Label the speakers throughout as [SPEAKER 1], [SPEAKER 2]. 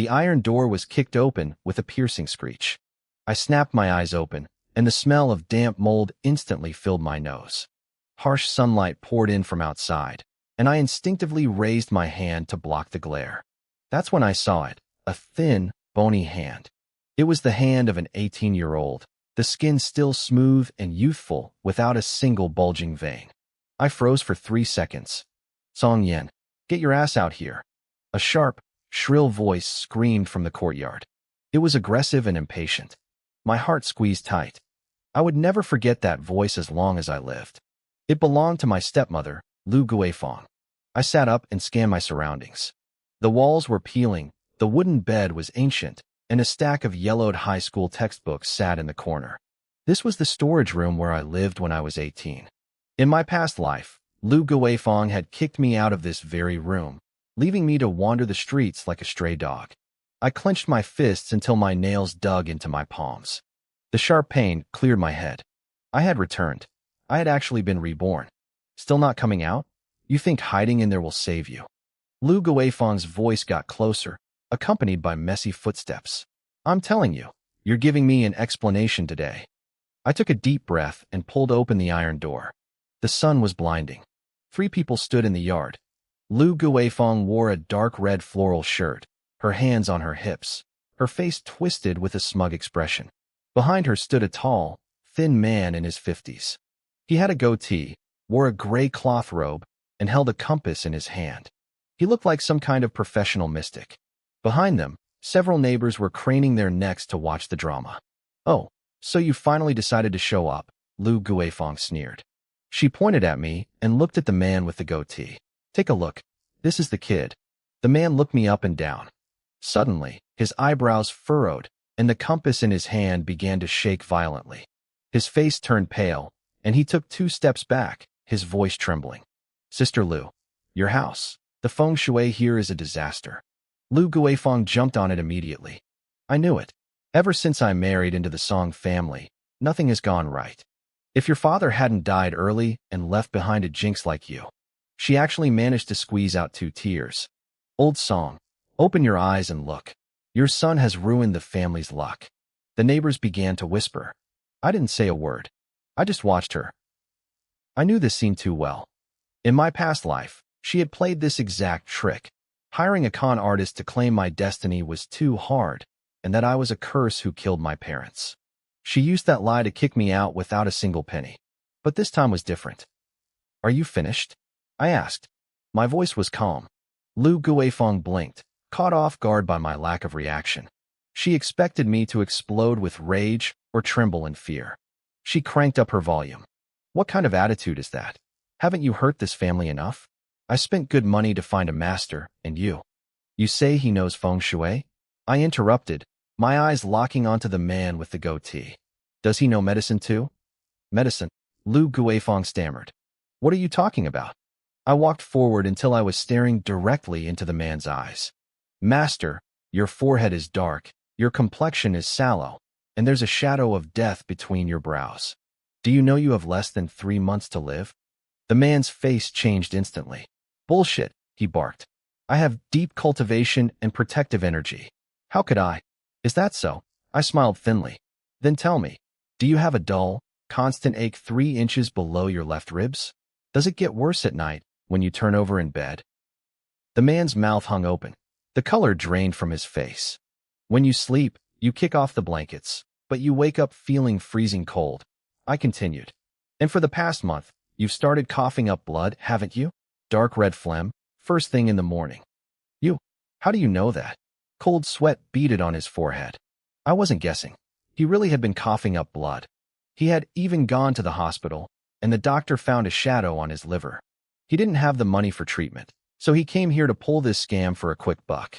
[SPEAKER 1] The iron door was kicked open with a piercing screech. I snapped my eyes open, and the smell of damp mold instantly filled my nose. Harsh sunlight poured in from outside, and I instinctively raised my hand to block the glare. That's when I saw it, a thin, bony hand. It was the hand of an 18-year-old, the skin still smooth and youthful without a single bulging vein. I froze for 3 seconds. Song Yen, get your ass out here. A sharp, shrill voice screamed from the courtyard. It was aggressive and impatient. My heart squeezed tight. I would never forget that voice as long as I lived. It belonged to my stepmother, Lu Guifeng. I sat up and scanned my surroundings. The walls were peeling, the wooden bed was ancient, and a stack of yellowed high school textbooks sat in the corner. This was the storage room where I lived when I was 18. In my past life, Lu Guifeng had kicked me out of this very room, leaving me to wander the streets like a stray dog. I clenched my fists until my nails dug into my palms. The sharp pain cleared my head. I had returned. I had actually been reborn. Still not coming out? You think hiding in there will save you? Lu Guifeng's voice got closer, accompanied by messy footsteps. I'm telling you, you're giving me an explanation today. I took a deep breath and pulled open the iron door. The sun was blinding. 3 people stood in the yard. Lu Guifeng wore a dark red floral shirt, her hands on her hips, her face twisted with a smug expression. Behind her stood a tall, thin man in his 50s. He had a goatee, wore a gray cloth robe, and held a compass in his hand. He looked like some kind of professional mystic. Behind them, several neighbors were craning their necks to watch the drama. Oh, so you finally decided to show up, Lu Guifeng sneered. She pointed at me and looked at the man with the goatee. Take a look. This is the kid. The man looked me up and down. Suddenly, his eyebrows furrowed, and the compass in his hand began to shake violently. His face turned pale, and he took 2 steps back, his voice trembling. Sister Lu, your house. The feng shui here is a disaster. Lu Guifeng jumped on it immediately. I knew it. Ever since I married into the Song family, nothing has gone right. If your father hadn't died early and left behind a jinx like you. She actually managed to squeeze out 2 tears. Old Song, open your eyes and look. Your son has ruined the family's luck. The neighbors began to whisper. I didn't say a word. I just watched her. I knew this scene too well. In my past life, she had played this exact trick. Hiring a con artist to claim my destiny was too hard, and that I was a curse who killed my parents. She used that lie to kick me out without a single penny. But this time was different. Are you finished? I asked. My voice was calm. Lu Guifeng blinked, caught off guard by my lack of reaction. She expected me to explode with rage or tremble in fear. She cranked up her volume. What kind of attitude is that? Haven't you hurt this family enough? I spent good money to find a master, and you. You say he knows feng shui? I interrupted, my eyes locking onto the man with the goatee. Does he know medicine too? Medicine, Lu Guifeng stammered. What are you talking about? I walked forward until I was staring directly into the man's eyes. Master, your forehead is dark, your complexion is sallow, and there's a shadow of death between your brows. Do you know you have less than 3 months to live? The man's face changed instantly. Bullshit, he barked. I have deep cultivation and protective energy. How could I? Is that so? I smiled thinly. Then tell me, do you have a dull, constant ache 3 inches below your left ribs? Does it get worse at night when you turn over in bed? The man's mouth hung open. The color drained from his face. When you sleep, you kick off the blankets, but you wake up feeling freezing cold. I continued. And for the past month, you've started coughing up blood, haven't you? Dark red phlegm, first thing in the morning. You, how do you know that? Cold sweat beaded on his forehead. I wasn't guessing. He really had been coughing up blood. He had even gone to the hospital, and the doctor found a shadow on his liver. He didn't have the money for treatment, so he came here to pull this scam for a quick buck.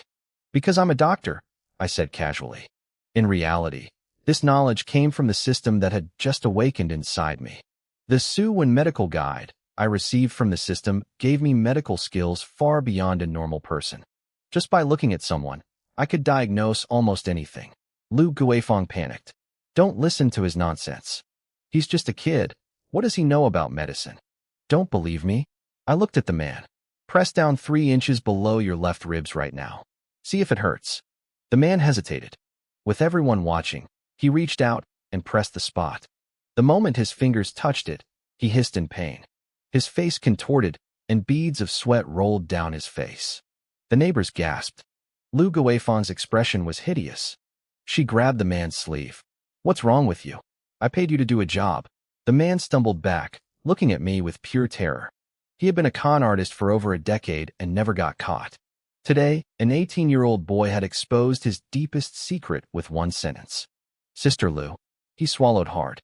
[SPEAKER 1] Because I'm a doctor, I said casually. In reality, this knowledge came from the system that had just awakened inside me. The Suwon medical guide I received from the system gave me medical skills far beyond a normal person. Just by looking at someone, I could diagnose almost anything. Lu Guifeng panicked. Don't listen to his nonsense. He's just a kid. What does he know about medicine? Don't believe me? I looked at the man. Press down 3 inches below your left ribs right now. See if it hurts. The man hesitated. With everyone watching, he reached out and pressed the spot. The moment his fingers touched it, he hissed in pain. His face contorted, and beads of sweat rolled down his face. The neighbors gasped. Lu Guifang's expression was hideous. She grabbed the man's sleeve. "What's wrong with you? I paid you to do a job." The man stumbled back, looking at me with pure terror. He had been a con artist for over a decade and never got caught. Today, an 18-year-old boy had exposed his deepest secret with one sentence. "Sister Lu." He swallowed hard.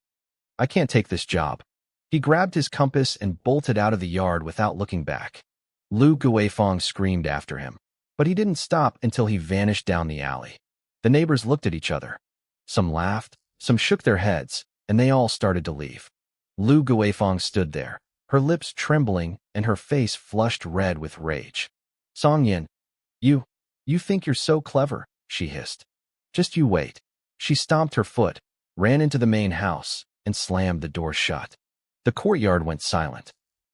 [SPEAKER 1] "I can't take this job." He grabbed his compass and bolted out of the yard without looking back. Lu Guifang screamed after him, but he didn't stop until he vanished down the alley. The neighbors looked at each other. Some laughed, some shook their heads, and they all started to leave. Lu Guifang stood there, her lips trembling and her face flushed red with rage. "Song Yin, you think you're so clever," she hissed. "Just you wait." She stomped her foot, ran into the main house, and slammed the door shut. The courtyard went silent.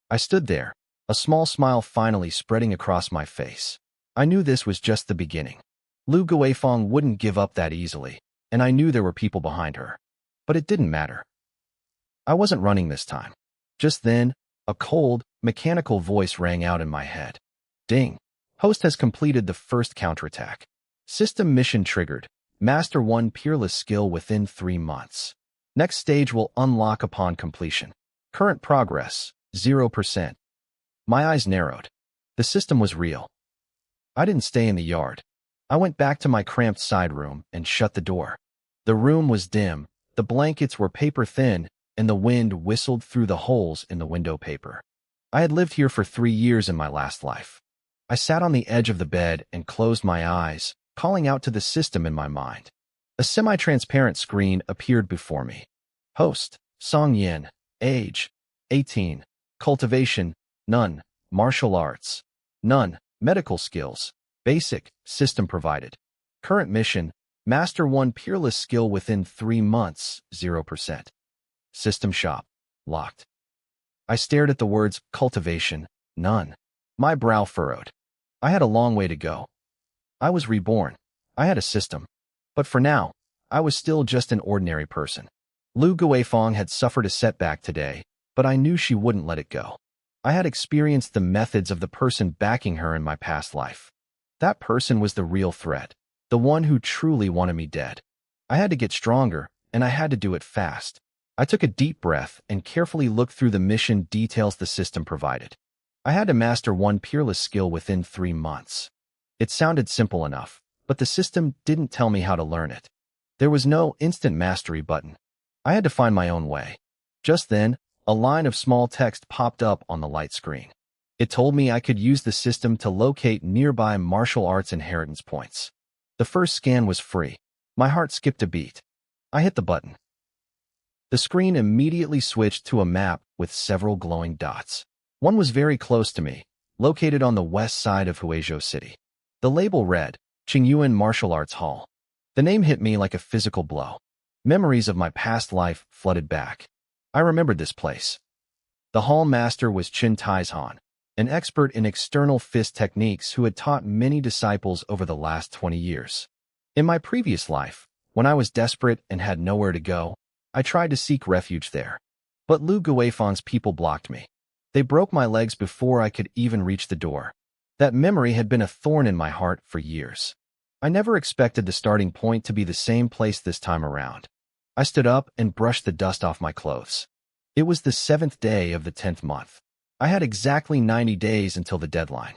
[SPEAKER 1] I stood there, a small smile finally spreading across my face. I knew this was just the beginning. Lu Guifang wouldn't give up that easily, and I knew there were people behind her. But it didn't matter. I wasn't running this time. Just then, a cold, mechanical voice rang out in my head. "Ding. Host has completed the first counterattack. System mission triggered. Master 1 peerless skill within 3 months. Next stage will unlock upon completion. Current progress, 0%. My eyes narrowed. The system was real. I didn't stay in the yard. I went back to my cramped side room and shut the door. The room was dim, the blankets were paper-thin, and the wind whistled through the holes in the window paper. I had lived here for 3 years in my last life. I sat on the edge of the bed and closed my eyes, calling out to the system in my mind. A semi-transparent screen appeared before me. Host, Song Yin. Age, 18. Cultivation, none. Martial arts, none. Medical skills, basic, system provided. Current mission, Master 1 peerless skill within 3 months, 0%. System shop, locked. I stared at the words, cultivation, none. My brow furrowed. I had a long way to go. I was reborn. I had a system. But for now, I was still just an ordinary person. Lu Guifang had suffered a setback today, but I knew she wouldn't let it go. I had experienced the methods of the person backing her in my past life. That person was the real threat, the one who truly wanted me dead. I had to get stronger, and I had to do it fast. I took a deep breath and carefully looked through the mission details the system provided. I had to master 1 peerless skill within 3 months. It sounded simple enough, but the system didn't tell me how to learn it. There was no instant mastery button. I had to find my own way. Just then, a line of small text popped up on the light screen. It told me I could use the system to locate nearby martial arts inheritance points. The first scan was free. My heart skipped a beat. I hit the button. The screen immediately switched to a map with several glowing dots. One was very close to me, located on the west side of Huizhou City. The label read, Qingyuan Martial Arts Hall. The name hit me like a physical blow. Memories of my past life flooded back. I remembered this place. The hall master was Qin Taizhan, an expert in external fist techniques who had taught many disciples over the last 20 years. In my previous life, when I was desperate and had nowhere to go, I tried to seek refuge there. But Lu Guifang's people blocked me. They broke my legs before I could even reach the door. That memory had been a thorn in my heart for years. I never expected the starting point to be the same place this time around. I stood up and brushed the dust off my clothes. It was the 7th day of the 10th month. I had exactly 90 days until the deadline.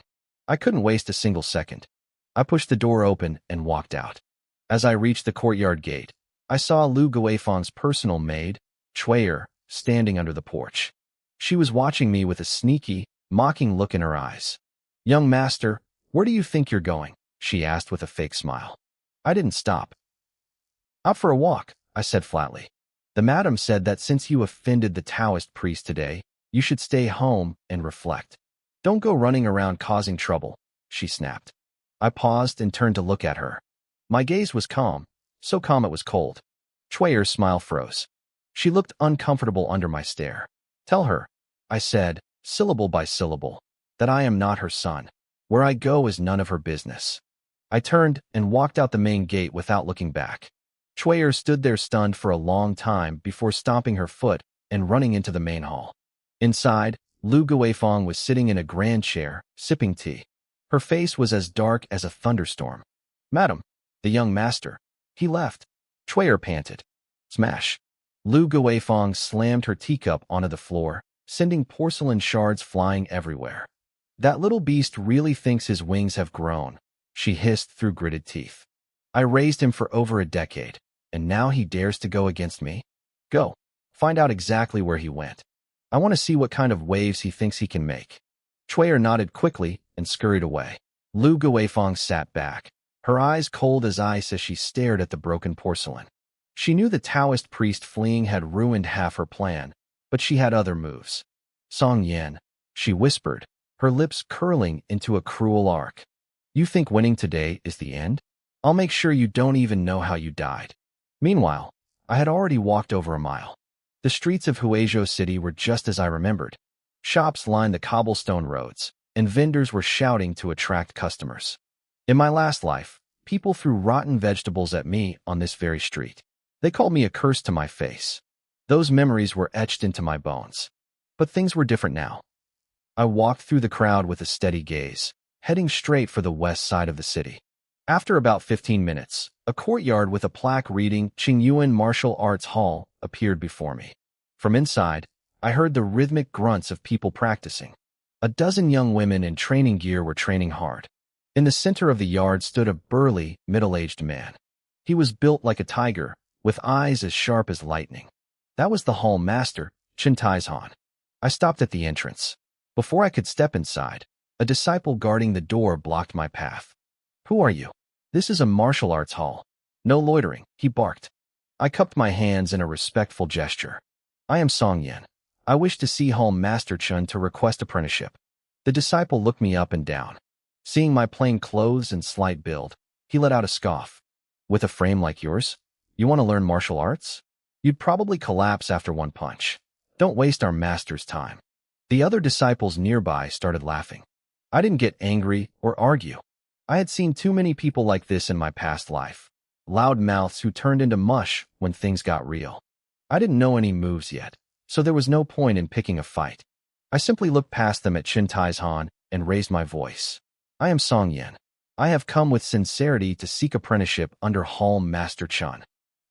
[SPEAKER 1] I couldn't waste a single second. I pushed the door open and walked out. As I reached the courtyard gate, I saw Lu Guifang's personal maid, Chui'er, standing under the porch. She was watching me with a sneaky, mocking look in her eyes. "Young master, where do you think you're going?" she asked with a fake smile. I didn't stop. "Out for a walk," I said flatly. "The madam said that since you offended the Taoist priest today, you should stay home and reflect. Don't go running around causing trouble," she snapped. I paused and turned to look at her. My gaze was calm, so calm it was cold. Chui'er's smile froze. She looked uncomfortable under my stare. "Tell her," I said, syllable by syllable, "that I am not her son. Where I go is none of her business." I turned and walked out the main gate without looking back. Chuyer stood there stunned for a long time before stomping her foot and running into the main hall. Inside, Lu Guifeng was sitting in a grand chair, sipping tea. Her face was as dark as a thunderstorm. "Madam, the young master. He left." Chuyer panted. Smash. Lu Guifeng slammed her teacup onto the floor, sending porcelain shards flying everywhere. "That little beast really thinks his wings have grown," she hissed through gritted teeth. "I raised him for over a decade, and now he dares to go against me? Go. Find out exactly where he went. I want to see what kind of waves he thinks he can make." Chuyer nodded quickly and scurried away. Lu Guifeng sat back, her eyes cold as ice as she stared at the broken porcelain. She knew the Taoist priest fleeing had ruined half her plan, but she had other moves. "Song Yan," she whispered, her lips curling into a cruel arc. "You think winning today is the end? I'll make sure you don't even know how you died." Meanwhile, I had already walked over a mile. The streets of Huizhou City were just as I remembered. Shops lined the cobblestone roads, and vendors were shouting to attract customers. In my last life, people threw rotten vegetables at me on this very street. They called me a curse to my face. Those memories were etched into my bones. But things were different now. I walked through the crowd with a steady gaze, heading straight for the west side of the city. After about 15 minutes, a courtyard with a plaque reading Qingyuan Martial Arts Hall appeared before me. From inside, I heard the rhythmic grunts of people practicing. A dozen young women in training gear were training hard. In the center of the yard stood a burly, middle-aged man. He was built like a tiger, with eyes as sharp as lightning. That was the hall master, Qin Taizhan. I stopped at the entrance. Before I could step inside, a disciple guarding the door blocked my path. "Who are you?" "This is a martial arts hall. No loitering," he barked. I cupped my hands in a respectful gesture. "I am Song Yan. I wish to see Hall Master Chun to request apprenticeship." The disciple looked me up and down. Seeing my plain clothes and slight build, he let out a scoff. "With a frame like yours? You want to learn martial arts? You'd probably collapse after one punch. Don't waste our master's time." The other disciples nearby started laughing. I didn't get angry or argue. I had seen too many people like this in my past life. Loud mouths who turned into mush when things got real. I didn't know any moves yet, so there was no point in picking a fight. I simply looked past them at Qin Taizhan and raised my voice. "I am Song Yan. I have come with sincerity to seek apprenticeship under Hall Master Chun."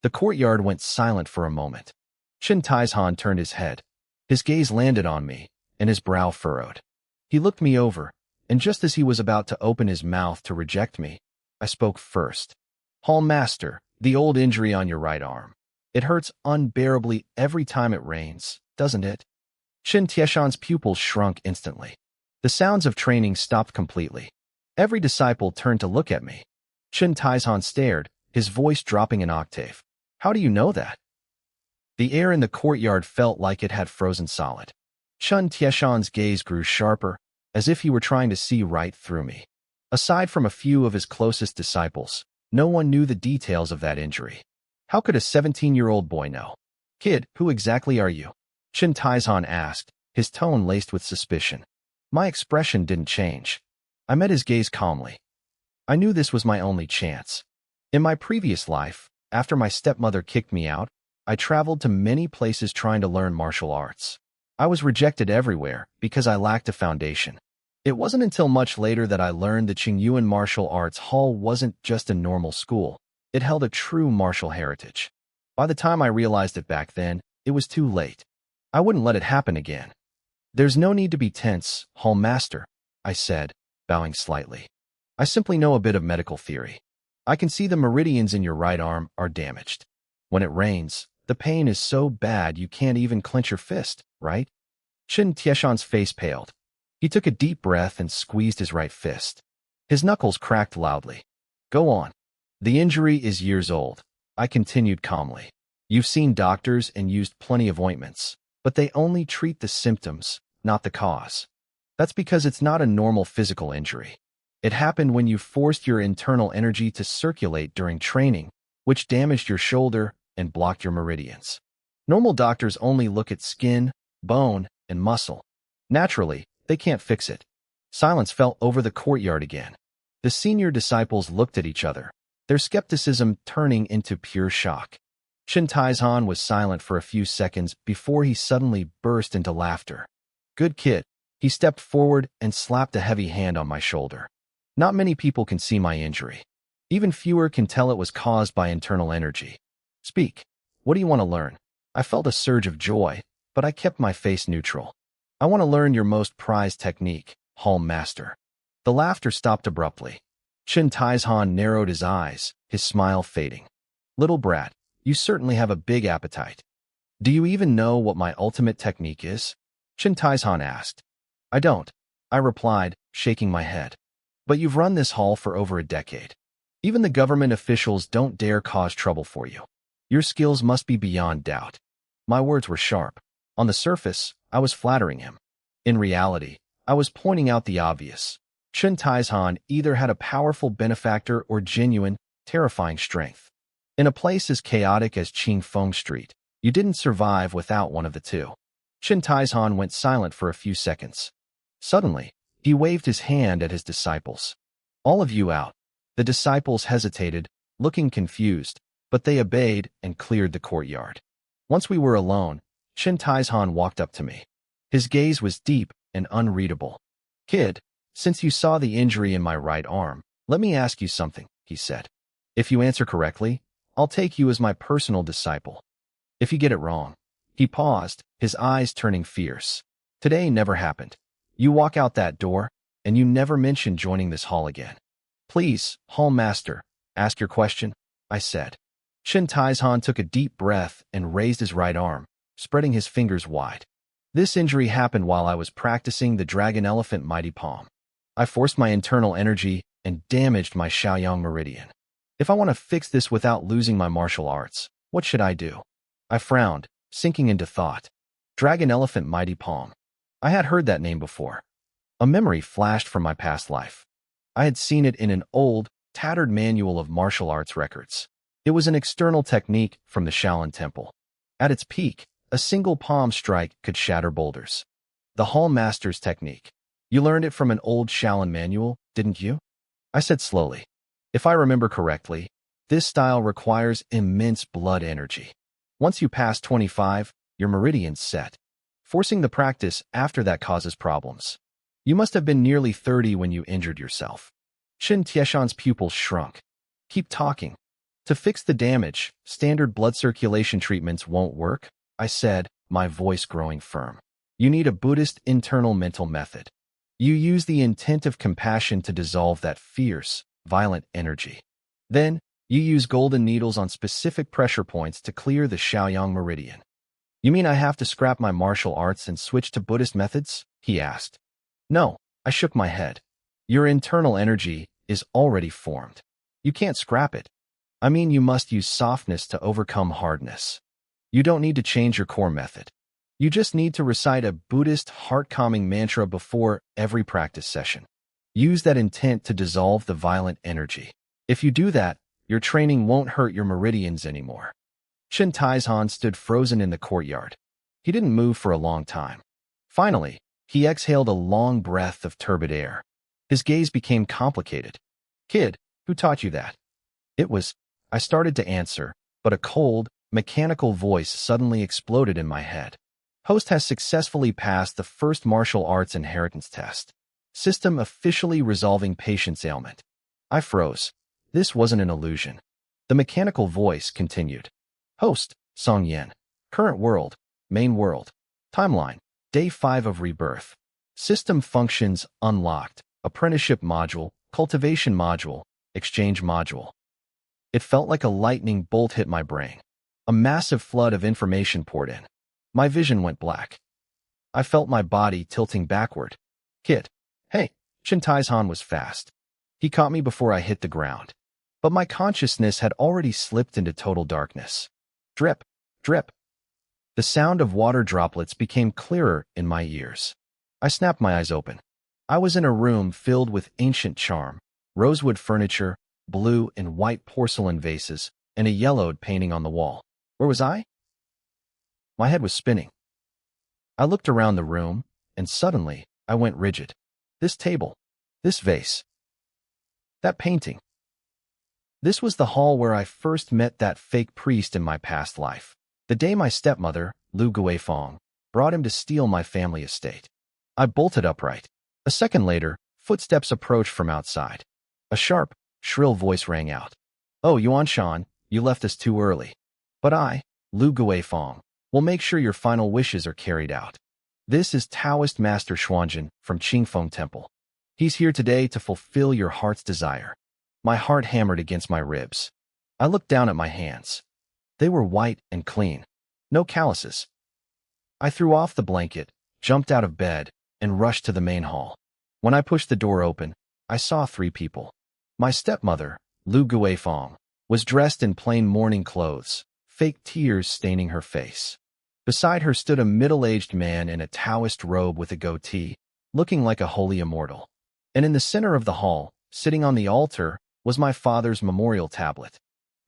[SPEAKER 1] The courtyard went silent for a moment. Qin Taizhan turned his head. His gaze landed on me, and his brow furrowed. He looked me over, and just as he was about to open his mouth to reject me, I spoke first. "Hall Master, the old injury on your right arm. It hurts unbearably every time it rains, doesn't it?" Qin Tieshan's pupils shrunk instantly. The sounds of training stopped completely. Every disciple turned to look at me. Qin Taizhan stared, his voice dropping an octave. "How do you know that?" The air in the courtyard felt like it had frozen solid. Qin Tieshan's gaze grew sharper, as if he were trying to see right through me. Aside from a few of his closest disciples, no one knew the details of that injury. How could a 17-year-old boy know? "Kid, who exactly are you?" Qin Taizhan asked, his tone laced with suspicion. My expression didn't change. I met his gaze calmly. I knew this was my only chance. In my previous life, after my stepmother kicked me out, I traveled to many places trying to learn martial arts. I was rejected everywhere because I lacked a foundation. It wasn't until much later that I learned the Qingyuan Martial Arts Hall wasn't just a normal school. It held a true martial heritage. By the time I realized it back then, it was too late. I wouldn't let it happen again. "There's no need to be tense, Hall Master," I said, bowing slightly. "I simply know a bit of medical theory. I can see the meridians in your right arm are damaged. When it rains, the pain is so bad you can't even clench your fist, right?" Qin Tieshan's face paled. He took a deep breath and squeezed his right fist. His knuckles cracked loudly. "Go on." "The injury is years old," I continued calmly. "You've seen doctors and used plenty of ointments, but they only treat the symptoms, not the cause. That's because it's not a normal physical injury. It happened when you forced your internal energy to circulate during training, which damaged your shoulder and blocked your meridians. Normal doctors only look at skin, bone, and muscle. Naturally, they can't fix it." Silence fell over the courtyard again. The senior disciples looked at each other, their skepticism turning into pure shock. Shin Taizhan was silent for a few seconds before he suddenly burst into laughter. "Good kid." He stepped forward and slapped a heavy hand on my shoulder. "Not many people can see my injury. Even fewer can tell it was caused by internal energy. Speak. What do you want to learn?" I felt a surge of joy, but I kept my face neutral. "I want to learn your most prized technique, Hall Master." The laughter stopped abruptly. Shin Taizhan narrowed his eyes, his smile fading. "Little brat, you certainly have a big appetite. Do you even know what my ultimate technique is?" Shin Taizhan asked. "I don't," I replied, shaking my head. "But you've run this hall for over a decade. Even the government officials don't dare cause trouble for you. Your skills must be beyond doubt." My words were sharp. On the surface, I was flattering him. In reality, I was pointing out the obvious. Shin Taizhan either had a powerful benefactor or genuine, terrifying strength. In a place as chaotic as Qingfeng Street, you didn't survive without one of the two. Shin Taizhan went silent for a few seconds. Suddenly, he waved his hand at his disciples. "All of you out." The disciples hesitated, looking confused, but they obeyed and cleared the courtyard. Once we were alone, Shin Taizhan walked up to me. His gaze was deep and unreadable. "Kid, since you saw the injury in my right arm, let me ask you something," he said. "If you answer correctly, I'll take you as my personal disciple. If you get it wrong." He paused, his eyes turning fierce. "Today never happened. You walk out that door, and you never mention joining this hall again." "Please, Hall Master, ask your question," I said. Shin Taizhan took a deep breath and raised his right arm, spreading his fingers wide. "This injury happened while I was practicing the Dragon Elephant Mighty Palm. I forced my internal energy and damaged my Shaoyang meridian. If I want to fix this without losing my martial arts, what should I do?" I frowned, sinking into thought. Dragon Elephant Mighty Palm. I had heard that name before. A memory flashed from my past life. I had seen it in an old, tattered manual of martial arts records. It was an external technique from the Shaolin Temple. At its peak, a single palm strike could shatter boulders. The Hall Master's technique. "You learned it from an old Shaolin manual, didn't you?" I said slowly. "If I remember correctly, this style requires immense blood energy. Once you pass 25, your meridian's set. Forcing the practice after that causes problems. You must have been nearly 30 when you injured yourself." Shin Tieshan's pupils shrunk. "Keep talking." "To fix the damage, standard blood circulation treatments won't work," I said, my voice growing firm. "You need a Buddhist internal mental method. You use the intent of compassion to dissolve that fierce, violent energy. Then, you use golden needles on specific pressure points to clear the Shaoyang meridian." "You mean I have to scrap my martial arts and switch to Buddhist methods?" he asked. "No," I shook my head. "Your internal energy is already formed. You can't scrap it. I mean, you must use softness to overcome hardness. You don't need to change your core method. You just need to recite a Buddhist heart-calming mantra before every practice session. Use that intent to dissolve the violent energy. If you do that, your training won't hurt your meridians anymore." Shin Taizhan stood frozen in the courtyard. He didn't move for a long time. Finally, he exhaled a long breath of turbid air. His gaze became complicated. "Kid, who taught you that?" It was, I started to answer, but a cold, mechanical voice suddenly exploded in my head. "Host has successfully passed the first martial arts inheritance test. System officially resolving patient's ailment." I froze. This wasn't an illusion. The mechanical voice continued. "Host, Song Yen. Current world, main world. Timeline, day 5 of rebirth. System functions unlocked. Apprenticeship module, cultivation module, exchange module." It felt like a lightning bolt hit my brain. A massive flood of information poured in. My vision went black. I felt my body tilting backward. "Kid." "Hey." Shin Taizhan was fast. He caught me before I hit the ground. But my consciousness had already slipped into total darkness. Drip, drip. The sound of water droplets became clearer in my ears. I snapped my eyes open. I was in a room filled with ancient charm, rosewood furniture, blue and white porcelain vases, and a yellowed painting on the wall. Where was I? My head was spinning. I looked around the room, and suddenly, I went rigid. This table, this vase. That painting. This was the hall where I first met that fake priest in my past life. The day my stepmother, Lu Guifeng, brought him to steal my family estate. I bolted upright. A second later, footsteps approached from outside. A sharp, shrill voice rang out. "Oh, Yuan Shan, you left us too early. But I, Lu Guifeng, will make sure your final wishes are carried out. This is Taoist Master Xuanzhen from Qingfeng Temple. He's here today to fulfill your heart's desire." My heart hammered against my ribs. I looked down at my hands. They were white and clean. No calluses. I threw off the blanket, jumped out of bed, and rushed to the main hall. When I pushed the door open, I saw 3 people. My stepmother, Lu Guifeng, was dressed in plain mourning clothes, fake tears staining her face. Beside her stood a middle-aged man in a Taoist robe with a goatee, looking like a holy immortal. And in the center of the hall, sitting on the altar, was my father's memorial tablet.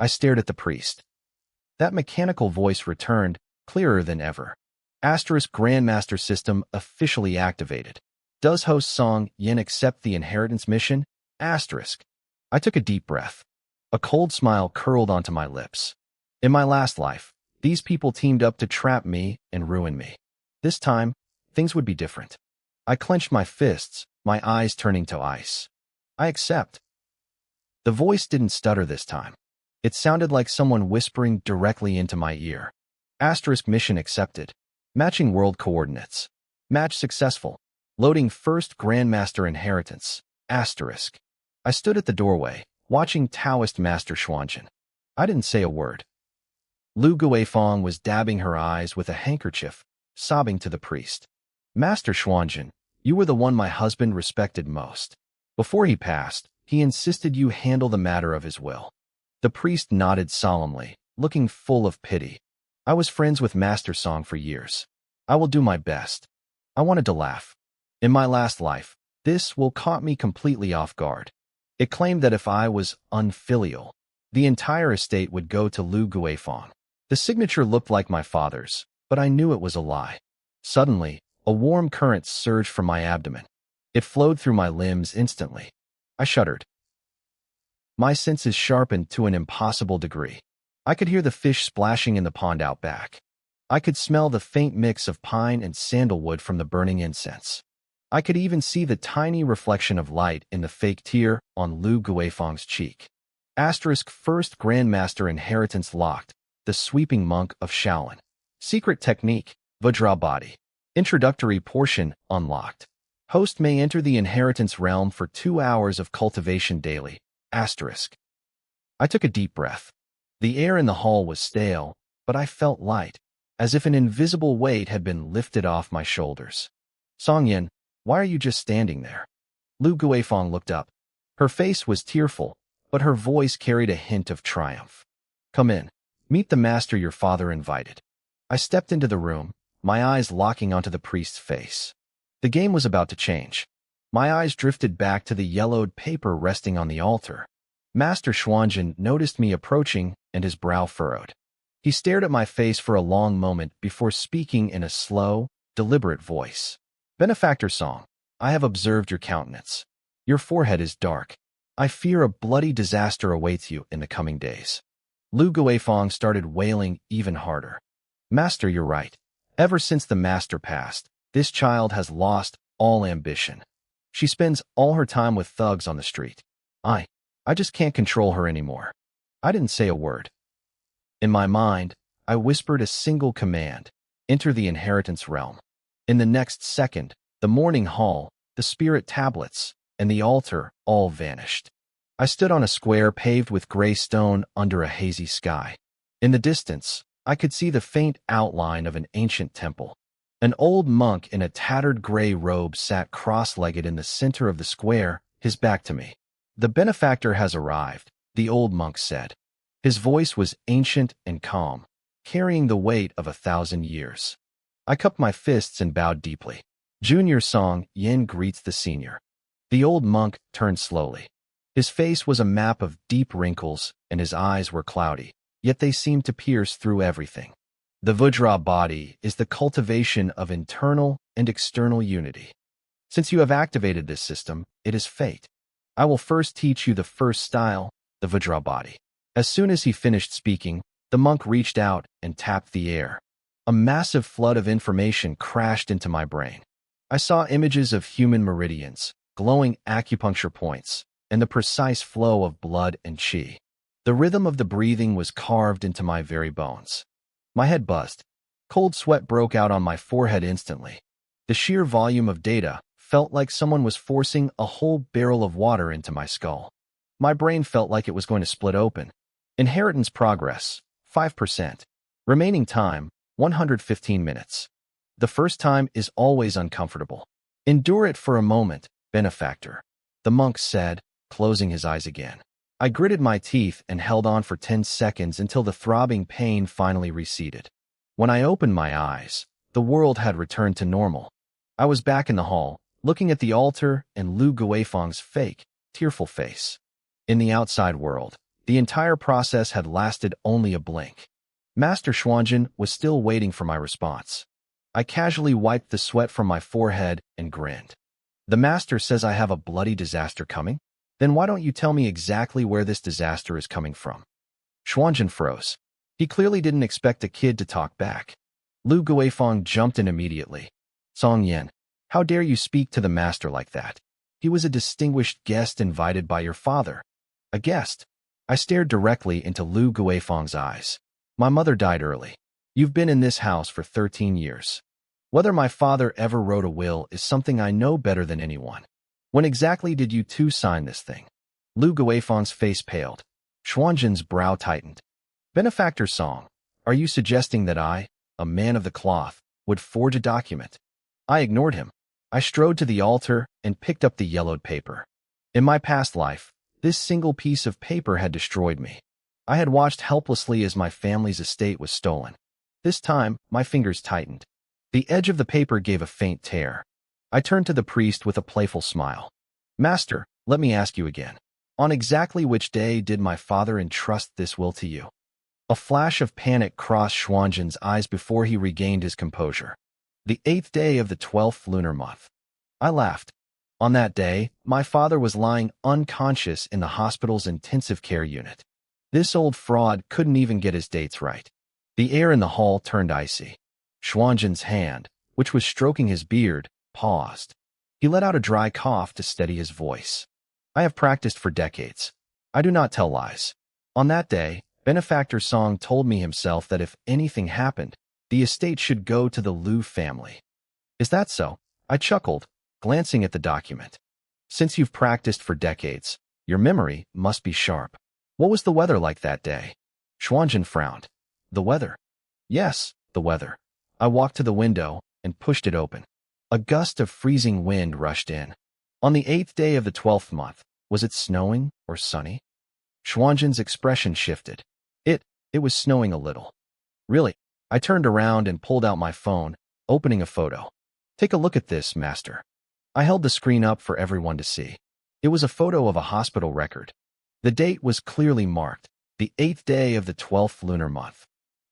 [SPEAKER 1] I stared at the priest. That mechanical voice returned, clearer than ever. Asterisk Grandmaster system officially activated. Does host Song Yin accept the inheritance mission? Asterisk. I took a deep breath. A cold smile curled onto my lips. In my last life, these people teamed up to trap me and ruin me. This time, things would be different. I clenched my fists, my eyes turning to ice. I accept. The voice didn't stutter this time. It sounded like someone whispering directly into my ear. Asterisk mission accepted. Matching world coordinates. Match successful. Loading first Grandmaster inheritance. Asterisk. I stood at the doorway, watching Taoist Master Xuanzhen. I didn't say a word. Lu Guifeng was dabbing her eyes with a handkerchief, sobbing to the priest. "Master Xuanzhen, you were the one my husband respected most. Before he passed, he insisted you handle the matter of his will." The priest nodded solemnly, looking full of pity. "I was friends with Master Song for years. I will do my best." I wanted to laugh. In my last life, this will caught me completely off guard. It claimed that if I was unfilial, the entire estate would go to Lu Guifeng. The signature looked like my father's, but I knew it was a lie. Suddenly, a warm current surged from my abdomen. It flowed through my limbs instantly. I shuddered. My senses sharpened to an impossible degree. I could hear the fish splashing in the pond out back. I could smell the faint mix of pine and sandalwood from the burning incense. I could even see the tiny reflection of light in the fake tear on Lu Guifeng's cheek. Asterisk first Grandmaster inheritance locked. The sweeping monk of Shaolin. Secret technique, Vajra body. Introductory portion unlocked. Host may enter the inheritance realm for 2 hours of cultivation daily. Asterisk. I took a deep breath. The air in the hall was stale, but I felt light, as if an invisible weight had been lifted off my shoulders. "Song Yin, why are you just standing there?" Lu Guifeng looked up. Her face was tearful, but her voice carried a hint of triumph. "Come in. Meet the master your father invited." I stepped into the room, my eyes locking onto the priest's face. The game was about to change. My eyes drifted back to the yellowed paper resting on the altar. Master Xuanzhen noticed me approaching, and his brow furrowed. He stared at my face for a long moment before speaking in a slow, deliberate voice. "Benefactor Song, I have observed your countenance. Your forehead is dark. I fear a bloody disaster awaits you in the coming days." Lu Guifeng started wailing even harder. "Master, you're right. Ever since the master passed, this child has lost all ambition. She spends all her time with thugs on the street. I just can't control her anymore." I didn't say a word. In my mind, I whispered a single command: enter the inheritance realm. In the next second, the morning hall, the spirit tablets, and the altar all vanished. I stood on a square paved with gray stone under a hazy sky. In the distance, I could see the faint outline of an ancient temple. An old monk in a tattered gray robe sat cross-legged in the center of the square, his back to me. "The benefactor has arrived," the old monk said. His voice was ancient and calm, carrying the weight of 1,000 years. I cupped my fists and bowed deeply. "Junior Song Yin greets the senior." The old monk turned slowly. His face was a map of deep wrinkles, and his eyes were cloudy, yet they seemed to pierce through everything. "The Vajra body is the cultivation of internal and external unity. Since you have activated this system, it is fate. I will first teach you the first style, the Vajra body. As soon as he finished speaking, the monk reached out and tapped the air. A massive flood of information crashed into my brain. I saw images of human meridians, glowing acupuncture points, and the precise flow of blood and chi. The rhythm of the breathing was carved into my very bones. My head buzzed. Cold sweat broke out on my forehead instantly. The sheer volume of data felt like someone was forcing a whole barrel of water into my skull. My brain felt like it was going to split open. Inheritance progress, 5%. Remaining time, 115 minutes. The first time is always uncomfortable. Endure it for a moment, benefactor, the monk said, closing his eyes again. I gritted my teeth and held on for 10 seconds until the throbbing pain finally receded. When I opened my eyes, the world had returned to normal. I was back in the hall, looking at the altar and Lu Guifeng's fake, tearful face. In the outside world, the entire process had lasted only a blink. Master Xuanjin was still waiting for my response. I casually wiped the sweat from my forehead and grinned. The master says I have a bloody disaster coming? Then why don't you tell me exactly where this disaster is coming from? Xuanjin froze. He clearly didn't expect a kid to talk back. Lu Guifeng jumped in immediately. Song Yan, how dare you speak to the master like that? He was a distinguished guest invited by your father. A guest? I stared directly into Lu Guifeng's eyes. My mother died early. You've been in this house for 13 years. Whether my father ever wrote a will is something I know better than anyone. When exactly did you two sign this thing? Lu Guifeng's face paled. Xuanjin's brow tightened. Benefactor Song, are you suggesting that I, a man of the cloth, would forge a document? I ignored him. I strode to the altar and picked up the yellowed paper. In my past life, this single piece of paper had destroyed me. I had watched helplessly as my family's estate was stolen. This time, my fingers tightened. The edge of the paper gave a faint tear. I turned to the priest with a playful smile. Master, let me ask you again. On exactly which day did my father entrust this will to you? A flash of panic crossed Xuanjin's eyes before he regained his composure. The 8th day of the 12th lunar month. I laughed. On that day, my father was lying unconscious in the hospital's intensive care unit. This old fraud couldn't even get his dates right. The air in the hall turned icy. Xuanjin's hand, which was stroking his beard, paused. He let out a dry cough to steady his voice. I have practiced for decades. I do not tell lies. On that day, Benefactor Song told me himself that if anything happened, the estate should go to the Lu family. Is that so? I chuckled, glancing at the document. Since you've practiced for decades, your memory must be sharp. What was the weather like that day? Xuanjin frowned. The weather? Yes, the weather. I walked to the window and pushed it open. A gust of freezing wind rushed in. On the 8th day of the 12th month, was it snowing or sunny? Xuanjin's expression shifted. It was snowing a little. Really? I turned around and pulled out my phone, opening a photo. Take a look at this, master. I held the screen up for everyone to see. It was a photo of a hospital record. The date was clearly marked, the 8th day of the 12th lunar month.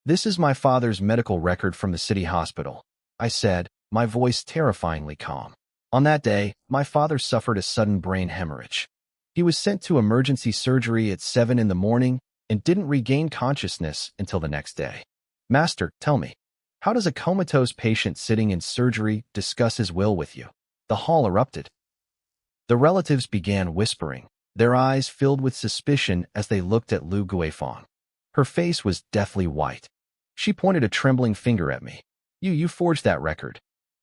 [SPEAKER 1] This is my father's medical record from the city hospital, I said, my voice terrifyingly calm. On that day, my father suffered a sudden brain hemorrhage. He was sent to emergency surgery at 7 in the morning and didn't regain consciousness until the next day. Master, tell me, how does a comatose patient sitting in surgery discuss his will with you? The hall erupted. The relatives began whispering, their eyes filled with suspicion as they looked at Lu Guifeng. Her face was deathly white. She pointed a trembling finger at me. You forged that record.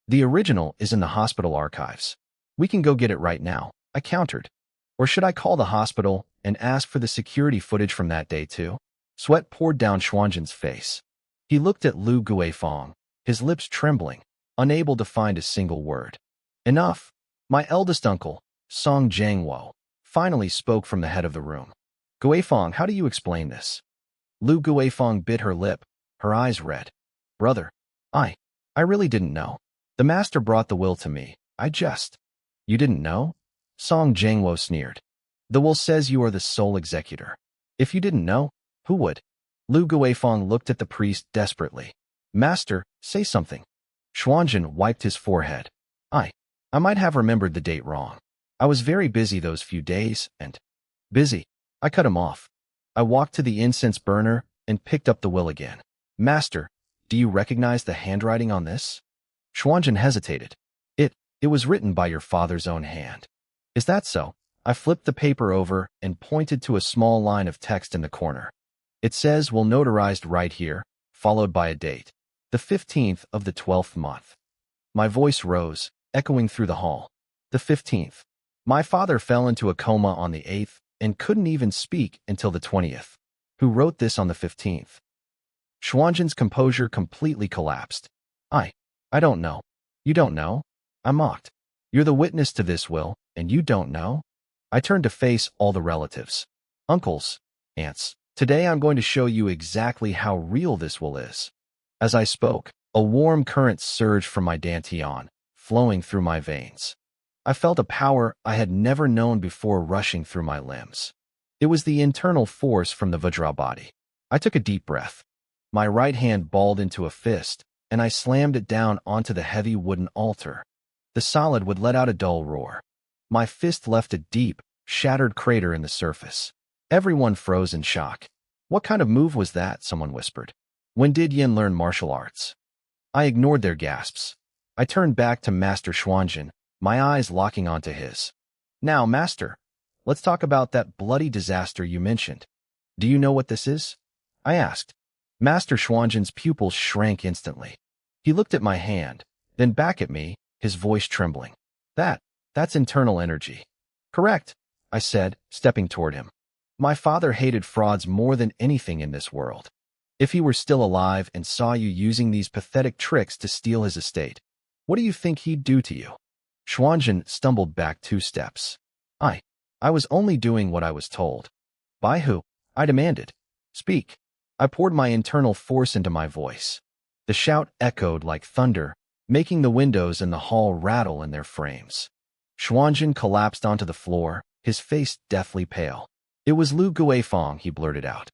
[SPEAKER 1] The original is in the hospital archives. We can go get it right now, I countered. Or should I call the hospital and ask for the security footage from that day too? Sweat poured down Xuanjin's face. He looked at Lu Guifeng, his lips trembling, unable to find a single word. Enough. My eldest uncle, Song Jiangwo, finally spoke from the head of the room. Guifeng, how do you explain this? Lu Guifeng bit her lip, her eyes red. Brother, I really didn't know. The master brought the will to me. You didn't know? Song Jiangwo sneered. The will says you are the sole executor. If you didn't know, who would? Lu Guifeng looked at the priest desperately. Master, say something. Xuanjin wiped his forehead. I might have remembered the date wrong. I was very busy those few days, and busy. I cut him off. I walked to the incense burner and picked up the will again. Master, do you recognize the handwriting on this? Xuanjin hesitated. It was written by your father's own hand. Is that so? I flipped the paper over and pointed to a small line of text in the corner. It says, "Will notarized right here," followed by a date. The 15th of the 12th month. My voice rose, echoing through the hall. The 15th. My father fell into a coma on the 8th and couldn't even speak until the 20th. Who wrote this on the 15th? Xuanjin's composure completely collapsed. I don't know. You don't know? I mocked. You're the witness to this will, and you don't know? I turned to face all the relatives. Uncles, aunts. Today I'm going to show you exactly how real this will is. As I spoke, a warm current surged from my dantian, flowing through my veins. I felt a power I had never known before rushing through my limbs. It was the internal force from the Vajra body. I took a deep breath. My right hand balled into a fist, and I slammed it down onto the heavy wooden altar. The solid would let out a dull roar. My fist left a deep, shattered crater in the surface. Everyone froze in shock. What kind of move was that? Someone whispered. When did Yin learn martial arts? I ignored their gasps. I turned back to Master Xuanjin, my eyes locking onto his. Now, Master, let's talk about that bloody disaster you mentioned. Do you know what this is? I asked. Master Xuanjin's pupils shrank instantly. He looked at my hand, then back at me, his voice trembling. That's internal energy. Correct, I said, stepping toward him. My father hated frauds more than anything in this world. If he were still alive and saw you using these pathetic tricks to steal his estate, what do you think he'd do to you? Xuanjin stumbled back 2 steps. I was only doing what I was told. By who? I demanded. Speak. I poured my internal force into my voice. The shout echoed like thunder, making the windows in the hall rattle in their frames. Xuanjin collapsed onto the floor, his face deathly pale. It was Lu Guifeng, he blurted out.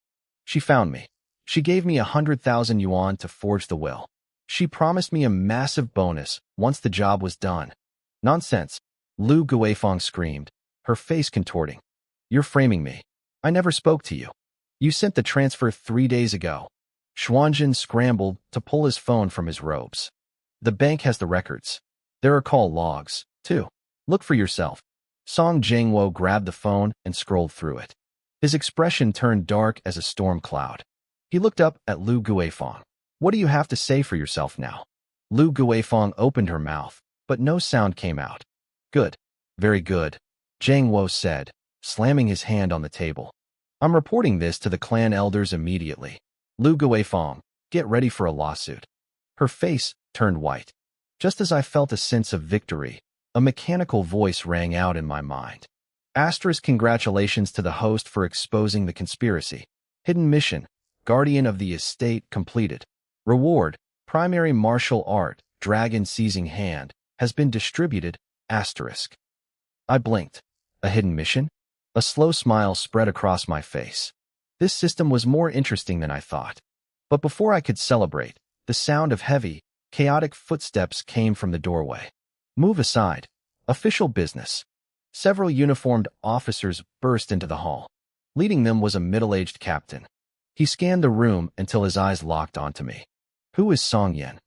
[SPEAKER 1] She found me. She gave me 100,000 yuan to forge the will. She promised me a massive bonus once the job was done. Nonsense, Lu Guifeng screamed, her face contorting. You're framing me. I never spoke to you. You sent the transfer 3 days ago. Xuanjin scrambled to pull his phone from his robes. The bank has the records. There are call logs, too. Look for yourself. Song Jiangwo grabbed the phone and scrolled through it. His expression turned dark as a storm cloud. He looked up at Lu Guifeng. What do you have to say for yourself now? Lu Guifeng opened her mouth, but no sound came out. Good. Very good, Jiangwo said, slamming his hand on the table. I'm reporting this to the clan elders immediately. Lu Guifeng, get ready for a lawsuit. Her face turned white. Just as I felt a sense of victory, a mechanical voice rang out in my mind. Asterisk congratulations to the host for exposing the conspiracy. Hidden mission, Guardian of the Estate completed. Reward, primary martial art, dragon seizing hand, has been distributed, asterisk. I blinked. A hidden mission? A slow smile spread across my face. This system was more interesting than I thought. But before I could celebrate, the sound of heavy, chaotic footsteps came from the doorway. Move aside. Official business. Several uniformed officers burst into the hall. Leading them was a middle-aged captain. He scanned the room until his eyes locked onto me. Who is Song Yen?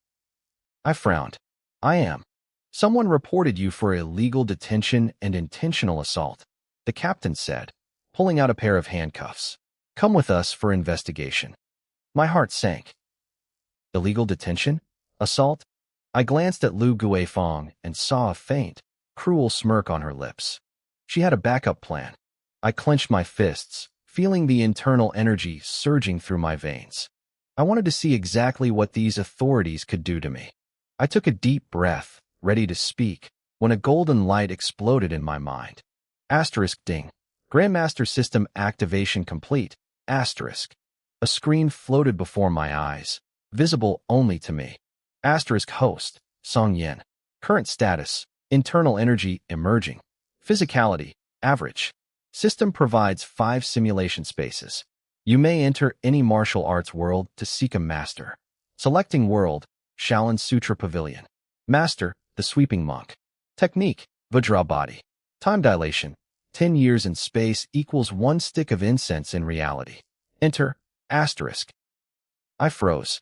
[SPEAKER 1] I frowned. I am. Someone reported you for illegal detention and intentional assault, the captain said, pulling out a pair of handcuffs. Come with us for investigation. My heart sank. Illegal detention? Assault? I glanced at Lu Guifeng and saw a faint, cruel smirk on her lips. She had a backup plan. I clenched my fists, feeling the internal energy surging through my veins. I wanted to see exactly what these authorities could do to me. I took a deep breath, ready to speak, when a golden light exploded in my mind. Asterisk ding. Grandmaster system activation complete. Asterisk. A screen floated before my eyes, visible only to me. Asterisk host, Song Yen. Current status, internal energy emerging. Physicality, average. System provides 5 simulation spaces. You may enter any martial arts world to seek a master. Selecting world, Shaolin Sutra Pavilion. Master, the sweeping monk. Technique, Vajra body. Time dilation. 10 years in space equals 1 stick of incense in reality. Enter, asterisk. I froze.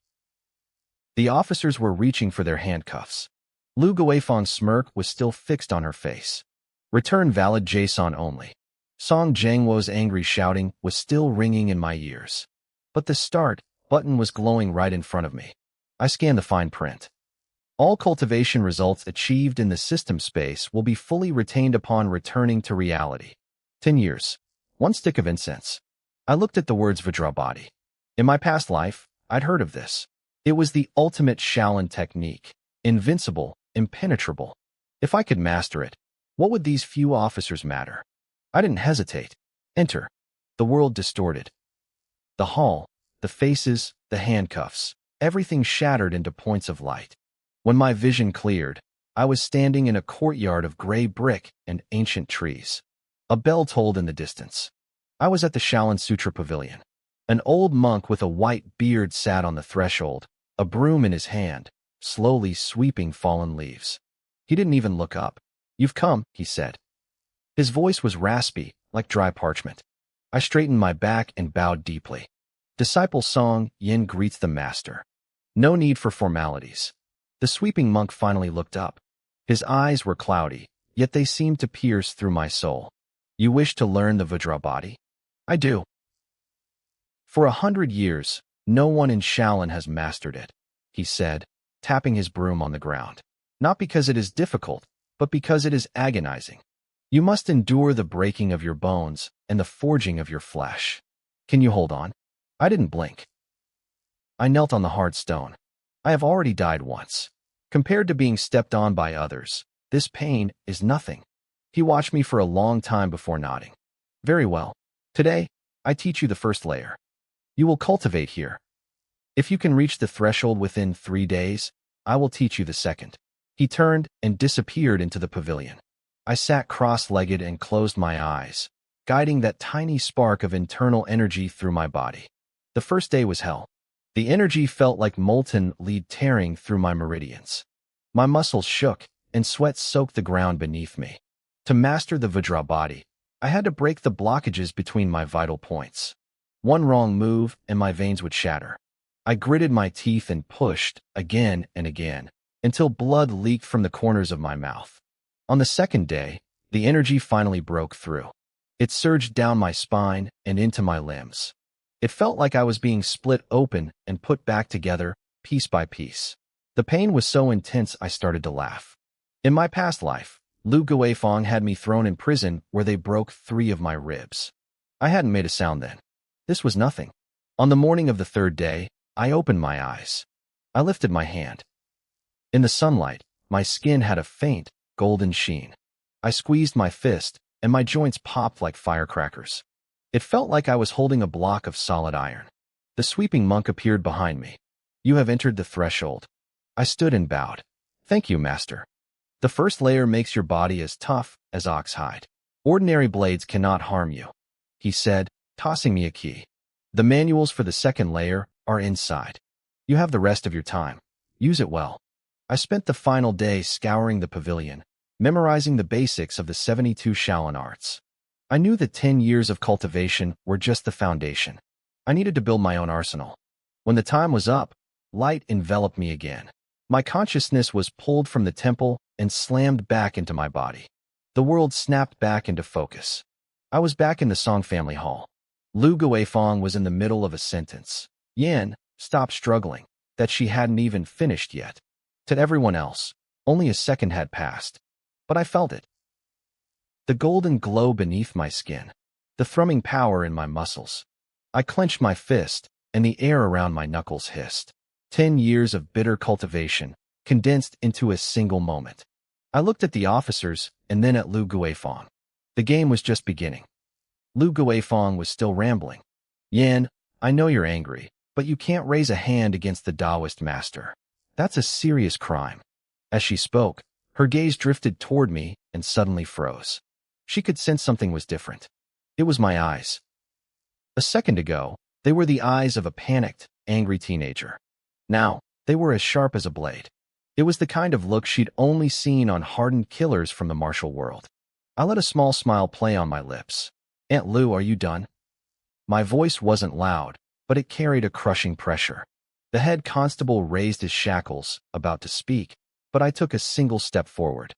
[SPEAKER 1] The officers were reaching for their handcuffs. Lu Guifeng's smirk was still fixed on her face. Return valid JSON only. Song Jiangwo's angry shouting was still ringing in my ears. But the start button was glowing right in front of me. I scanned the fine print. All cultivation results achieved in the system space will be fully retained upon returning to reality. 10 years. 1 stick of incense. I looked at the words Vajra body. In my past life, I'd heard of this. It was the ultimate Shaolin technique. Invincible, impenetrable. If I could master it, what would these few officers matter? I didn't hesitate. Enter. The world distorted. The hall, the faces, the handcuffs, everything shattered into points of light. When my vision cleared, I was standing in a courtyard of gray brick and ancient trees. A bell tolled in the distance. I was at the Shaolin Sutra Pavilion. An old monk with a white beard sat on the threshold, a broom in his hand, slowly sweeping fallen leaves. He didn't even look up. "You've come," he said. His voice was raspy, like dry parchment. I straightened my back and bowed deeply. Disciple Song Yin greets the master. No need for formalities. The sweeping monk finally looked up. His eyes were cloudy, yet they seemed to pierce through my soul. "You wish to learn the Vajra body?" "I do." "For 100 years, no one in Shaolin has mastered it," he said, tapping his broom on the ground. "Not because it is difficult, but because it is agonizing. You must endure the breaking of your bones and the forging of your flesh. Can you hold on?" I didn't blink. I knelt on the hard stone. I have already died once. Compared to being stepped on by others, this pain is nothing. He watched me for a long time before nodding. "Very well. Today, I teach you the first layer. You will cultivate here. If you can reach the threshold within 3 days, I will teach you the second." He turned and disappeared into the pavilion. I sat cross-legged and closed my eyes, guiding that tiny spark of internal energy through my body. The first day was hell. The energy felt like molten lead tearing through my meridians. My muscles shook, and sweat soaked the ground beneath me. To master the Vajra body, I had to break the blockages between my vital points. One wrong move, and my veins would shatter. I gritted my teeth and pushed, again and again, until blood leaked from the corners of my mouth. On the second day, the energy finally broke through. It surged down my spine and into my limbs. It felt like I was being split open and put back together, piece by piece. The pain was so intense I started to laugh. In my past life, Lu Guifeng had me thrown in prison where they broke 3 of my ribs. I hadn't made a sound then. This was nothing. On the morning of the 3rd day, I opened my eyes. I lifted my hand. In the sunlight, my skin had a faint, golden sheen. I squeezed my fist, and my joints popped like firecrackers. It felt like I was holding a block of solid iron. The sweeping monk appeared behind me. "You have entered the threshold." I stood and bowed. "Thank you, master. The first layer makes your body as tough as ox hide. Ordinary blades cannot harm you," he said, tossing me a key. "The manuals for the second layer are inside. You have the rest of your time. Use it well." I spent the final day scouring the pavilion, memorizing the basics of the 72 Shaolin arts. I knew that 10 years of cultivation were just the foundation. I needed to build my own arsenal. When the time was up, light enveloped me again. My consciousness was pulled from the temple and slammed back into my body. The world snapped back into focus. I was back in the Song family hall. Lu Guifeng was in the middle of a sentence. Yan stopped struggling, that she hadn't even finished yet. To everyone else, only a second had passed. But I felt it. The golden glow beneath my skin, the thrumming power in my muscles. I clenched my fist, and the air around my knuckles hissed. 10 years of bitter cultivation, condensed into a single moment. I looked at the officers, and then at Lu Guifeng. The game was just beginning. Lu Guifeng was still rambling. "Yan, I know you're angry, but you can't raise a hand against the Taoist master. That's a serious crime." As she spoke, her gaze drifted toward me and suddenly froze. She could sense something was different. It was my eyes. A second ago, they were the eyes of a panicked, angry teenager. Now, they were as sharp as a blade. It was the kind of look she'd only seen on hardened killers from the martial world. I let a small smile play on my lips. Aunt Lou, are you done? My voice wasn't loud, but it carried a crushing pressure. The head constable raised his shackles, about to speak, but I took a single step forward.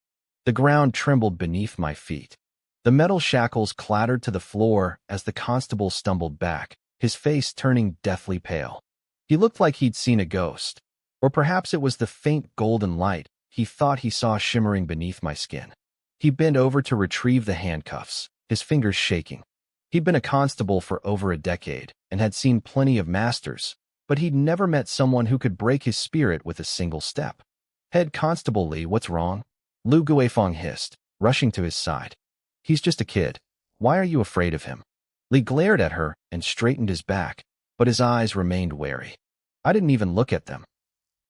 [SPEAKER 1] The ground trembled beneath my feet. The metal shackles clattered to the floor as the constable stumbled back, his face turning deathly pale. He looked like he'd seen a ghost, or perhaps it was the faint golden light he thought he saw shimmering beneath my skin. He bent over to retrieve the handcuffs, his fingers shaking. He'd been a constable for over a decade and had seen plenty of masters, but he'd never met someone who could break his spirit with a single step. Head Constable Lee, what's wrong? Lu Guifeng hissed, rushing to his side. He's just a kid. Why are you afraid of him? Lee glared at her and straightened his back, but his eyes remained wary. I didn't even look at them.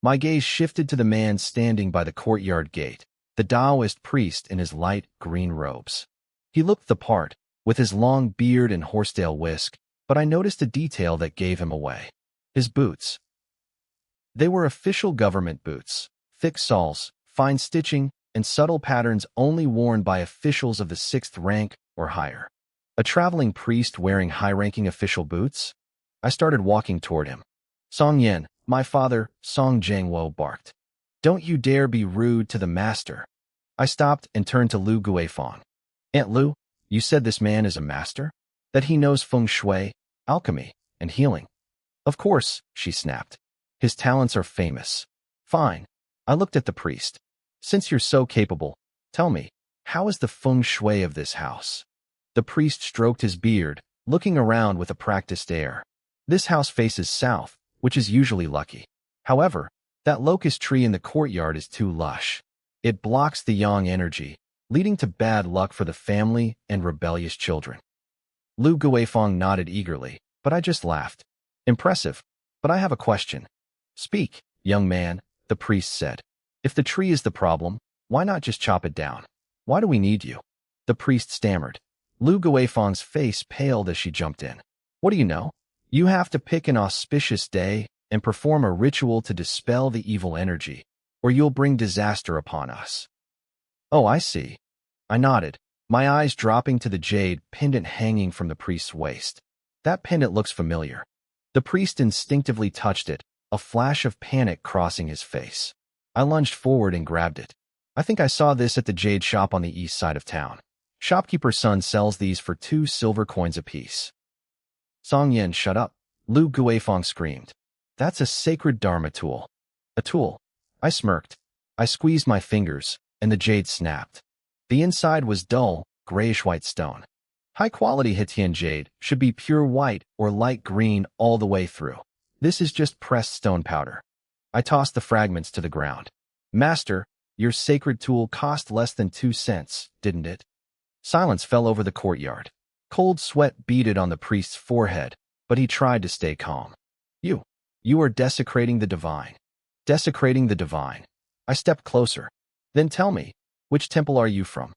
[SPEAKER 1] My gaze shifted to the man standing by the courtyard gate, the Taoist priest in his light green robes. He looked the part, with his long beard and horsetail whisk, but I noticed a detail that gave him away. His boots. They were official government boots, thick soles, fine stitching, and subtle patterns only worn by officials of the 6th rank or higher. A traveling priest wearing high-ranking official boots? I started walking toward him. Song Yen, my father, Song Jiangwo barked. Don't you dare be rude to the master. I stopped and turned to Lu Guifeng. Aunt Lu, you said this man is a master? That he knows feng shui, alchemy, and healing? Of course, she snapped. His talents are famous. Fine. I looked at the priest. Since you're so capable, tell me, how is the feng shui of this house? The priest stroked his beard, looking around with a practiced air. This house faces south, which is usually lucky. However, that locust tree in the courtyard is too lush. It blocks the yang energy, leading to bad luck for the family and rebellious children. Lu Guifeng nodded eagerly, but I just laughed. Impressive, but I have a question. Speak, young man, the priest said. If the tree is the problem, why not just chop it down? Why do we need you? The priest stammered. Lu Guifeng's face paled as she jumped in. What do you know? You have to pick an auspicious day and perform a ritual to dispel the evil energy, or you'll bring disaster upon us. Oh, I see. I nodded, my eyes dropping to the jade pendant hanging from the priest's waist. That pendant looks familiar. The priest instinctively touched it, a flash of panic crossing his face. I lunged forward and grabbed it. I think I saw this at the jade shop on the east side of town. Shopkeeper's son sells these for 2 silver coins apiece. Song Yen, shut up, Lu Guifeng screamed. That's a sacred Dharma tool. A tool. I smirked. I squeezed my fingers, and the jade snapped. The inside was dull, grayish-white stone. High-quality Hitian jade should be pure white or light green all the way through. This is just pressed stone powder. I tossed the fragments to the ground. Master, your sacred tool cost less than 2 cents, didn't it? Silence fell over the courtyard. Cold sweat beaded on the priest's forehead, but he tried to stay calm. You are desecrating the divine. Desecrating the divine. I stepped closer. Then tell me, which temple are you from?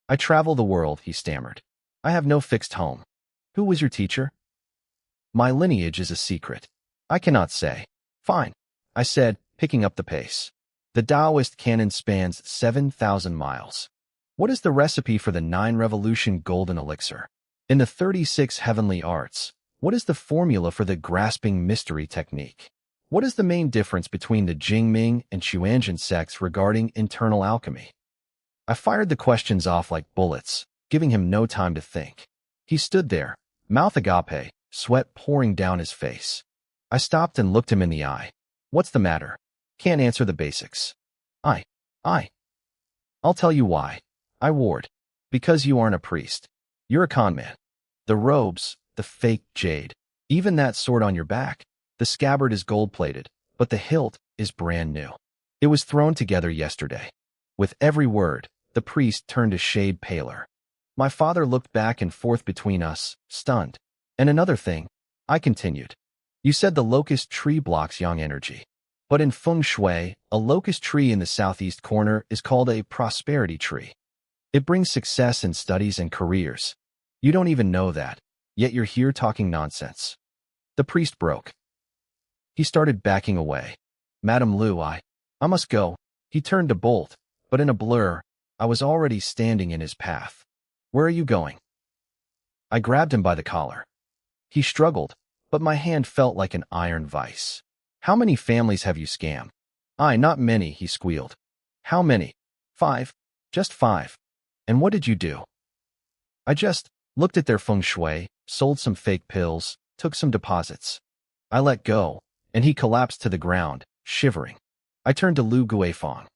[SPEAKER 1] I travel the world, he stammered. I have no fixed home. Who was your teacher? My lineage is a secret. I cannot say. Fine, I said, picking up the pace. The Taoist canon spans 7,000 miles. What is the recipe for the 9-revolution golden elixir? In the 36 heavenly arts, what is the formula for the grasping mystery technique? What is the main difference between the Jingming and Xuanzhen sects regarding internal alchemy? I fired the questions off like bullets, giving him no time to think. He stood there, mouth agape, sweat pouring down his face. I stopped and looked him in the eye. What's the matter? Can't answer the basics. I'll tell you why. I warred. Because you aren't a priest. You're a con man. The robes, the fake jade, even that sword on your back, the scabbard is gold-plated, but the hilt is brand new. It was thrown together yesterday. With every word, the priest turned a shade paler. My father looked back and forth between us, stunned. And another thing, I continued. You said the locust tree blocks yang energy. But in feng shui, a locust tree in the southeast corner is called a prosperity tree. It brings success in studies and careers. You don't even know that, yet you're here talking nonsense. The priest broke. He started backing away. Madam Lu, I must go. He turned to bolt, but in a blur, I was already standing in his path. Where are you going? I grabbed him by the collar. He struggled, but my hand felt like an iron vice. How many families have you scammed? Not many, he squealed. How many? 5. Just 5. And what did you do? I just looked at their feng shui, sold some fake pills, took some deposits. I let go, and he collapsed to the ground, shivering. I turned to Lu Guifang.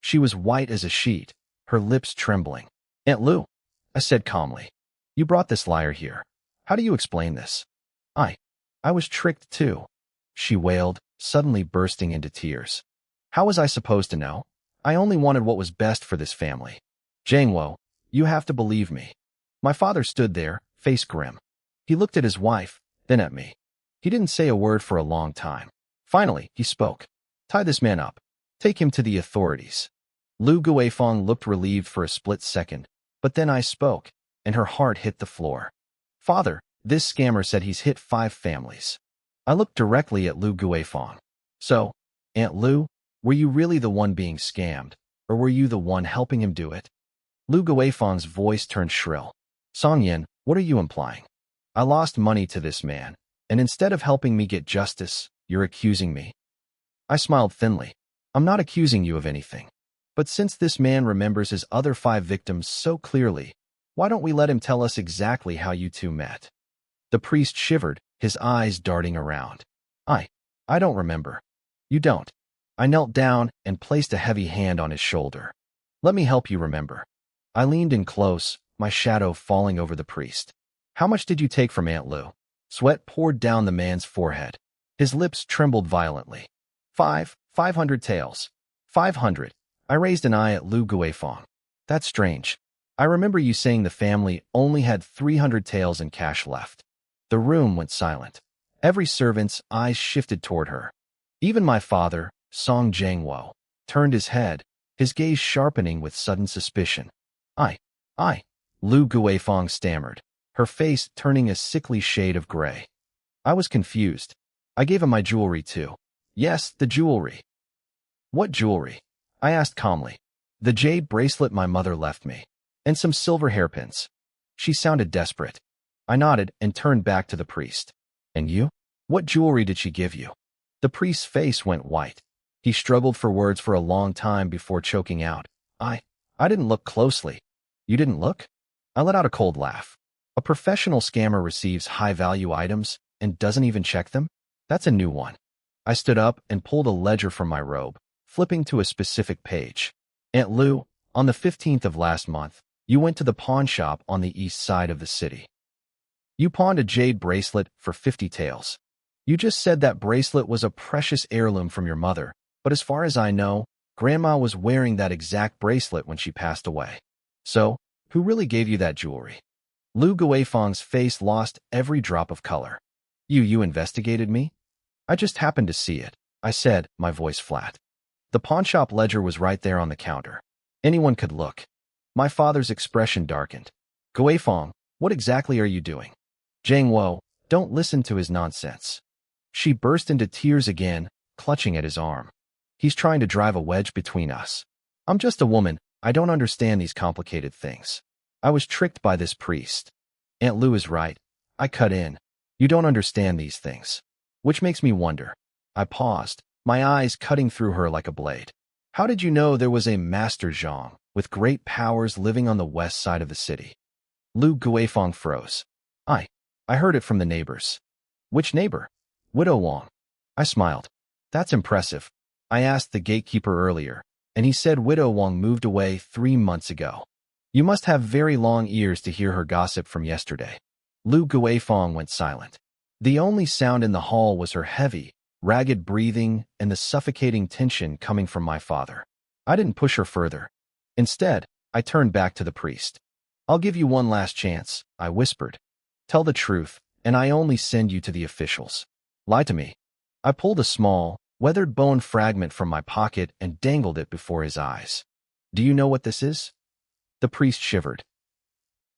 [SPEAKER 1] She was white as a sheet, her lips trembling. Aunt Lu, I said calmly, you brought this liar here. How do you explain this? I was tricked too, she wailed, suddenly bursting into tears. How was I supposed to know? I only wanted what was best for this family. Jangwo, you have to believe me. My father stood there, face grim. He looked at his wife, then at me. He didn't say a word for a long time. Finally, he spoke. Tie this man up. Take him to the authorities. Lu Guifang looked relieved for a split second, but then I spoke, and her heart hit the floor. Father, this scammer said he's hit 5 families. I looked directly at Lu Guifang. So, Aunt Lu, were you really the one being scammed, or were you the one helping him do it? Lu Guifang's voice turned shrill. Songyan, what are you implying? I lost money to this man, and instead of helping me get justice, you're accusing me. I smiled thinly. I'm not accusing you of anything. But since this man remembers his other 5 victims so clearly, why don't we let him tell us exactly how you two met? The priest shivered, his eyes darting around. I don't remember. You don't. I knelt down and placed a heavy hand on his shoulder. Let me help you remember. I leaned in close, my shadow falling over the priest. How much did you take from Aunt Lu? Sweat poured down the man's forehead. His lips trembled violently. 500 taels. 500. I raised an eye at Lu Guifang. That's strange. I remember you saying the family only had 300 taels in cash left. The room went silent. Every servant's eyes shifted toward her. Even my father, Song Jangwo, turned his head, his gaze sharpening with sudden suspicion. Lu Guifang stammered, her face turning a sickly shade of gray. I was confused. I gave him my jewelry too. Yes, the jewelry. What jewelry? I asked calmly. The jade bracelet my mother left me. And some silver hairpins. She sounded desperate. I nodded and turned back to the priest. And you? What jewelry did she give you? The priest's face went white. He struggled for words for a long time before choking out. I didn't look closely. You didn't look? I let out a cold laugh. A professional scammer receives high-value items and doesn't even check them? That's a new one. I stood up and pulled a ledger from my robe, flipping to a specific page. Aunt Lu, on the 15th of last month, you went to the pawn shop on the east side of the city. You pawned a jade bracelet for 50 taels. You just said that bracelet was a precious heirloom from your mother, but as far as I know, Grandma was wearing that exact bracelet when she passed away. So, who really gave you that jewelry? Lu Guifang's face lost every drop of color. You investigated me? I just happened to see it, I said, my voice flat. The pawnshop ledger was right there on the counter. Anyone could look. My father's expression darkened. Guifang, what exactly are you doing? Jangwo, don't listen to his nonsense. She burst into tears again, clutching at his arm. He's trying to drive a wedge between us. I'm just a woman. I don't understand these complicated things. I was tricked by this priest. Aunt Lu is right. I cut in. You don't understand these things. Which makes me wonder. I paused, my eyes cutting through her like a blade. How did you know there was a Master Zhang with great powers living on the west side of the city? Lu Guifang froze. I heard it from the neighbors. Which neighbor? Widow Wang. I smiled. That's impressive. I asked the gatekeeper earlier, and he said Widow Wang moved away 3 months ago. You must have very long ears to hear her gossip from yesterday. Lu Guifang went silent. The only sound in the hall was her heavy, ragged breathing and the suffocating tension coming from my father. I didn't push her further. Instead, I turned back to the priest. I'll give you one last chance, I whispered. Tell the truth, and I only send you to the officials. Lie to me. I pulled a small, weathered bone fragment from my pocket and dangled it before his eyes. Do you know what this is? The priest shivered.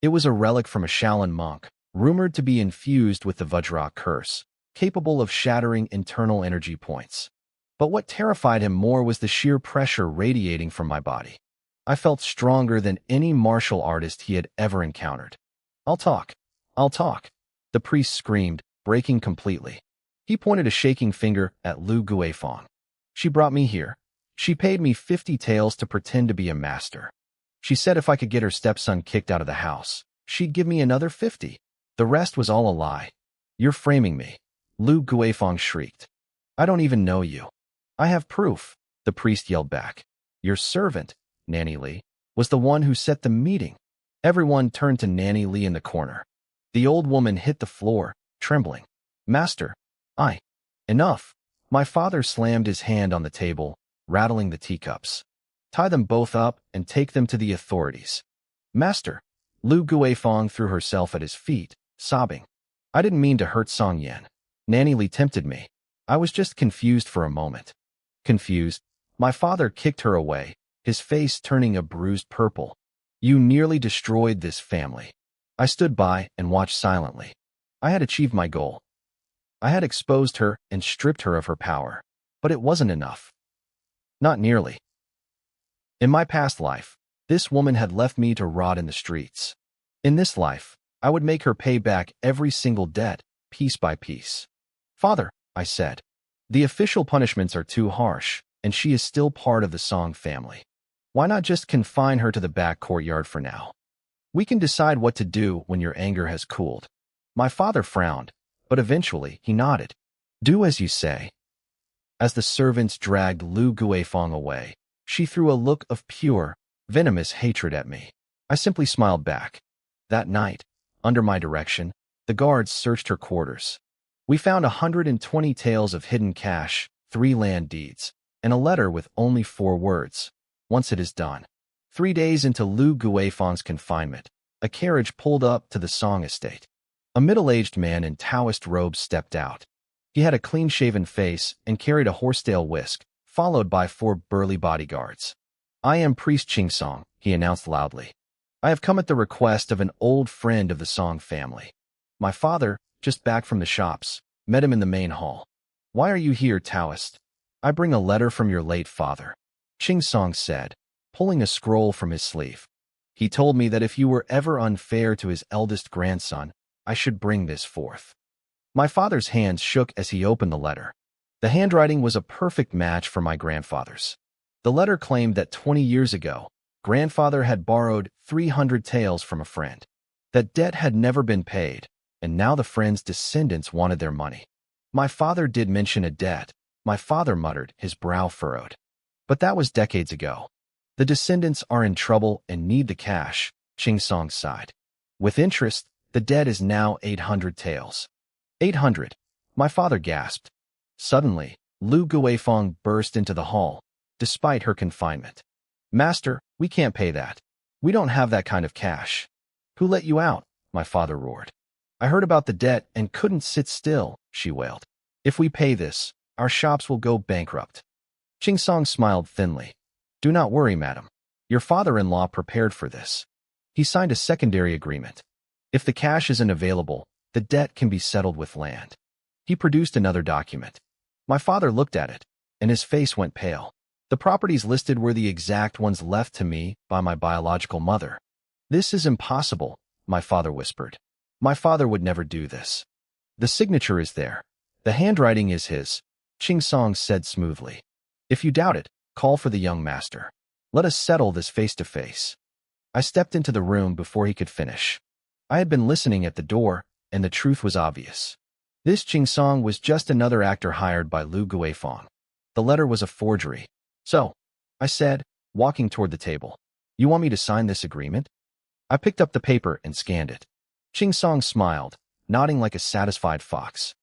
[SPEAKER 1] It was a relic from a Shaolin monk, rumored to be infused with the Vajra curse, capable of shattering internal energy points. But what terrified him more was the sheer pressure radiating from my body. I felt stronger than any martial artist he had ever encountered. I'll talk. I'll talk. The priest screamed, breaking completely. He pointed a shaking finger at Lu Guifang. She brought me here. She paid me 50 taels to pretend to be a master. She said if I could get her stepson kicked out of the house, she'd give me another 50. The rest was all a lie. You're framing me. Lu Guifang shrieked. I don't even know you. I have proof, the priest yelled back. Your servant, Nanny Li, was the one who set the meeting. Everyone turned to Nanny Li in the corner. The old woman hit the floor, trembling. Master, Enough. My father slammed his hand on the table, rattling the teacups. Tie them both up and take them to the authorities. Master, Lu Guifang threw herself at his feet, sobbing. I didn't mean to hurt Song Yan. Nanny Li tempted me. I was just confused for a moment. Confused, my father kicked her away, his face turning a bruised purple. You nearly destroyed this family. I stood by and watched silently. I had achieved my goal. I had exposed her and stripped her of her power. But it wasn't enough. Not nearly. In my past life, this woman had left me to rot in the streets. In this life, I would make her pay back every single debt, piece by piece. Father, I said, the official punishments are too harsh, and she is still part of the Song family. Why not just confine her to the back courtyard for now? We can decide what to do when your anger has cooled. My father frowned, but eventually he nodded. Do as you say. As the servants dragged Lu Guifang away, she threw a look of pure, venomous hatred at me. I simply smiled back. That night, under my direction, the guards searched her quarters. We found 120 taels of hidden cash, 3 land deeds, and a letter with only 4 words. Once it is done. 3 days into Lu Guifang's confinement, a carriage pulled up to the Song estate. A middle-aged man in Taoist robes stepped out. He had a clean-shaven face and carried a horsetail whisk, followed by 4 burly bodyguards. I am Priest Song, he announced loudly. I have come at the request of an old friend of the Song family. My father, just back from the shops, met him in the main hall. Why are you here, Taoist? I bring a letter from your late father, Song said, pulling a scroll from his sleeve. He told me that if you were ever unfair to his eldest grandson, I should bring this forth. My father's hands shook as he opened the letter. The handwriting was a perfect match for my grandfather's. The letter claimed that 20 years ago, grandfather had borrowed 300 taels from a friend. That debt had never been paid, and now the friend's descendants wanted their money. My father did mention a debt, my father muttered, his brow furrowed. But that was decades ago. The descendants are in trouble and need the cash, Song sighed. With interest, the debt is now 800 taels. 800. My father gasped. Suddenly, Lu Guifang burst into the hall, despite her confinement. Master, we can't pay that. We don't have that kind of cash. Who let you out? My father roared. I heard about the debt and couldn't sit still, she wailed. If we pay this, our shops will go bankrupt. Song smiled thinly. Do not worry, madam. Your father-in-law prepared for this. He signed a secondary agreement. If the cash isn't available, the debt can be settled with land. He produced another document. My father looked at it, and his face went pale. The properties listed were the exact ones left to me by my biological mother. This is impossible, my father whispered. My father would never do this. The signature is there. The handwriting is his, Song said smoothly. If you doubt it, call for the young master. Let us settle this face-to-face. I stepped into the room before he could finish. I had been listening at the door, and the truth was obvious. This Song was just another actor hired by Lu Guifang. The letter was a forgery. So, I said, walking toward the table, you want me to sign this agreement? I picked up the paper and scanned it. Song smiled, nodding like a satisfied fox.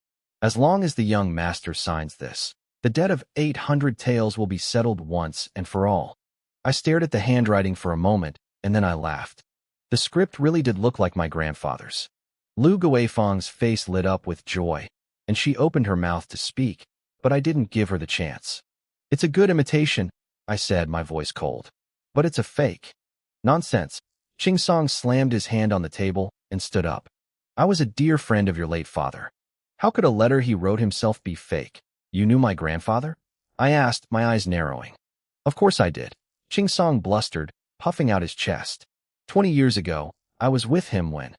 [SPEAKER 1] As long as the young master signs this, the debt of 800 taels will be settled once and for all. I stared at the handwriting for a moment, and then I laughed. The script really did look like my grandfather's. Lu Guifang's face lit up with joy, and she opened her mouth to speak, but I didn't give her the chance. It's a good imitation, I said, my voice cold. But it's a fake. Nonsense. Song slammed his hand on the table and stood up. I was a dear friend of your late father. How could a letter he wrote himself be fake? You knew my grandfather? I asked, my eyes narrowing. Of course I did. Song blustered, puffing out his chest. 20 years ago, I was with him when.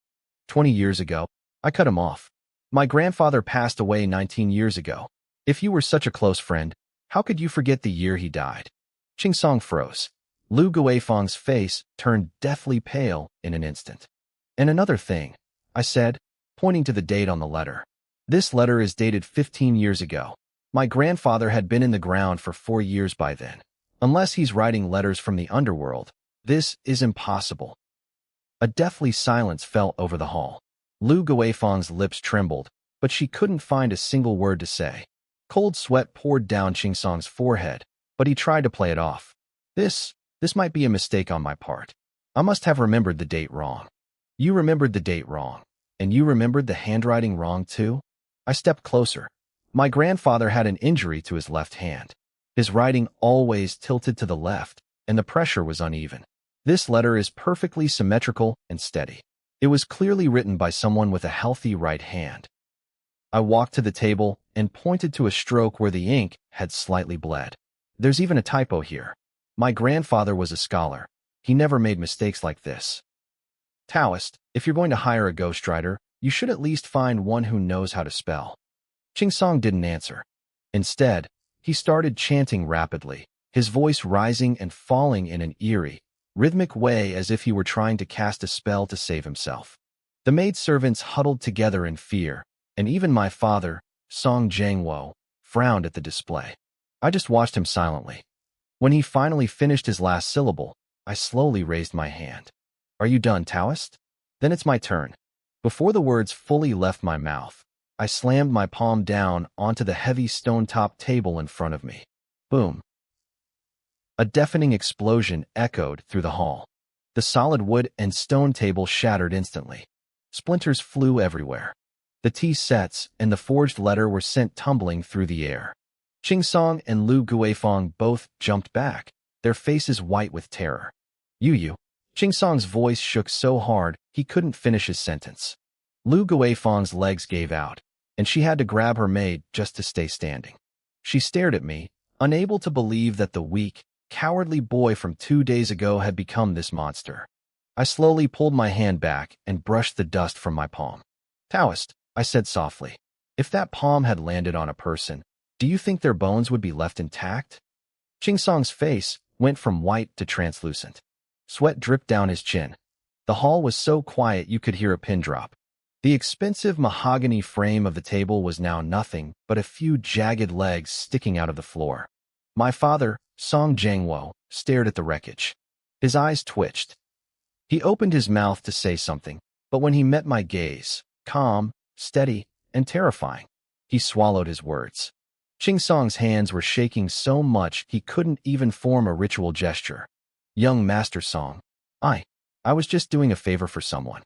[SPEAKER 1] 20 years ago, I cut him off. My grandfather passed away 19 years ago. If you were such a close friend, how could you forget the year he died? Ching Song froze. Lu Guifeng's face turned deathly pale in an instant. And another thing, I said, pointing to the date on the letter. This letter is dated 15 years ago. My grandfather had been in the ground for 4 years by then. Unless he's writing letters from the underworld, this is impossible. A deathly silence fell over the hall. Lu Guifeng's lips trembled, but she couldn't find a single word to say. Cold sweat poured down Ching Song's forehead, but he tried to play it off. This might be a mistake on my part. I must have remembered the date wrong. You remembered the date wrong, and you remembered the handwriting wrong too? I stepped closer. My grandfather had an injury to his left hand. His writing always tilted to the left, and the pressure was uneven. This letter is perfectly symmetrical and steady. It was clearly written by someone with a healthy right hand. I walked to the table and pointed to a stroke where the ink had slightly bled. There's even a typo here. My grandfather was a scholar. He never made mistakes like this. Taoist, if you're going to hire a ghostwriter, you should at least find one who knows how to spell. Ching Song didn't answer. Instead, he started chanting rapidly, his voice rising and falling in an eerie, rhythmic way as if he were trying to cast a spell to save himself. The maidservants huddled together in fear, and even my father, Song Jiangwo, frowned at the display. I just watched him silently. When he finally finished his last syllable, I slowly raised my hand. Are you done, Taoist? Then it's my turn. Before the words fully left my mouth, I slammed my palm down onto the heavy stone-topped table in front of me. Boom. A deafening explosion echoed through the hall. The solid wood and stone table shattered instantly. Splinters flew everywhere. The tea sets and the forged letter were sent tumbling through the air. Ching Song and Lu Guifeng both jumped back, their faces white with terror. You. Ching Song's voice shook so hard he couldn't finish his sentence. Lu Guifeng's legs gave out, and she had to grab her maid just to stay standing. She stared at me, unable to believe that the weak, cowardly boy from 2 days ago had become this monster. I slowly pulled my hand back and brushed the dust from my palm. Taoist, I said softly, if that palm had landed on a person, do you think their bones would be left intact? Ching Song's face went from white to translucent. Sweat dripped down his chin. The hall was so quiet you could hear a pin drop. The expensive mahogany frame of the table was now nothing but a few jagged legs sticking out of the floor. My father, Song Jiangwo, stared at the wreckage. His eyes twitched. He opened his mouth to say something, but when he met my gaze, calm, steady, and terrifying, he swallowed his words. Ching Song's hands were shaking so much he couldn't even form a ritual gesture. Young Master Song, I was just doing a favor for someone.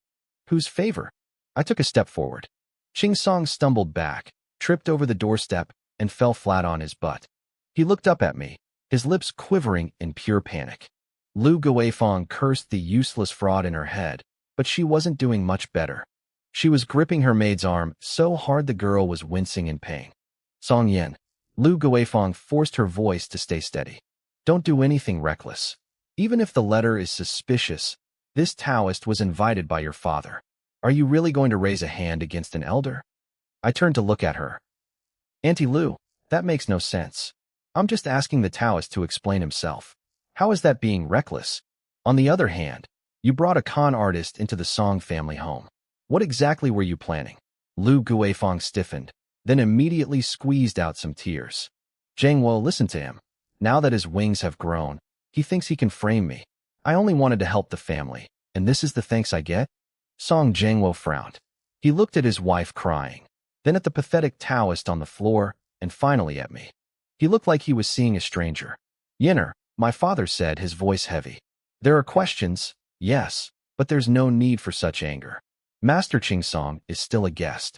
[SPEAKER 1] Whose favor? I took a step forward. Ching Song stumbled back, tripped over the doorstep, and fell flat on his butt. He looked up at me, his lips quivering in pure panic. Lu Guifeng cursed the useless fraud in her head, but she wasn't doing much better. She was gripping her maid's arm so hard the girl was wincing in pain. Song Yin, Lu Guifeng forced her voice to stay steady. Don't do anything reckless. Even if the letter is suspicious, this Taoist was invited by your father. Are you really going to raise a hand against an elder? I turned to look at her. Auntie Lu, that makes no sense. I'm just asking the Taoist to explain himself. How is that being reckless? On the other hand, you brought a con artist into the Song family home. What exactly were you planning? Lu Guifeng stiffened, then immediately squeezed out some tears. Jiangwo listened to him. Now that his wings have grown, he thinks he can frame me. I only wanted to help the family, and this is the thanks I get? Song Jiangwo frowned. He looked at his wife crying, then at the pathetic Taoist on the floor, and finally at me. He looked like he was seeing a stranger. Yinner, my father said, his voice heavy. There are questions, yes, but there's no need for such anger. Master Ching Song is still a guest.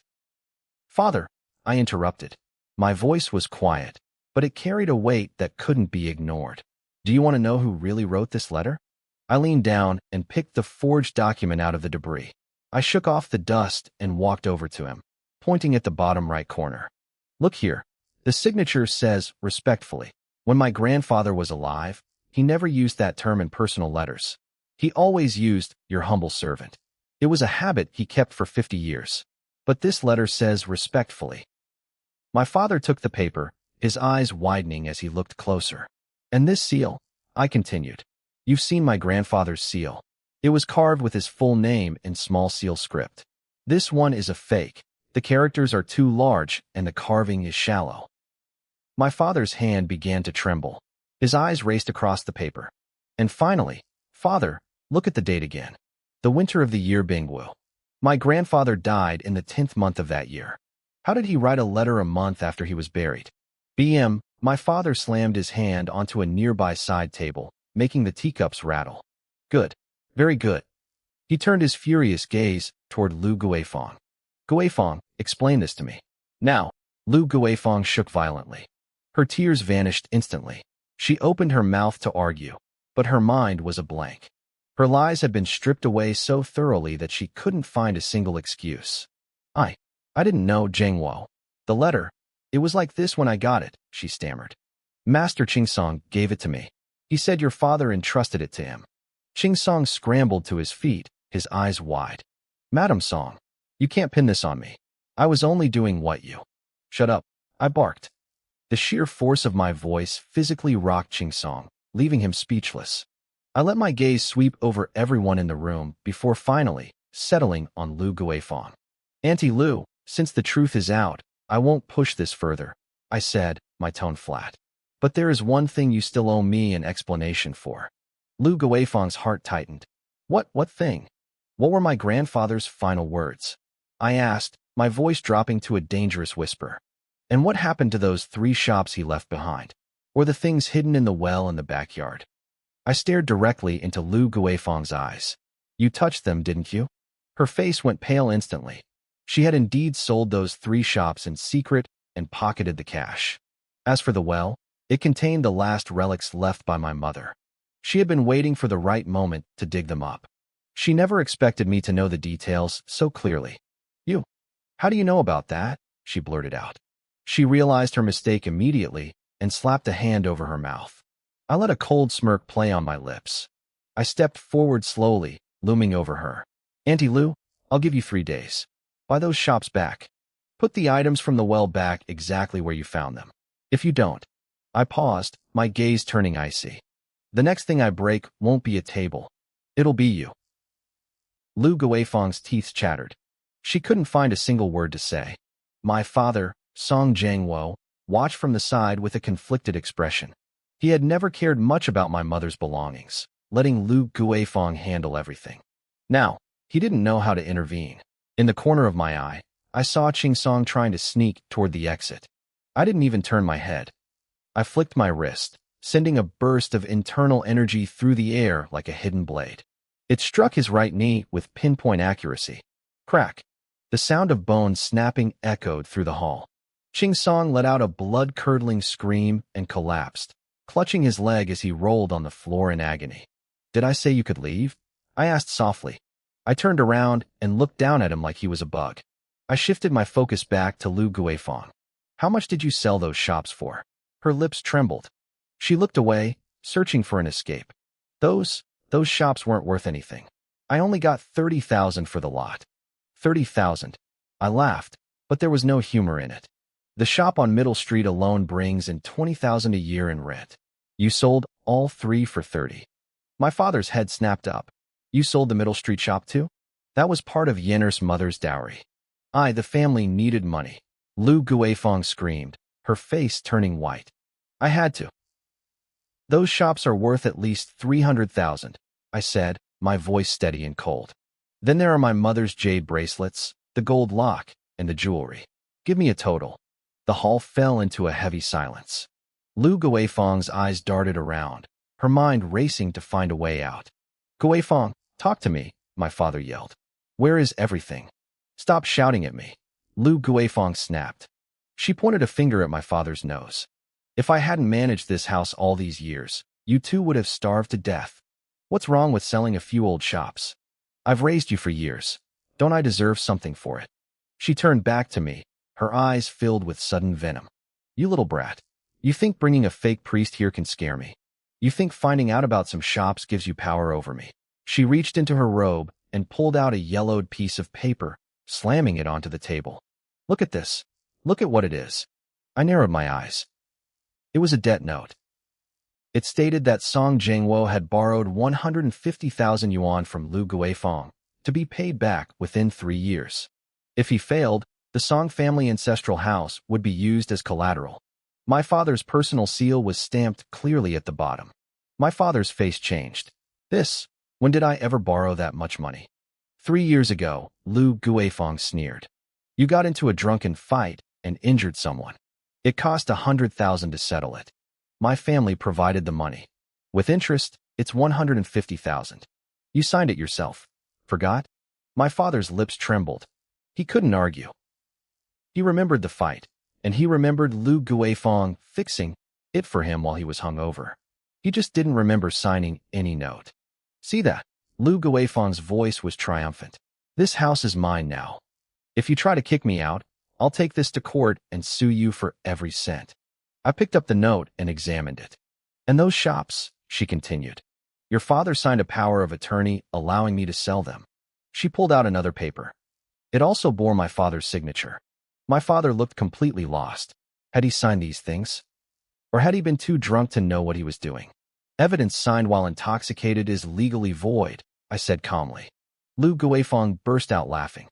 [SPEAKER 1] Father, I interrupted. My voice was quiet, but it carried a weight that couldn't be ignored. Do you want to know who really wrote this letter? I leaned down and picked the forged document out of the debris. I shook off the dust and walked over to him, pointing at the bottom right corner. Look here. The signature says, respectfully, when my grandfather was alive, he never used that term in personal letters. He always used, "your humble servant." It was a habit he kept for 50 years. But this letter says respectfully. My father took the paper, his eyes widening as he looked closer. "And this seal," I continued. "You've seen my grandfather's seal. It was carved with his full name in small seal script. This one is a fake. The characters are too large and the carving is shallow." My father's hand began to tremble. His eyes raced across the paper. And finally, "Father, look at the date again. The winter of the year Bingwu. My grandfather died in the 10th month of that year. How did he write a letter a month after he was buried?" My father slammed his hand onto a nearby side table, making the teacups rattle. "Good. Very good." He turned his furious gaze toward Lu Guifeng. "Guifeng, explain this to me." Now, Lu Guifeng shook violently. Her tears vanished instantly. She opened her mouth to argue, but her mind was a blank. Her lies had been stripped away so thoroughly that she couldn't find a single excuse. I didn't know, Zhengwo. The letter, it was like this when I got it," she stammered. "Master Qingsong gave it to me. He said your father entrusted it to him." Qingsong scrambled to his feet, his eyes wide. "Madam Song, you can't pin this on me. I was only doing what you—" "Shut up," I barked. The sheer force of my voice physically rocked Qingsong, leaving him speechless. I let my gaze sweep over everyone in the room before finally settling on Lu Guifeng. "Auntie Lu, since the truth is out, I won't push this further," I said, my tone flat. "But there is one thing you still owe me an explanation for." Lu Guifeng's heart tightened. What thing? What were my grandfather's final words?" I asked, my voice dropping to a dangerous whisper. "And what happened to those 3 shops he left behind? Or the things hidden in the well in the backyard?" I stared directly into Lu Guifeng's eyes. "You touched them, didn't you?" Her face went pale instantly. She had indeed sold those 3 shops in secret and pocketed the cash. As for the well, it contained the last relics left by my mother. She had been waiting for the right moment to dig them up. She never expected me to know the details so clearly. "You? How do you know about that?" she blurted out. She realized her mistake immediately and slapped a hand over her mouth. I let a cold smirk play on my lips. I stepped forward slowly, looming over her. "Auntie Lu, I'll give you 3 days. Buy those shops back. Put the items from the well back exactly where you found them. If you don't—" I paused, my gaze turning icy. "The next thing I break won't be a table. It'll be you." Lu Guifeng's teeth chattered. She couldn't find a single word to say. My father, Song Zhengwo, watched from the side with a conflicted expression. He had never cared much about my mother's belongings, letting Lu Guifeng handle everything. Now, he didn't know how to intervene. In the corner of my eye, I saw Qingsong trying to sneak toward the exit. I didn't even turn my head. I flicked my wrist, sending a burst of internal energy through the air like a hidden blade. It struck his right knee with pinpoint accuracy. Crack! The sound of bones snapping echoed through the hall. Qingsong let out a blood-curdling scream and collapsed, clutching his leg as he rolled on the floor in agony. "Did I say you could leave?" I asked softly. I turned around and looked down at him like he was a bug. I shifted my focus back to Lu Guifeng. "How much did you sell those shops for?" Her lips trembled. She looked away, searching for an escape. Those shops weren't worth anything. I only got 30,000 for the lot." 30,000. I laughed, but there was no humor in it. "The shop on Middle Street alone brings in 20,000 a year in rent. You sold all 3 for 30. My father's head snapped up. "You sold the Middle Street shop too?" "That was part of Yenner's mother's dowry." The family needed money." Lu Guifeng screamed, her face turning white. "I had to." "Those shops are worth at least 300,000, I said, my voice steady and cold. "Then there are my mother's jade bracelets, the gold lock, and the jewelry. Give me a total." The hall fell into a heavy silence. Lu Guifeng's eyes darted around, her mind racing to find a way out. "Guifeng, talk to me," my father yelled. "Where is everything?" "Stop shouting at me," Lu Guifeng snapped. She pointed a finger at my father's nose. "If I hadn't managed this house all these years, you two would have starved to death. What's wrong with selling a few old shops? I've raised you for years. Don't I deserve something for it?" She turned back to me, her eyes filled with sudden venom. "You little brat. You think bringing a fake priest here can scare me? You think finding out about some shops gives you power over me? She reached into her robe and pulled out a yellowed piece of paper, slamming it onto the table. Look at this. Look at what it is. I narrowed my eyes. It was a debt note. It stated that Song Jiangwo had borrowed 150,000 yuan from Lu Guifeng to be paid back within 3 years. If he failed, the Song family ancestral house would be used as collateral. My father's personal seal was stamped clearly at the bottom. My father's face changed. When did I ever borrow that much money? 3 years ago, Lu Guifeng sneered. You got into a drunken fight and injured someone. It cost 100,000 to settle it. My family provided the money. With interest, it's 150,000. You signed it yourself. Forgot? My father's lips trembled. He couldn't argue. He remembered the fight, and he remembered Lu Guifeng fixing it for him while he was hungover. He just didn't remember signing any note. See that? Lu Guifeng's voice was triumphant. This house is mine now. If you try to kick me out, I'll take this to court and sue you for every cent. I picked up the note and examined it. And those shops, she continued. Your father signed a power of attorney allowing me to sell them. She pulled out another paper. It also bore my father's signature. My father looked completely lost. Had he signed these things? Or had he been too drunk to know what he was doing? Evidence signed while intoxicated is legally void, I said calmly. Lu Guifeng burst out laughing.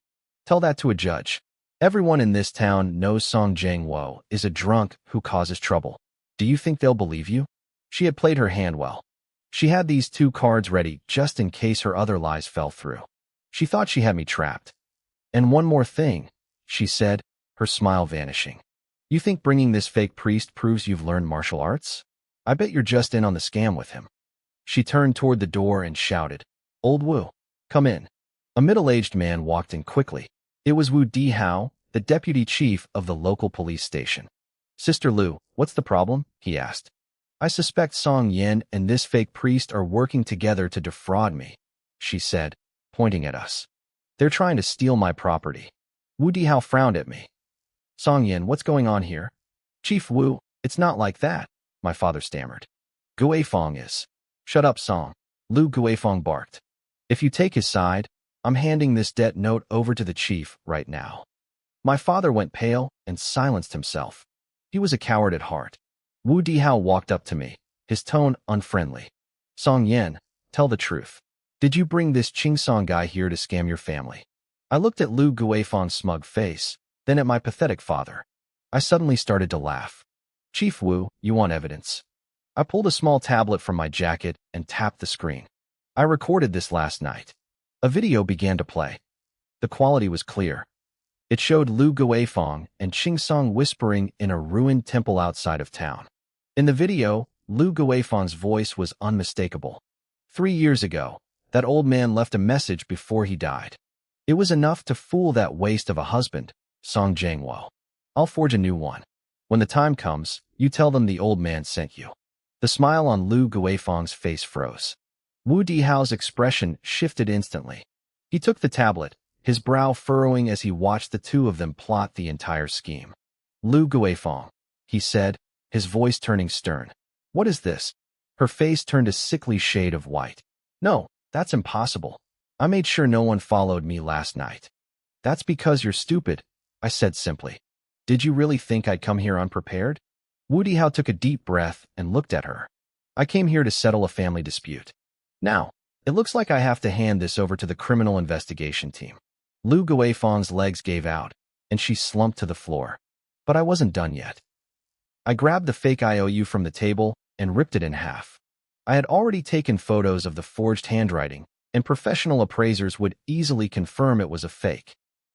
[SPEAKER 1] Tell that to a judge. Everyone in this town knows Song Jiangwo is a drunk who causes trouble. Do you think they'll believe you? She had played her hand well. She had these 2 cards ready just in case her other lies fell through. She thought she had me trapped. And one more thing, she said, her smile vanishing. You think bringing this fake priest proves you've learned martial arts? I bet you're just in on the scam with him. She turned toward the door and shouted, Old Wu, come in. A middle-aged man walked in quickly. It was Wu Dihao, the deputy chief of the local police station. Sister Lu, what's the problem? He asked. I suspect Song Yan and this fake priest are working together to defraud me, she said, pointing at us. They're trying to steal my property. Wu Dihao frowned at me. Song Yan, what's going on here? Chief Wu, it's not like that, my father stammered. Guifeng is. Shut up, Song. Lu Guifeng barked. If you take his side, I'm handing this debt note over to the chief right now. My father went pale and silenced himself. He was a coward at heart. Wu Dihao walked up to me, his tone unfriendly. Song Yan, tell the truth. Did you bring this Ching Song guy here to scam your family? I looked at Lu Guifeng's smug face, then at my pathetic father. I suddenly started to laugh. Chief Wu, you want evidence? I pulled a small tablet from my jacket and tapped the screen. I recorded this last night. A video began to play. The quality was clear. It showed Lu Guifeng and Ching Song whispering in a ruined temple outside of town. In the video, Lu Guifeng's voice was unmistakable. 3 years ago, that old man left a message before he died. It was enough to fool that waste of a husband, Song Jiangwo. I'll forge a new one. When the time comes, you tell them the old man sent you. The smile on Lu Guifeng's face froze. Wu Dihao's expression shifted instantly. He took the tablet, his brow furrowing as he watched the 2 of them plot the entire scheme. Lu Guifeng, he said, his voice turning stern. What is this? Her face turned a sickly shade of white. No, that's impossible. I made sure no one followed me last night. That's because you're stupid, I said simply. Did you really think I'd come here unprepared? Wu Dihao took a deep breath and looked at her. I came here to settle a family dispute. Now, it looks like I have to hand this over to the criminal investigation team. Lu Guifeng's legs gave out, and she slumped to the floor. But I wasn't done yet. I grabbed the fake IOU from the table and ripped it in half. I had already taken photos of the forged handwriting, and professional appraisers would easily confirm it was a fake.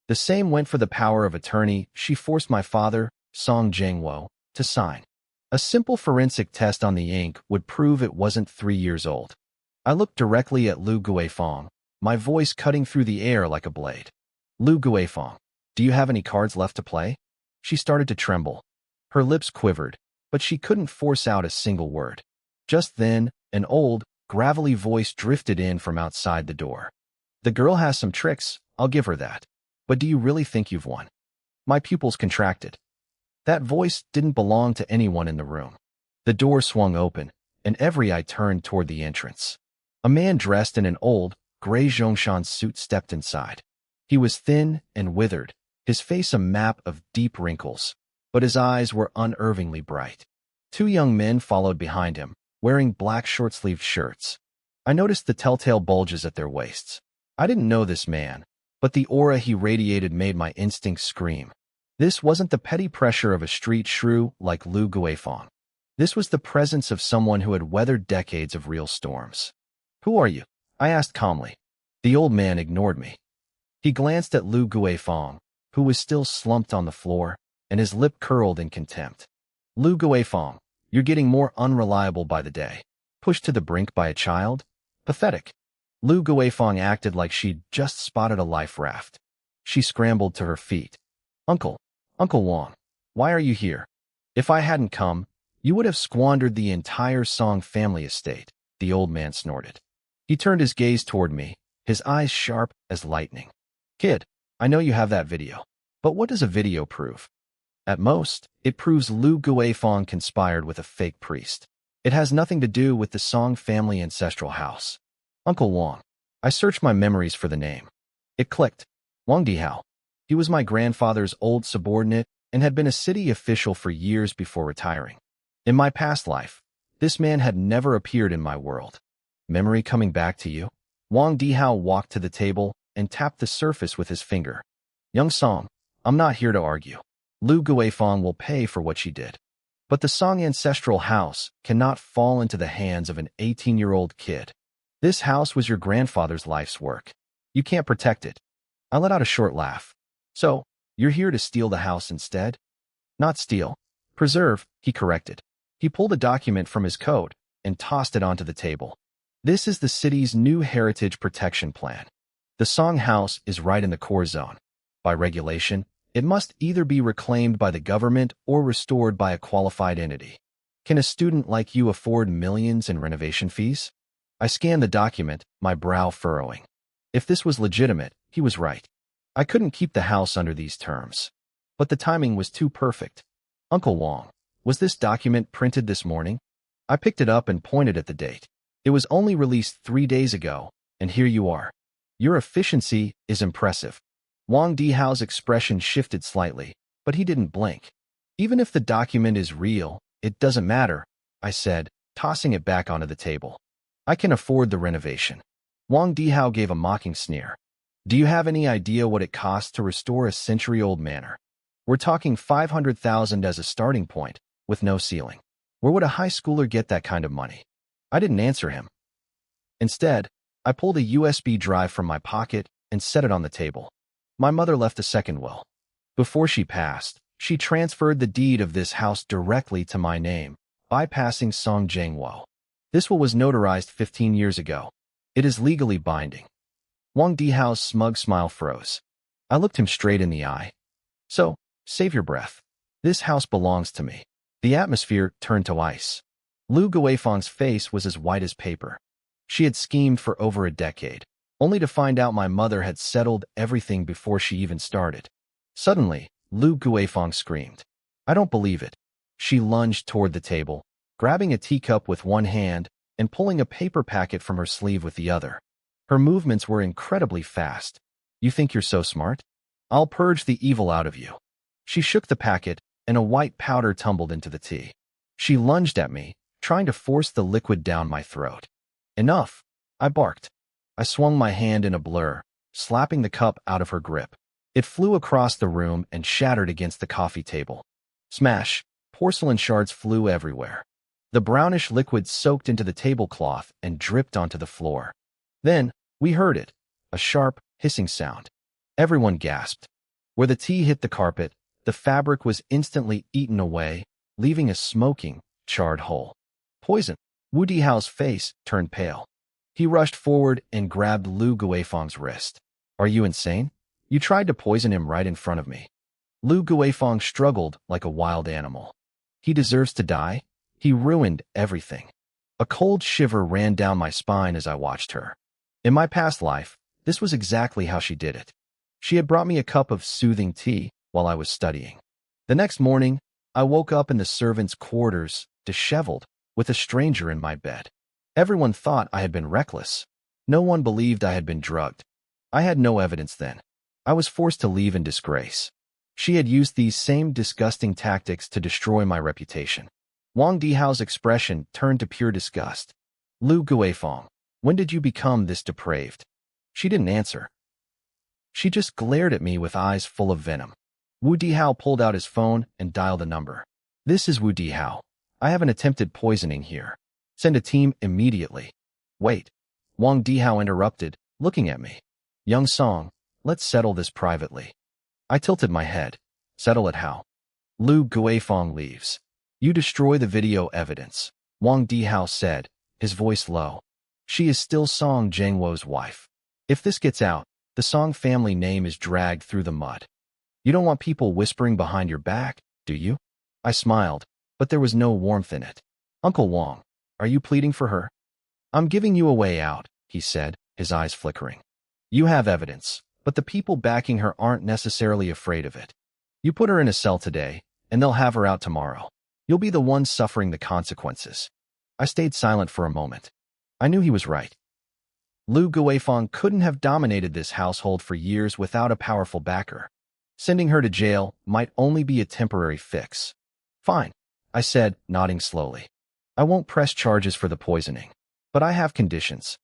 [SPEAKER 1] The same went for the power of attorney she forced my father, Song Jiangwo, to sign. A simple forensic test on the ink would prove it wasn't 3 years old. I looked directly at Lu Guifeng, my voice cutting through the air like a blade. Lu Guifeng, do you have any cards left to play? She started to tremble. Her lips quivered, but she couldn't force out a single word. Just then, an old, gravelly voice drifted in from outside the door. The girl has some tricks, I'll give her that. But do you really think you've won? My pupils contracted. That voice didn't belong to anyone in the room. The door swung open, and every eye turned toward the entrance. A man dressed in an old, gray Zhongshan suit stepped inside. He was thin and withered, his face a map of deep wrinkles, but his eyes were unervingly bright. Two young men followed behind him, wearing black short-sleeved shirts. I noticed the telltale bulges at their waists. I didn't know this man, but the aura he radiated made my instincts scream. This wasn't the petty pressure of a street shrew like Lu Guifeng. This was the presence of someone who had weathered decades of real storms. "Who are you?" I asked calmly. The old man ignored me. He glanced at Lu Guifeng, who was still slumped on the floor, and his lip curled in contempt. "Lu Guifeng, you're getting more unreliable by the day. Pushed to the brink by a child? Pathetic." Lu Guifeng acted like she'd just spotted a life raft. She scrambled to her feet. Uncle Wang, why are you here? If I hadn't come, you would have squandered the entire Song family estate," the old man snorted. He turned his gaze toward me, his eyes sharp as lightning. "Kid, I know you have that video. But what does a video prove? At most, it proves Lu Guifeng conspired with a fake priest. It has nothing to do with the Song family ancestral house." "Uncle Wang." I searched my memories for the name. It clicked. Wang Dihao. He was my grandfather's old subordinate and had been a city official for years before retiring. In my past life, this man had never appeared in my world. Memory coming back to you? Wang Dihao walked to the table and tapped the surface with his finger. "Young Song, I'm not here to argue. Lu Guifeng will pay for what she did. But the Song ancestral house cannot fall into the hands of an 18-year-old kid. This house was your grandfather's life's work. You can't protect it." I let out a short laugh. "So, you're here to steal the house instead?" "Not steal. Preserve," he corrected. He pulled a document from his coat and tossed it onto the table. "This is the city's new heritage protection plan. The Song house is right in the core zone. By regulation, it must either be reclaimed by the government or restored by a qualified entity. Can a student like you afford millions in renovation fees?" I scanned the document, my brow furrowing. If this was legitimate, he was right. I couldn't keep the house under these terms. But the timing was too perfect. "Uncle Wang, was this document printed this morning?" I picked it up and pointed at the date. "It was only released 3 days ago, and here you are. Your efficiency is impressive." Wang Dihao's expression shifted slightly, but he didn't blink. "Even if the document is real, it doesn't matter," I said, tossing it back onto the table. "I can afford the renovation." Wang Dihao gave a mocking sneer. "Do you have any idea what it costs to restore a century-old manor? We're talking 500,000 as a starting point, with no ceiling. Where would a high schooler get that kind of money?" I didn't answer him. Instead, I pulled a USB drive from my pocket and set it on the table. My mother left a second will. Before she passed, she transferred the deed of this house directly to my name, bypassing Song Jiangwo. This will was notarized 15 years ago. It is legally binding. Wang Dihao's smug smile froze. I looked him straight in the eye. "So, save your breath. This house belongs to me." The atmosphere turned to ice. Lu Guifeng's face was as white as paper. She had schemed for over a decade, only to find out my mother had settled everything before she even started. Suddenly, Lu Guifeng screamed. "I don't believe it." She lunged toward the table, grabbing a teacup with one hand and pulling a paper packet from her sleeve with the other. Her movements were incredibly fast. "You think you're so smart? I'll purge the evil out of you." She shook the packet, and a white powder tumbled into the tea. She lunged at me, trying to force the liquid down my throat. "Enough!" I barked. I swung my hand in a blur, slapping the cup out of her grip. It flew across the room and shattered against the coffee table. Smash! Porcelain shards flew everywhere. The brownish liquid soaked into the tablecloth and dripped onto the floor. Then, we heard it, a sharp, hissing sound. Everyone gasped. Where the tea hit the carpet, the fabric was instantly eaten away, leaving a smoking, charred hole. "Poison!" Wu Dihao's face turned pale. He rushed forward and grabbed Lu Guifeng's wrist. "Are you insane? You tried to poison him right in front of me." Lu Guifeng struggled like a wild animal. "He deserves to die. He ruined everything." A cold shiver ran down my spine as I watched her. In my past life, this was exactly how she did it. She had brought me a cup of soothing tea while I was studying. The next morning, I woke up in the servants' quarters, disheveled, with a stranger in my bed. Everyone thought I had been reckless. No one believed I had been drugged. I had no evidence then. I was forced to leave in disgrace. She had used these same disgusting tactics to destroy my reputation. Wang Dihao's expression turned to pure disgust. Lu Guifeng, when did you become this depraved? She didn't answer. She just glared at me with eyes full of venom. Wu Dihao pulled out his phone and dialed a number. This is Wu Dihao. I have an attempted poisoning here. Send a team immediately. Wait. Wang Dihao interrupted, looking at me. Young Song, let's settle this privately. I tilted my head. Settle it how? Lu Guifeng leaves. You destroy the video evidence, Wang Dihao said, his voice low. She is still Song Zhengwo's wife. If this gets out, the Song family name is dragged through the mud. You don't want people whispering behind your back, do you? I smiled, but there was no warmth in it. Uncle Wang, are you pleading for her? I'm giving you a way out, he said, his eyes flickering. You have evidence, but the people backing her aren't necessarily afraid of it. You put her in a cell today, and they'll have her out tomorrow. You'll be the one suffering the consequences. I stayed silent for a moment. I knew he was right. Lu Guifeng couldn't have dominated this household for years without a powerful backer. Sending her to jail might only be a temporary fix. Fine, I said, nodding slowly. I won't press charges for the poisoning, but I have conditions.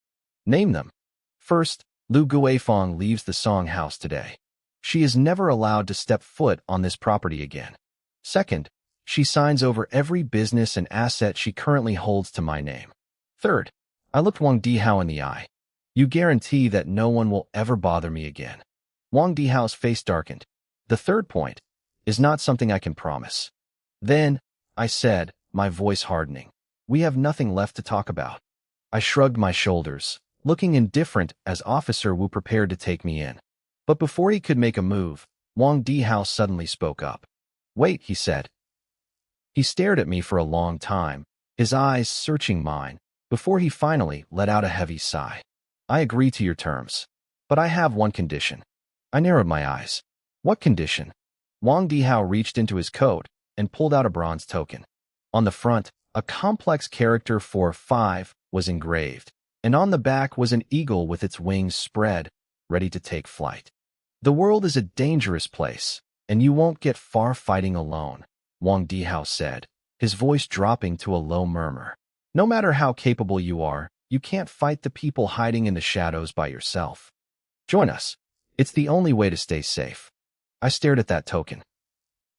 [SPEAKER 1] Name them. First, Lu Guifeng leaves the Song house today. She is never allowed to step foot on this property again. Second, she signs over every business and asset she currently holds to my name. Third, I looked Wang Dihao in the eye. You guarantee that no one will ever bother me again. Wang Dihao's face darkened. The third point is not something I can promise. Then, I said, my voice hardening, we have nothing left to talk about. I shrugged my shoulders, looking indifferent as Officer Wu prepared to take me in. But before he could make a move, Wang Dihao suddenly spoke up. Wait, he said. He stared at me for a long time, his eyes searching mine, before he finally let out a heavy sigh. I agree to your terms, but I have one condition. I narrowed my eyes. What condition? Wang Dihao reached into his coat and pulled out a bronze token. On the front, a complex character for 5 was engraved, and on the back was an eagle with its wings spread, ready to take flight. The world is a dangerous place, and you won't get far fighting alone, Wang Dihao said, his voice dropping to a low murmur. No matter how capable you are, you can't fight the people hiding in the shadows by yourself. Join us. It's the only way to stay safe. I stared at that token.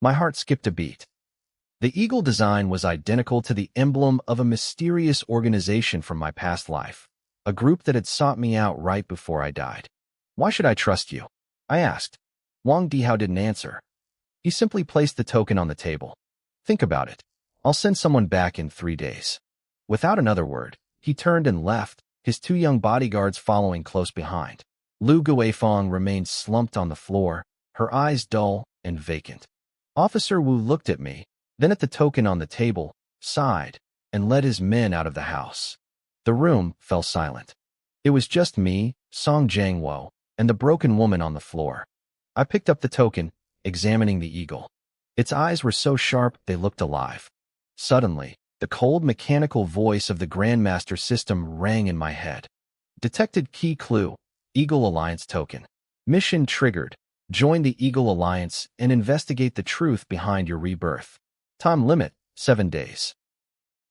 [SPEAKER 1] My heart skipped a beat. The eagle design was identical to the emblem of a mysterious organization from my past life, a group that had sought me out right before I died. Why should I trust you? I asked. Wang Dihao didn't answer. He simply placed the token on the table. Think about it. I'll send someone back in 3 days. Without another word, he turned and left, his 2 young bodyguards following close behind. Lu Guifeng remained slumped on the floor, her eyes dull and vacant. Officer Wu looked at me, then at the token on the table, sighed, and led his men out of the house. The room fell silent. It was just me, Song Zhengwo, and the broken woman on the floor. I picked up the token, examining the eagle. Its eyes were so sharp they looked alive. Suddenly, the cold mechanical voice of the Grandmaster system rang in my head. Detected key clue, Eagle Alliance token. Mission triggered. Join the Eagle Alliance and investigate the truth behind your rebirth. Time limit, 7 days.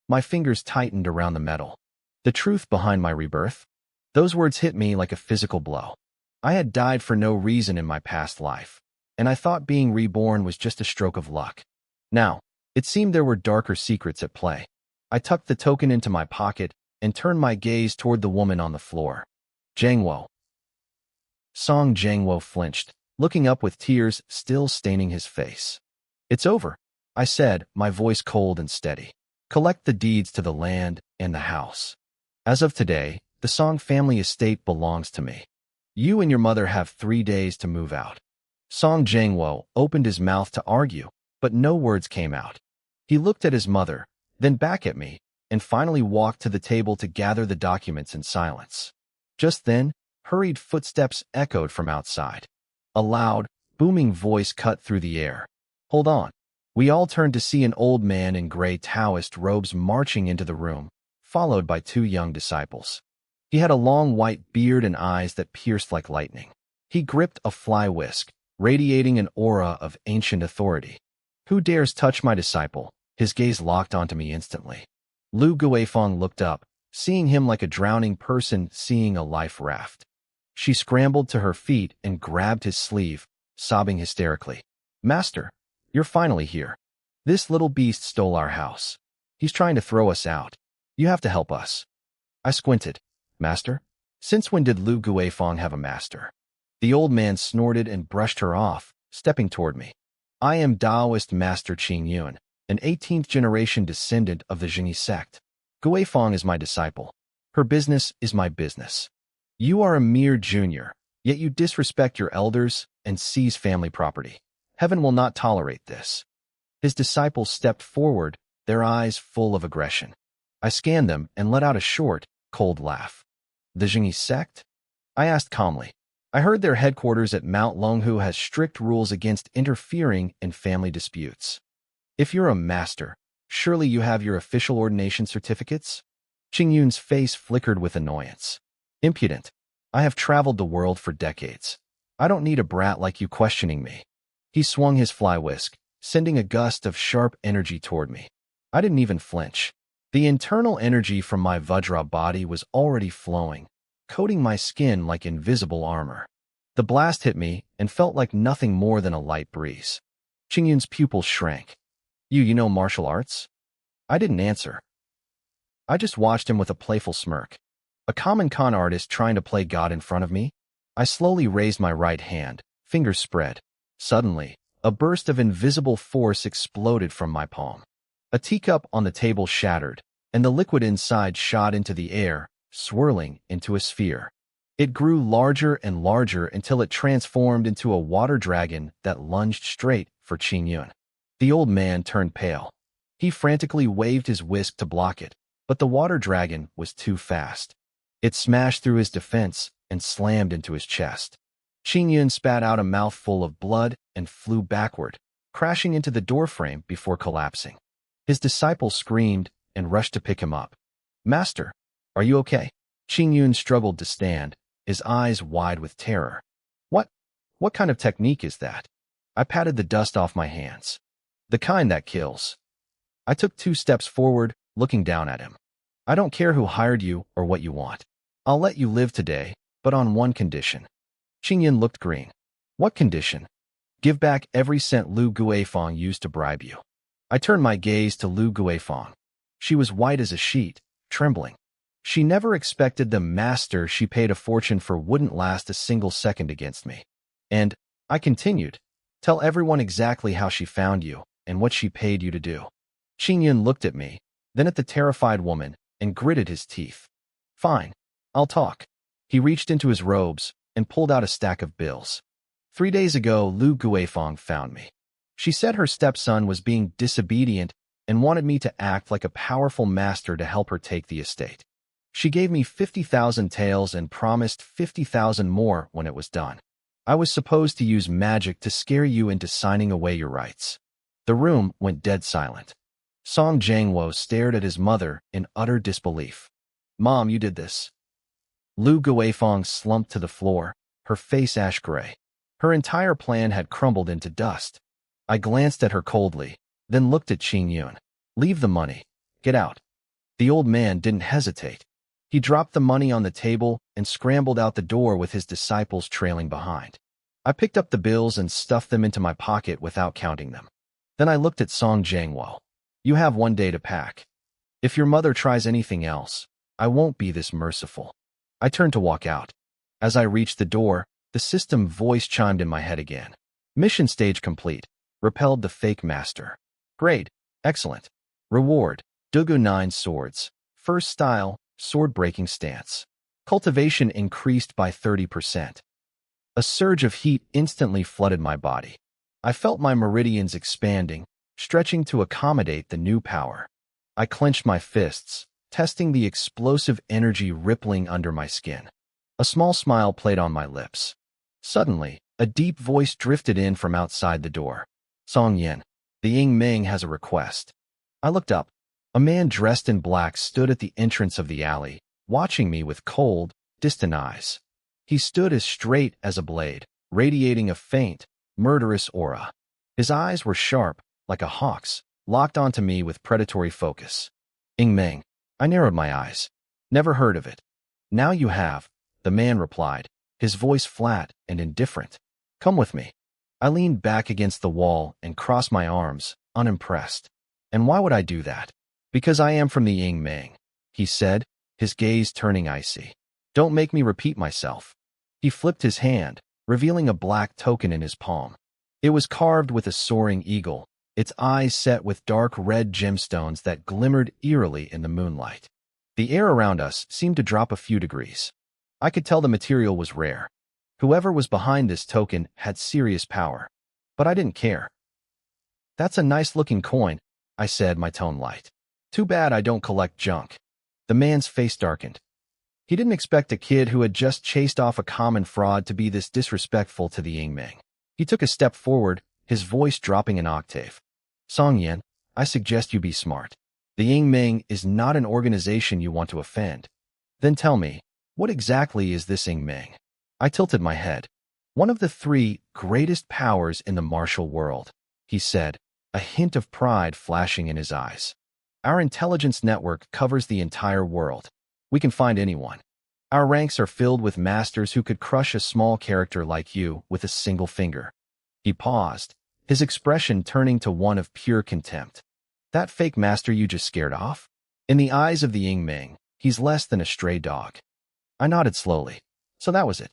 [SPEAKER 1] My fingers tightened around the metal. The truth behind my rebirth? Those words hit me like a physical blow. I had died for no reason in my past life, and I thought being reborn was just a stroke of luck. Now, it seemed there were darker secrets at play. I tucked the token into my pocket and turned my gaze toward the woman on the floor. Zhengwo. Song Zhengwo flinched, looking up with tears still staining his face. It's over, I said, my voice cold and steady. Collect the deeds to the land and the house. As of today, the Song family estate belongs to me. You and your mother have 3 days to move out. Song Zhengwo opened his mouth to argue, but no words came out. He looked at his mother, then back at me, and finally walked to the table to gather the documents in silence. Just then, hurried footsteps echoed from outside. A loud, booming voice cut through the air. Hold on. We all turned to see an old man in gray Taoist robes marching into the room, followed by 2 young disciples. He had a long white beard and eyes that pierced like lightning. He gripped a fly whisk, radiating an aura of ancient authority. "Who dares touch my disciple?" His gaze locked onto me instantly. Lu Guifeng looked up, seeing him like a drowning person seeing a life raft. She scrambled to her feet and grabbed his sleeve, sobbing hysterically. "Master, you're finally here. This little beast stole our house. He's trying to throw us out. You have to help us." I squinted. "Master? Since when did Lu Guifeng have a master?" The old man snorted and brushed her off, stepping toward me. "I am Taoist Master Qing Yun, an 18th-generation descendant of the Jingyi sect. Guifeng is my disciple. Her business is my business. You are a mere junior, yet you disrespect your elders and seize family property. Heaven will not tolerate this." His disciples stepped forward, their eyes full of aggression. I scanned them and let out a short, cold laugh. "The Jingyi sect?" I asked calmly. "I heard their headquarters at Mount Longhu has strict rules against interfering in family disputes. If you're a master, surely you have your official ordination certificates?" Qing Yun's face flickered with annoyance. "Impudent. I have traveled the world for decades. I don't need a brat like you questioning me." He swung his fly whisk, sending a gust of sharp energy toward me. I didn't even flinch. The internal energy from my Vajra body was already flowing, coating my skin like invisible armor. The blast hit me and felt like nothing more than a light breeze. Qing Yun's pupils shrank. You know martial arts?" I didn't answer. I just watched him with a playful smirk. A common con artist trying to play God in front of me? I slowly raised my right hand, fingers spread. Suddenly, a burst of invisible force exploded from my palm. A teacup on the table shattered, and the liquid inside shot into the air, swirling into a sphere. It grew larger and larger until it transformed into a water dragon that lunged straight for Qing Yun. The old man turned pale. He frantically waved his whisk to block it, but the water dragon was too fast. It smashed through his defense and slammed into his chest. Qing Yun spat out a mouthful of blood and flew backward, crashing into the doorframe before collapsing. His disciple screamed and rushed to pick him up. "Master, are you okay?" Qing Yun struggled to stand, his eyes wide with terror. What kind of technique is that?" I patted the dust off my hands. "The kind that kills." I took 2 steps forward, looking down at him. "I don't care who hired you or what you want. I'll let you live today, but on one condition." Qing Yun looked green. "What condition?" "Give back every cent Lu Guifeng used to bribe you." I turned my gaze to Lu Guifeng. She was white as a sheet, trembling. She never expected the master she paid a fortune for wouldn't last a single second against me. And I continued, "Tell everyone exactly how she found you and what she paid you to do." Qing Yun looked at me, then at the terrified woman, and gritted his teeth. "Fine, I'll talk." He reached into his robes and pulled out a stack of bills. 3 days ago, Lu Guifeng found me. She said her stepson was being disobedient and wanted me to act like a powerful master to help her take the estate. She gave me 50,000 taels and promised 50,000 more when it was done. I was supposed to use magic to scare you into signing away your rights. The room went dead silent. Song Jiangwo stared at his mother in utter disbelief. "Mom, you did this?" Lu Guifeng slumped to the floor, her face ash gray. Her entire plan had crumbled into dust. I glanced at her coldly, then looked at Qing Yun. "Leave the money. Get out." The old man didn't hesitate. He dropped the money on the table and scrambled out the door with his disciples trailing behind. I picked up the bills and stuffed them into my pocket without counting them. Then I looked at Song Jiangwo. "You have 1 day to pack. If your mother tries anything else, I won't be this merciful." I turned to walk out. As I reached the door, the system voice chimed in my head again. "Mission stage complete. Repelled the fake master. Grade, excellent. Reward, Dugu 9 swords. First style, sword-breaking stance. Cultivation increased by 30%. A surge of heat instantly flooded my body. I felt my meridians expanding, stretching to accommodate the new power. I clenched my fists, testing the explosive energy rippling under my skin. A small smile played on my lips. Suddenly, a deep voice drifted in from outside the door. "Song Yin." The Ying Ming has a request. I looked up. A man dressed in black stood at the entrance of the alley, watching me with cold, distant eyes. He stood as straight as a blade, radiating a faint, murderous aura. His eyes were sharp, like a hawk's, locked onto me with predatory focus. Ying Ming. I narrowed my eyes. Never heard of it. Now you have, the man replied, his voice flat and indifferent. Come with me. I leaned back against the wall and crossed my arms, unimpressed. And why would I do that? Because I am from the Ying Ming, he said, his gaze turning icy. Don't make me repeat myself. He flipped his hand, revealing a black token in his palm. It was carved with a soaring eagle, its eyes set with dark red gemstones that glimmered eerily in the moonlight. The air around us seemed to drop a few degrees. I could tell the material was rare. Whoever was behind this token had serious power. But I didn't care. That's a nice-looking coin, I said, my tone light. Too bad I don't collect junk. The man's face darkened. He didn't expect a kid who had just chased off a common fraud to be this disrespectful to the Ying Ming. He took a step forward, his voice dropping an octave. Song Yan, I suggest you be smart. The Ying Ming is not an organization you want to offend. Then tell me, what exactly is this Ying Ming? I tilted my head. One of the 3 greatest powers in the martial world, he said, a hint of pride flashing in his eyes. Our intelligence network covers the entire world. We can find anyone. Our ranks are filled with masters who could crush a small character like you with a single finger. He paused, his expression turning to one of pure contempt. That fake master you just scared off? In the eyes of the Ying Ming, he's less than a stray dog. I nodded slowly. So that was it.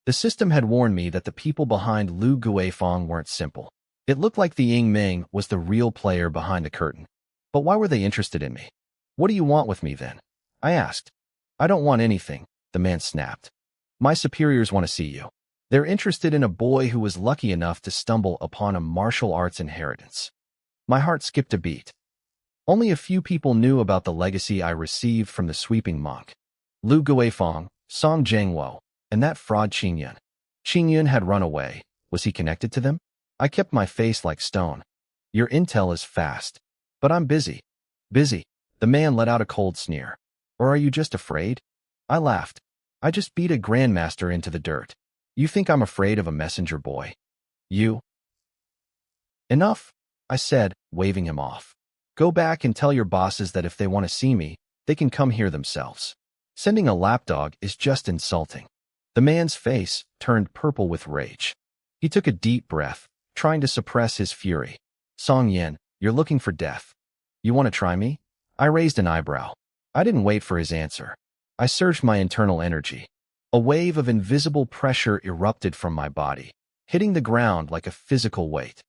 [SPEAKER 1] The system had warned me that the people behind Lu Guifeng weren't simple. It looked like the Ying Ming was the real player behind the curtain. But why were they interested in me? What do you want with me then? I asked. I don't want anything, the man snapped. My superiors want to see you. They're interested in a boy who was lucky enough to stumble upon a martial arts inheritance. My heart skipped a beat. Only a few people knew about the legacy I received from the sweeping monk. Lu Guifeng, Song Jiangwo, and that fraud Qingyun. Qingyun had run away. Was he connected to them? I kept my face like stone. Your intel is fast. But I'm busy. Busy. The man let out a cold sneer. Or are you just afraid? I laughed. I just beat a grandmaster into the dirt. You think I'm afraid of a messenger boy? You? Enough, I said, waving him off. Go back and tell your bosses that if they want to see me, they can come here themselves. Sending a lapdog is just insulting. The man's face turned purple with rage. He took a deep breath, trying to suppress his fury. Song Yan, you're looking for death. You want to try me? I raised an eyebrow. I didn't wait for his answer. I surged my internal energy. A wave of invisible pressure erupted from my body, hitting the ground like a physical weight.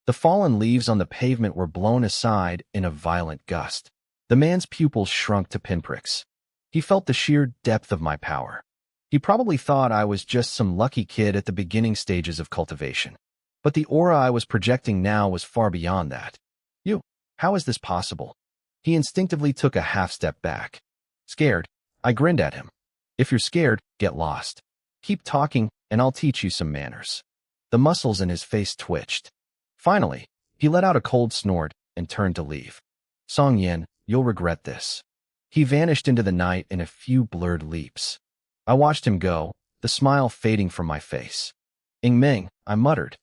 [SPEAKER 1] The fallen leaves on the pavement were blown aside in a violent gust. The man's pupils shrunk to pinpricks. He felt the sheer depth of my power. He probably thought I was just some lucky kid at the beginning stages of cultivation. But the aura I was projecting now was far beyond that. You, how is this possible? He instinctively took a half step back. Scared, I grinned at him. If you're scared, get lost. Keep talking, and I'll teach you some manners. The muscles in his face twitched. Finally, he let out a cold snort and turned to leave. Song Yan, you'll regret this. He vanished into the night in a few blurred leaps. I watched him go, the smile fading from my face. Ying Ming, I muttered.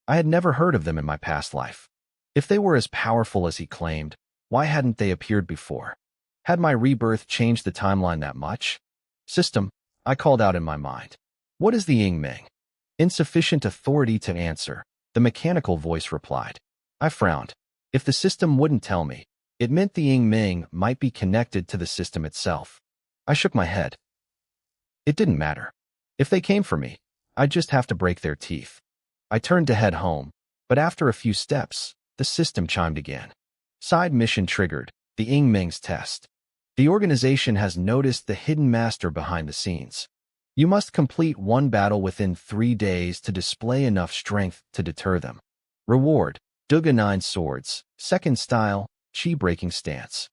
[SPEAKER 1] I had never heard of them in my past life. If they were as powerful as he claimed, why hadn't they appeared before? Had my rebirth changed the timeline that much? System, I called out in my mind. What is the Ying Ming? Insufficient authority to answer, the mechanical voice replied. I frowned. If the system wouldn't tell me, it meant the Ying Ming might be connected to the system itself. I shook my head. It didn't matter. If they came for me, I'd just have to break their teeth. I turned to head home, but after a few steps, the system chimed again. Side mission triggered, the Ying Ming's test. The organization has noticed the hidden master behind the scenes. You must complete one battle within 3 days to display enough strength to deter them. Reward, Duga 9 swords, second style, chi-breaking stance.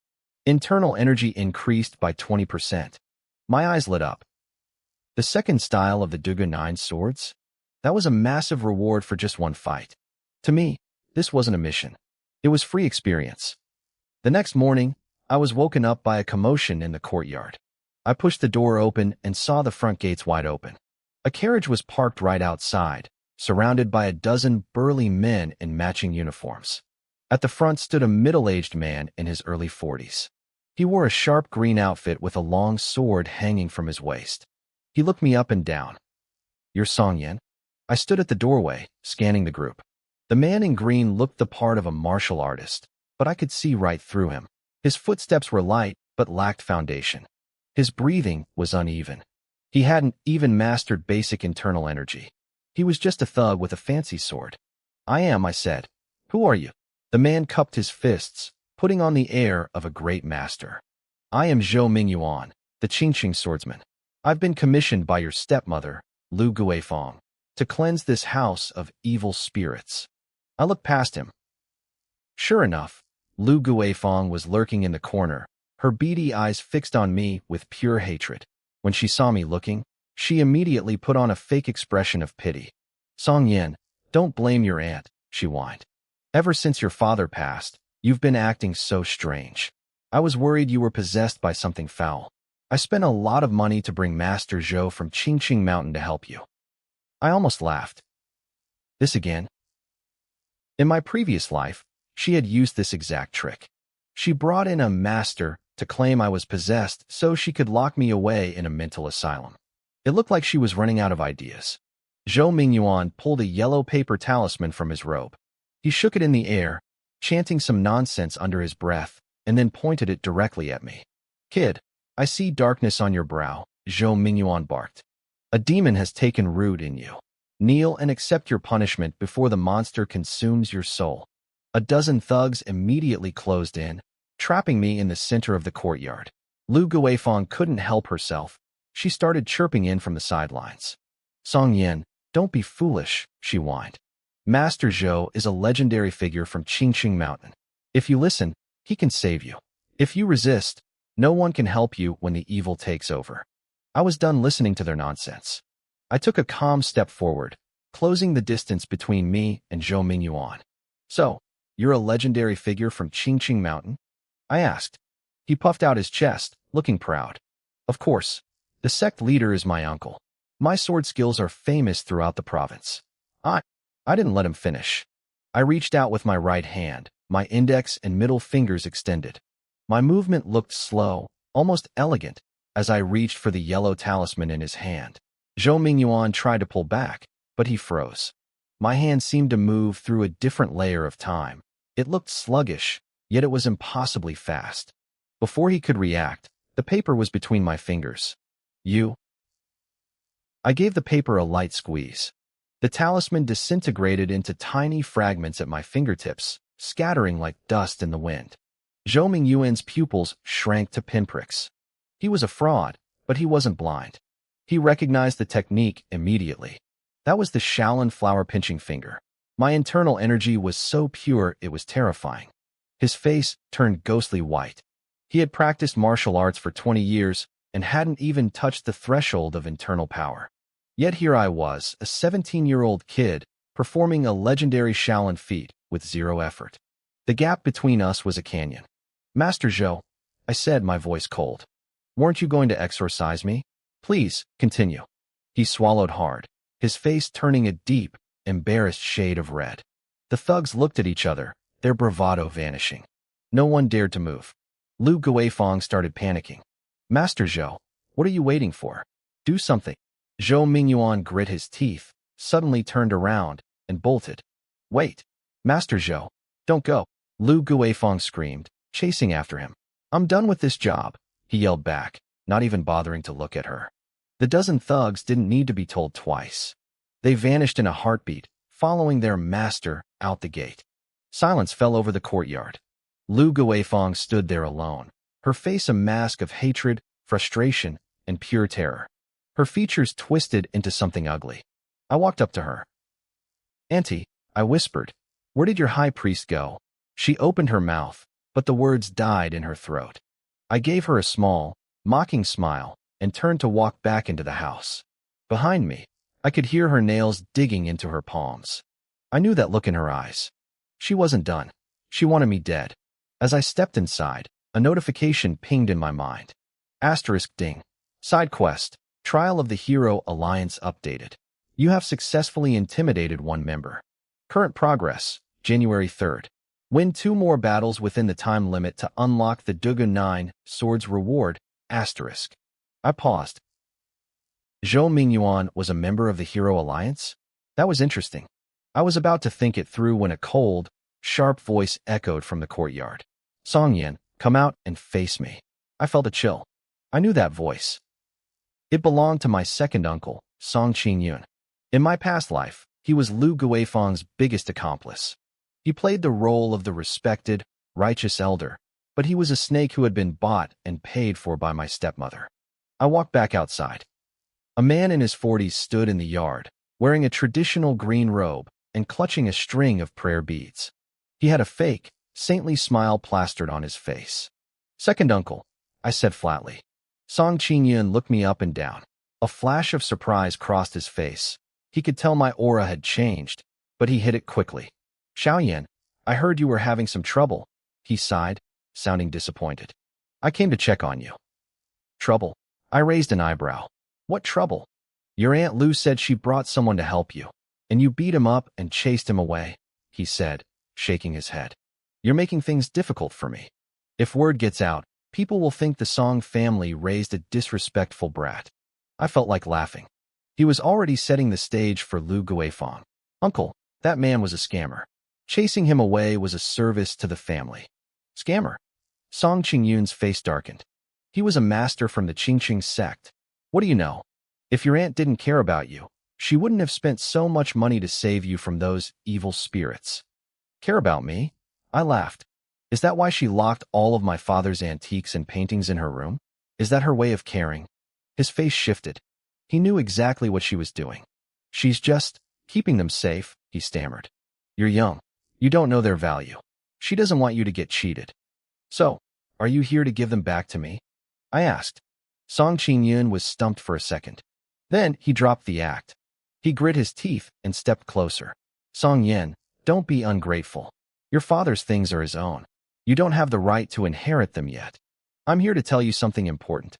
[SPEAKER 1] Internal energy increased by 20%. My eyes lit up. The second style of the Duga 9 swords? That was a massive reward for just one fight. To me, this wasn't a mission. It was free experience. The next morning, I was woken up by a commotion in the courtyard. I pushed the door open and saw the front gates wide open. A carriage was parked right outside, surrounded by a dozen burly men in matching uniforms. At the front stood a middle-aged man in his early 40s. He wore a sharp green outfit with a long sword hanging from his waist. He looked me up and down. "You're Song Yen?" I stood at the doorway, scanning the group. The man in green looked the part of a martial artist, but I could see right through him. His footsteps were light, but lacked foundation. His breathing was uneven. He hadn't even mastered basic internal energy. He was just a thug with a fancy sword. "I am," I said. "Who are you?" The man cupped his fists, putting on the air of a great master. "I am Zhou Mingyuan, the Qingqing swordsman. I've been commissioned by your stepmother, Lu Guifeng, to cleanse this house of evil spirits." I looked past him. Sure enough, Lu Guifeng was lurking in the corner, her beady eyes fixed on me with pure hatred. When she saw me looking, she immediately put on a fake expression of pity. "Song Yen, don't blame your aunt," she whined. "Ever since your father passed, you've been acting so strange. I was worried you were possessed by something foul. I spent a lot of money to bring Master Zhou from Qingqing Mountain to help you." I almost laughed. This again? In my previous life, she had used this exact trick. She brought in a master to claim I was possessed so she could lock me away in a mental asylum. It looked like she was running out of ideas. Zhou Mingyuan pulled a yellow paper talisman from his robe. He shook it in the air, chanting some nonsense under his breath, and then pointed it directly at me. "Kid, I see darkness on your brow," Zhou Mingyuan barked. "A demon has taken root in you. Kneel and accept your punishment before the monster consumes your soul." A dozen thugs immediately closed in, trapping me in the center of the courtyard. Lu Guifeng couldn't help herself. She started chirping in from the sidelines. "Song Yen, don't be foolish," she whined. "Master Zhou is a legendary figure from Qingqing Mountain. If you listen, he can save you. If you resist, no one can help you when the evil takes over." I was done listening to their nonsense. I took a calm step forward, closing the distance between me and Zhou Mingyuan. "So, you're a legendary figure from Qingqing Mountain?" I asked. He puffed out his chest, looking proud. "Of course. The sect leader is my uncle. My sword skills are famous throughout the province." I didn't let him finish. I reached out with my right hand, my index and middle fingers extended. My movement looked slow, almost elegant, as I reached for the yellow talisman in his hand. Zhou Mingyuan tried to pull back, but he froze. My hand seemed to move through a different layer of time. It looked sluggish, yet it was impossibly fast. Before he could react, the paper was between my fingers. "You?" I gave the paper a light squeeze. The talisman disintegrated into tiny fragments at my fingertips, scattering like dust in the wind. Zhou Mingyuan's pupils shrank to pinpricks. He was a fraud, but he wasn't blind. He recognized the technique immediately. That was the Shaolin flower-pinching finger. My internal energy was so pure it was terrifying. His face turned ghostly white. He had practiced martial arts for 20 years and hadn't even touched the threshold of internal power. Yet here I was, a 17-year-old kid, performing a legendary Shaolin feat with zero effort. The gap between us was a canyon. "Master Zhou," I said, my voice cold. "Weren't you going to exorcise me? Please, continue." He swallowed hard, his face turning a deep, embarrassed shade of red. The thugs looked at each other, their bravado vanishing. No one dared to move. Lu Guifeng started panicking. "Master Zhou, what are you waiting for? Do something." Zhou Mingyuan grit his teeth, suddenly turned around, and bolted. "Wait! Master Zhou, don't go!" Lu Guifeng screamed, chasing after him. "I'm done with this job," he yelled back, not even bothering to look at her. The dozen thugs didn't need to be told twice. They vanished in a heartbeat, following their master out the gate. Silence fell over the courtyard. Lu Guifeng stood there alone, her face a mask of hatred, frustration, and pure terror. Her features twisted into something ugly. I walked up to her. "Auntie," I whispered, "where did your high priest go?" She opened her mouth, but the words died in her throat. I gave her a small, mocking smile and turned to walk back into the house. Behind me, I could hear her nails digging into her palms. I knew that look in her eyes. She wasn't done. She wanted me dead. As I stepped inside, a notification pinged in my mind. Asterisk ding. Side quest. Trial of the Hero Alliance updated. You have successfully intimidated one member. Current progress. January 3rd. Win 2 more battles within the time limit to unlock the Dugu 9 Swords reward. Asterisk. I paused. Zhou Mingyuan was a member of the Hero Alliance? That was interesting. I was about to think it through when a cold, sharp voice echoed from the courtyard. Song Yin, come out and face me. I felt a chill. I knew that voice. It belonged to my second uncle, Song Qingyun. In my past life, he was Lu Guifang's biggest accomplice. He played the role of the respected, righteous elder, but he was a snake who had been bought and paid for by my stepmother. I walked back outside. A man in his 40s stood in the yard, wearing a traditional green robe and clutching a string of prayer beads. He had a fake, saintly smile plastered on his face. Second uncle, I said flatly. Song Qingyun looked me up and down. A flash of surprise crossed his face. He could tell my aura had changed, but he hid it quickly. Xiaoyan, I heard you were having some trouble, he sighed, sounding disappointed. I came to check on you. Trouble? I raised an eyebrow. What trouble? Your Aunt Lu said she brought someone to help you, and you beat him up and chased him away, he said, shaking his head. You're making things difficult for me. If word gets out, people will think the Song family raised a disrespectful brat. I felt like laughing. He was already setting the stage for Lu Guifang. Uncle, that man was a scammer. Chasing him away was a service to the family. Scammer? Song Qingyun's face darkened. He was a master from the Qingqing sect. What do you know? If your aunt didn't care about you, she wouldn't have spent so much money to save you from those evil spirits. Care about me? I laughed. Is that why she locked all of my father's antiques and paintings in her room? Is that her way of caring? His face shifted. He knew exactly what she was doing. She's just keeping them safe, he stammered. You're young. You don't know their value. She doesn't want you to get cheated. So, are you here to give them back to me? I asked. Song Qingyun was stumped for a second. Then he dropped the act. He grit his teeth and stepped closer. Song Yin, don't be ungrateful. Your father's things are his own. You don't have the right to inherit them yet. I'm here to tell you something important.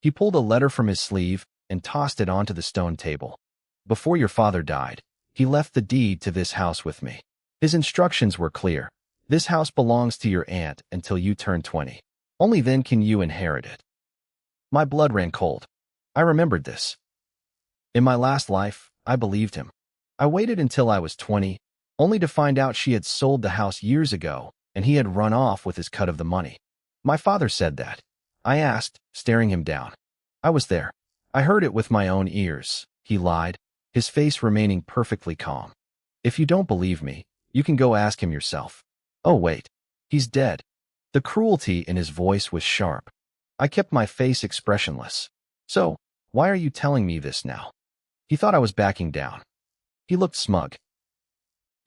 [SPEAKER 1] He pulled a letter from his sleeve and tossed it onto the stone table. Before your father died, he left the deed to this house with me. His instructions were clear. This house belongs to your aunt until you turn 20. Only then can you inherit it. My blood ran cold. I remembered this. In my last life, I believed him. I waited until I was 20, only to find out she had sold the house years ago and he had run off with his cut of the money. My father said that. I asked, staring him down. I was there. I heard it with my own ears, he lied, his face remaining perfectly calm. If you don't believe me, you can go ask him yourself. Oh wait, he's dead. The cruelty in his voice was sharp. I kept my face expressionless. So, why are you telling me this now? He thought I was backing down. He looked smug.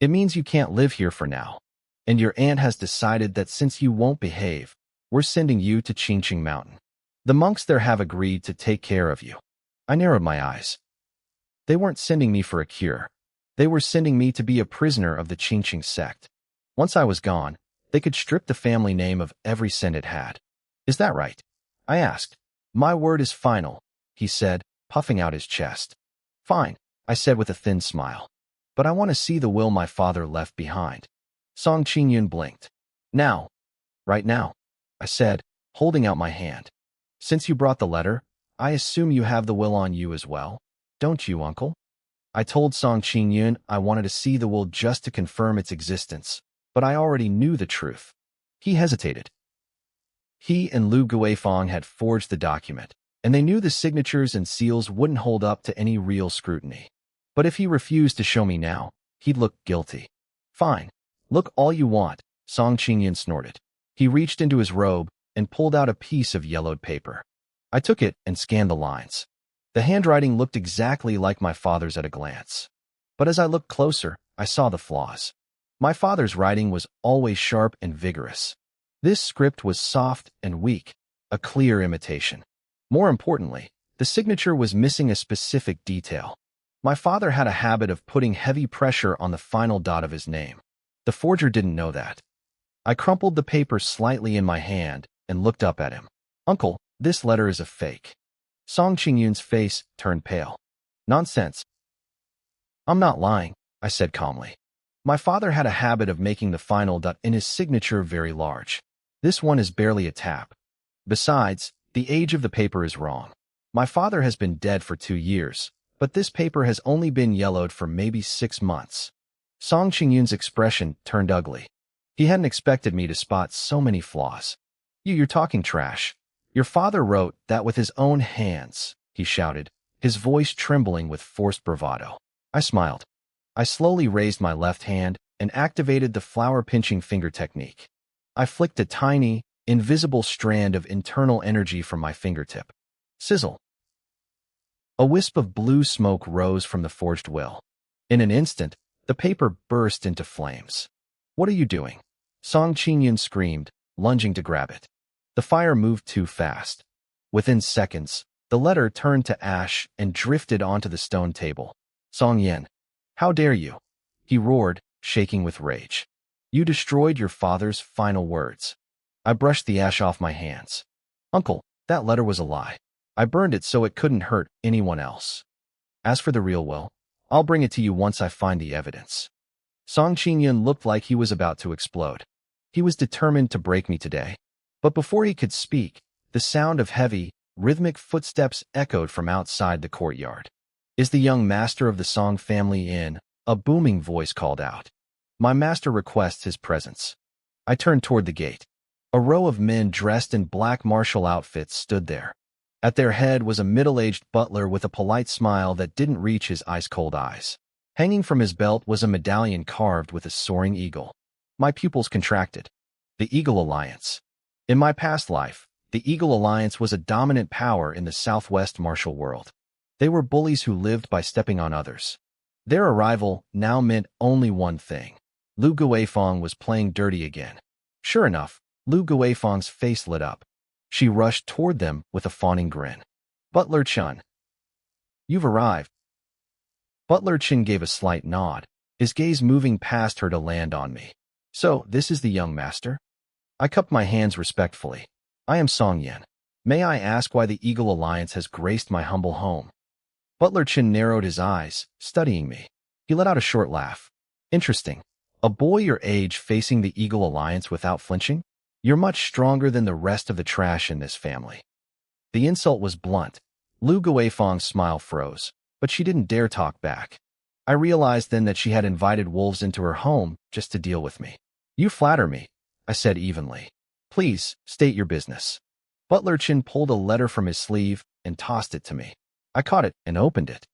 [SPEAKER 1] It means you can't live here for now. And your aunt has decided that since you won't behave, we're sending you to Qingqing Mountain. The monks there have agreed to take care of you. I narrowed my eyes. They weren't sending me for a cure. They were sending me to be a prisoner of the Qingqing sect. Once I was gone, they could strip the family name of every cent it had. Is that right? I asked. My word is final, he said, puffing out his chest. Fine, I said with a thin smile. But I want to see the will my father left behind. Song Qingyun blinked. Now. Right now, I said, holding out my hand. Since you brought the letter, I assume you have the will on you as well, don't you, uncle? I told Song Qingyun I wanted to see the will just to confirm its existence, but I already knew the truth. He hesitated. He and Lu Guifang had forged the document, and they knew the signatures and seals wouldn't hold up to any real scrutiny. But if he refused to show me now, he'd look guilty. Fine. Look all you want, Song Qingyun snorted. He reached into his robe and pulled out a piece of yellowed paper. I took it and scanned the lines. The handwriting looked exactly like my father's at a glance. But as I looked closer, I saw the flaws. My father's writing was always sharp and vigorous. This script was soft and weak, a clear imitation. More importantly, the signature was missing a specific detail. My father had a habit of putting heavy pressure on the final dot of his name. The forger didn't know that. I crumpled the paper slightly in my hand and looked up at him. Uncle, this letter is a fake. Song Qingyun's face turned pale. Nonsense. I'm not lying, I said calmly. My father had a habit of making the final dot in his signature very large. This one is barely a tap. Besides, the age of the paper is wrong. My father has been dead for 2 years, but this paper has only been yellowed for maybe 6 months. Song Qingyun's expression turned ugly. He hadn't expected me to spot so many flaws. You're talking trash. Your father wrote that with his own hands, he shouted, his voice trembling with forced bravado. I smiled. I slowly raised my left hand and activated the flower-pinching finger technique. I flicked a tiny, invisible strand of internal energy from my fingertip. Sizzle. A wisp of blue smoke rose from the forged will. In an instant, the paper burst into flames. What are you doing? Song Qingyun screamed, lunging to grab it. The fire moved too fast. Within seconds, the letter turned to ash and drifted onto the stone table. Song Yan, how dare you? He roared, shaking with rage. You destroyed your father's final words. I brushed the ash off my hands. Uncle, that letter was a lie. I burned it so it couldn't hurt anyone else. As for the real will, I'll bring it to you once I find the evidence. Song Qingyun looked like he was about to explode. He was determined to break me today. But before he could speak, the sound of heavy, rhythmic footsteps echoed from outside the courtyard. Is the young master of the Song family in? A booming voice called out. My master requests his presence. I turned toward the gate. A row of men dressed in black martial outfits stood there. At their head was a middle-aged butler with a polite smile that didn't reach his ice-cold eyes. Hanging from his belt was a medallion carved with a soaring eagle. My pupils contracted. The Eagle Alliance. In my past life, the Eagle Alliance was a dominant power in the Southwest martial world. They were bullies who lived by stepping on others. Their arrival now meant only one thing. Lu Guifeng was playing dirty again. Sure enough, Lu Guifeng's face lit up. She rushed toward them with a fawning grin. Butler Chun. You've arrived. Butler Chun gave a slight nod, his gaze moving past her to land on me. So, this is the young master? I cupped my hands respectfully. I am Song Yan. May I ask why the Eagle Alliance has graced my humble home? Butler Chin narrowed his eyes, studying me. He let out a short laugh. Interesting. A boy your age facing the Eagle Alliance without flinching? You're much stronger than the rest of the trash in this family. The insult was blunt. Lu Guifeng's smile froze, but she didn't dare talk back. I realized then that she had invited wolves into her home just to deal with me. You flatter me, I said evenly. Please, state your business. Butler Chin pulled a letter from his sleeve and tossed it to me. I caught it and opened it.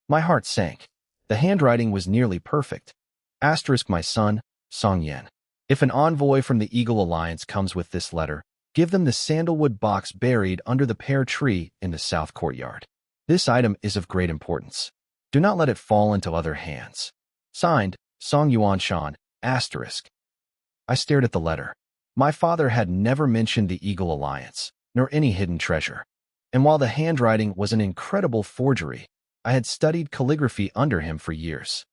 [SPEAKER 1] My heart sank. The handwriting was nearly perfect. Asterisk my son, Song Yan. If an envoy from the Eagle Alliance comes with this letter, give them the sandalwood box buried under the pear tree in the south courtyard. This item is of great importance. Do not let it fall into other hands. Signed, Song Yuanshan, asterisk. I stared at the letter. My father had never mentioned the Eagle Alliance, nor any hidden treasure. And while the handwriting was an incredible forgery, I had studied calligraphy under him for years.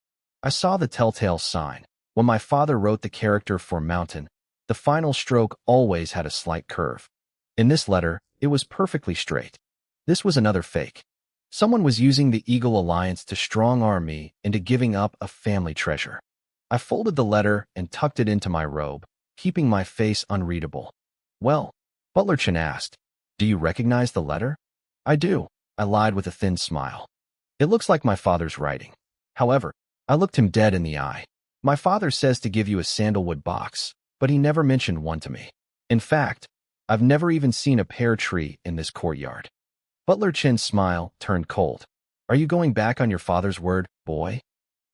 [SPEAKER 1] I saw the telltale sign. When my father wrote the character for mountain, the final stroke always had a slight curve. In this letter, it was perfectly straight. This was another fake. Someone was using the Eagle Alliance to strong-arm me into giving up a family treasure. I folded the letter and tucked it into my robe, keeping my face unreadable. Well, Butler Chin asked, do you recognize the letter? I do, I lied with a thin smile. It looks like my father's writing. However, I looked him dead in the eye. My father says to give you a sandalwood box, but he never mentioned one to me. In fact, I've never even seen a pear tree in this courtyard. Butler Chin's smile turned cold. Are you going back on your father's word, boy?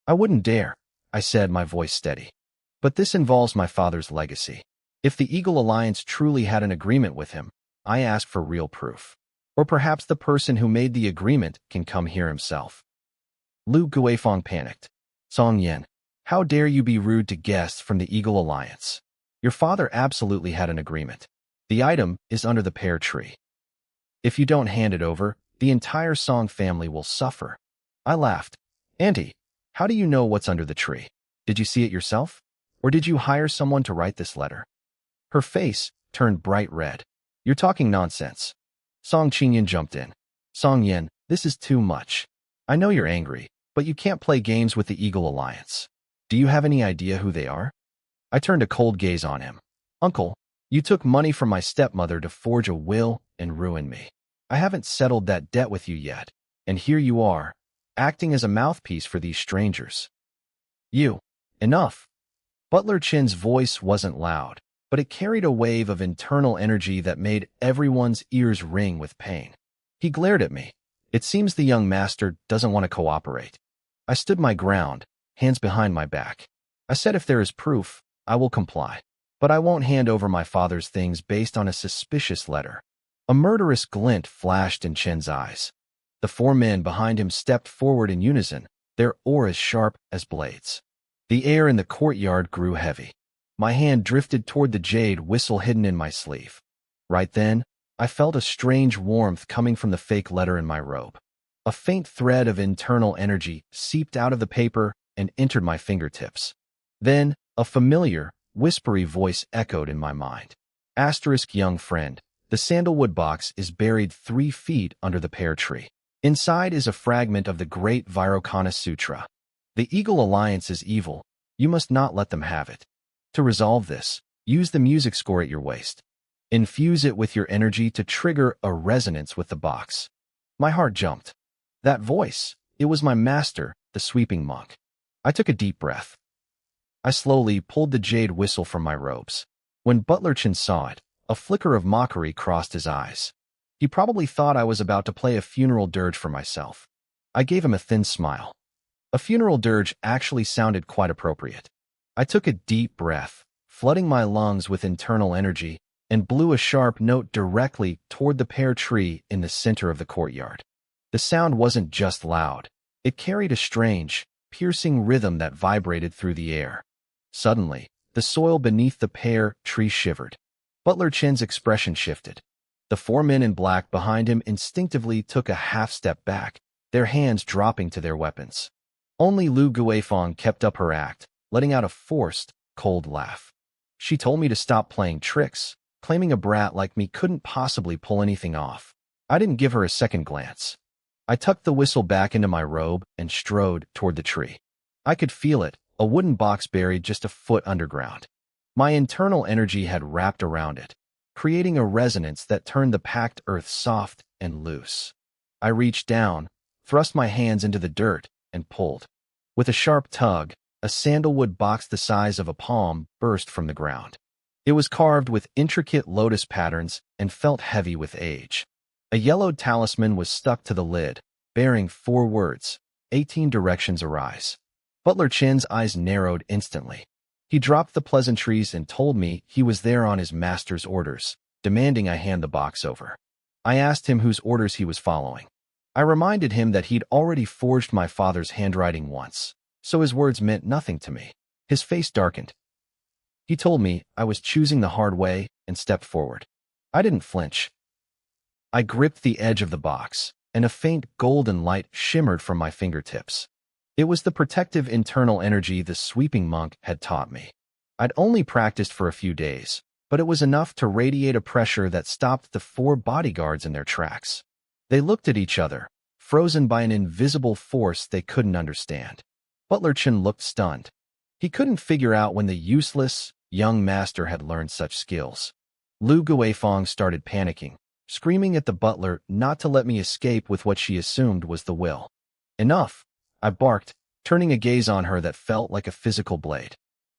[SPEAKER 1] I wouldn't dare, I said, my voice steady. But this involves my father's legacy. If the Eagle Alliance truly had an agreement with him, I ask for real proof. Or perhaps the person who made the agreement can come here himself. Lu Guifeng panicked. Song Yan, how dare you be rude to guests from the Eagle Alliance? Your father absolutely had an agreement. The item is under the pear tree. If you don't hand it over, the entire Song family will suffer. I laughed. Auntie, how do you know what's under the tree? Did you see it yourself? Or did you hire someone to write this letter? Her face turned bright red. You're talking nonsense. Song Qingyan jumped in. Song Yin, this is too much. I know you're angry, but you can't play games with the Eagle Alliance. Do you have any idea who they are? I turned a cold gaze on him. Uncle, you took money from my stepmother to forge a will and ruin me. I haven't settled that debt with you yet, and here you are, acting as a mouthpiece for these strangers. You. Enough. Butler Chin's voice wasn't loud, but it carried a wave of internal energy that made everyone's ears ring with pain. He glared at me. It seems the young master doesn't want to cooperate. I stood my ground, hands behind my back. I said if there is proof, I will comply. But I won't hand over my father's things based on a suspicious letter. A murderous glint flashed in Chen's eyes. The four men behind him stepped forward in unison, their auras sharp as blades. The air in the courtyard grew heavy. My hand drifted toward the jade whistle hidden in my sleeve. Right then, I felt a strange warmth coming from the fake letter in my robe. A faint thread of internal energy seeped out of the paper and entered my fingertips. Then, a familiar, whispery voice echoed in my mind. Asterisk young friend, the sandalwood box is buried 3 feet under the pear tree. Inside is a fragment of the great Vairocana Sutra. The Eagle Alliance is evil. You must not let them have it. To resolve this, use the music score at your waist. Infuse it with your energy to trigger a resonance with the box. My heart jumped. That voice, it was my master, the sweeping monk. I took a deep breath. I slowly pulled the jade whistle from my robes. When Butler Chin saw it, a flicker of mockery crossed his eyes. He probably thought I was about to play a funeral dirge for myself. I gave him a thin smile. A funeral dirge actually sounded quite appropriate. I took a deep breath, flooding my lungs with internal energy, and blew a sharp note directly toward the pear tree in the center of the courtyard. The sound wasn't just loud. It carried a strange, piercing rhythm that vibrated through the air. Suddenly, the soil beneath the pear tree shivered. Butler Chin's expression shifted. The four men in black behind him instinctively took a half-step back, their hands dropping to their weapons. Only Lu Guifeng kept up her act, letting out a forced, cold laugh. She told me to stop playing tricks, claiming a brat like me couldn't possibly pull anything off. I didn't give her a second glance. I tucked the whistle back into my robe and strode toward the tree. I could feel it, a wooden box buried just a foot underground. My internal energy had wrapped around it, creating a resonance that turned the packed earth soft and loose. I reached down, thrust my hands into the dirt, and pulled. With a sharp tug, a sandalwood box the size of a palm burst from the ground. It was carved with intricate lotus patterns and felt heavy with age. A yellowed talisman was stuck to the lid, bearing 4 words, 18 directions arise. Butler Chin's eyes narrowed instantly. He dropped the pleasantries and told me he was there on his master's orders, demanding I hand the box over. I asked him whose orders he was following. I reminded him that he'd already forged my father's handwriting once, so his words meant nothing to me. His face darkened. He told me I was choosing the hard way and stepped forward. I didn't flinch. I gripped the edge of the box, and a faint golden light shimmered from my fingertips. It was the protective internal energy the sweeping monk had taught me. I'd only practiced for a few days, but it was enough to radiate a pressure that stopped the 4 bodyguards in their tracks. They looked at each other, frozen by an invisible force they couldn't understand. Butler Chin looked stunned. He couldn't figure out when the useless, young master had learned such skills. Lu Guifeng started panicking, screaming at the butler not to let me escape with what she assumed was the will. Enough, I barked, turning a gaze on her that felt like a physical blade.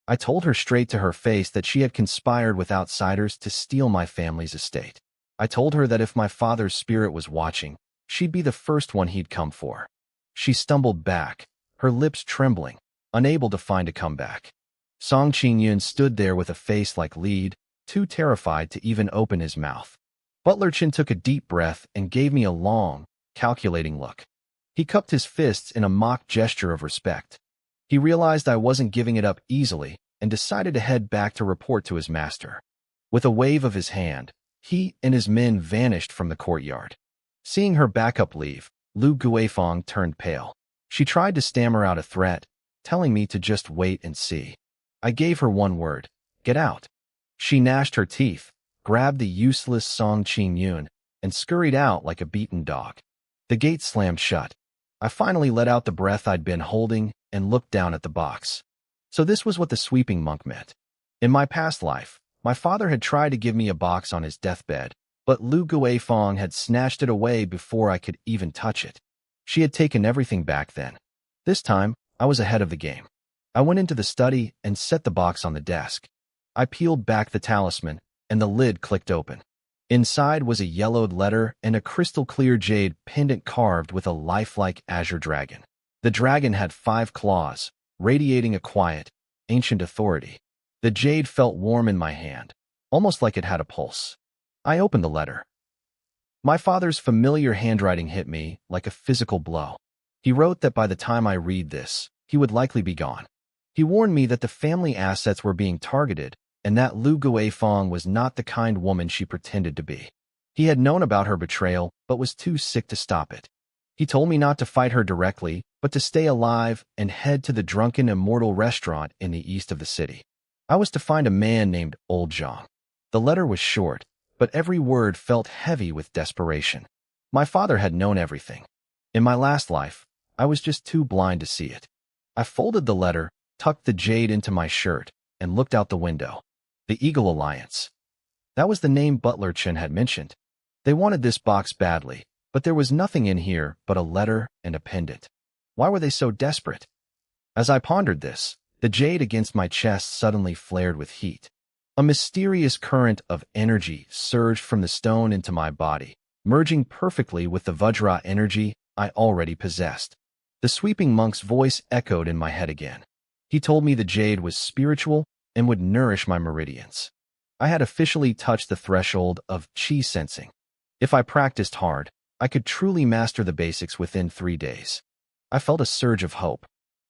[SPEAKER 1] I told her straight to her face that she had conspired with outsiders to steal my family's estate. I told her that if my father's spirit was watching, she'd be the first one he'd come for. She stumbled back, her lips trembling, unable to find a comeback. Song Qingyun stood there with a face like lead, too terrified to even open his mouth. Butler Chin took a deep breath and gave me a long, calculating look. He cupped his fists in a mock gesture of respect. He realized I wasn't giving it up easily and decided to head back to report to his master. With a wave of his hand, he and his men vanished from the courtyard. Seeing her backup leave, Lu Guifeng turned pale. She tried to stammer out a threat, telling me to just wait and see. I gave her one word: get out. She gnashed her teeth, grabbed the useless Song Qin Yun, and scurried out like a beaten dog. The gate slammed shut. I finally let out the breath I'd been holding and looked down at the box. So this was what the sweeping monk meant. In my past life, my father had tried to give me a box on his deathbed, but Lu Guifeng had snatched it away before I could even touch it. She had taken everything back then. This time, I was ahead of the game. I went into the study and set the box on the desk. I peeled back the talisman, and the lid clicked open. Inside was a yellowed letter and a crystal-clear jade pendant carved with a lifelike azure dragon. The dragon had 5 claws, radiating a quiet, ancient authority. The jade felt warm in my hand, almost like it had a pulse. I opened the letter. My father's familiar handwriting hit me like a physical blow. He wrote that by the time I read this, he would likely be gone. He warned me that the family assets were being targeted and that Lu Guifeng was not the kind woman she pretended to be. He had known about her betrayal, but was too sick to stop it. He told me not to fight her directly, but to stay alive and head to the Drunken Immortal restaurant in the east of the city. I was to find a man named Old Zhang. The letter was short, but every word felt heavy with desperation. My father had known everything. In my last life, I was just too blind to see it. I folded the letter, tucked the jade into my shirt, and looked out the window. The Eagle Alliance. That was the name Butler Chen had mentioned. They wanted this box badly, but there was nothing in here but a letter and a pendant. Why were they so desperate? As I pondered this, the jade against my chest suddenly flared with heat. A mysterious current of energy surged from the stone into my body, merging perfectly with the Vajra energy I already possessed. The sweeping monk's voice echoed in my head again. He told me the jade was spiritual and would nourish my meridians. I had officially touched the threshold of qi sensing. If I practiced hard, I could truly master the basics within 3 days. I felt a surge of hope.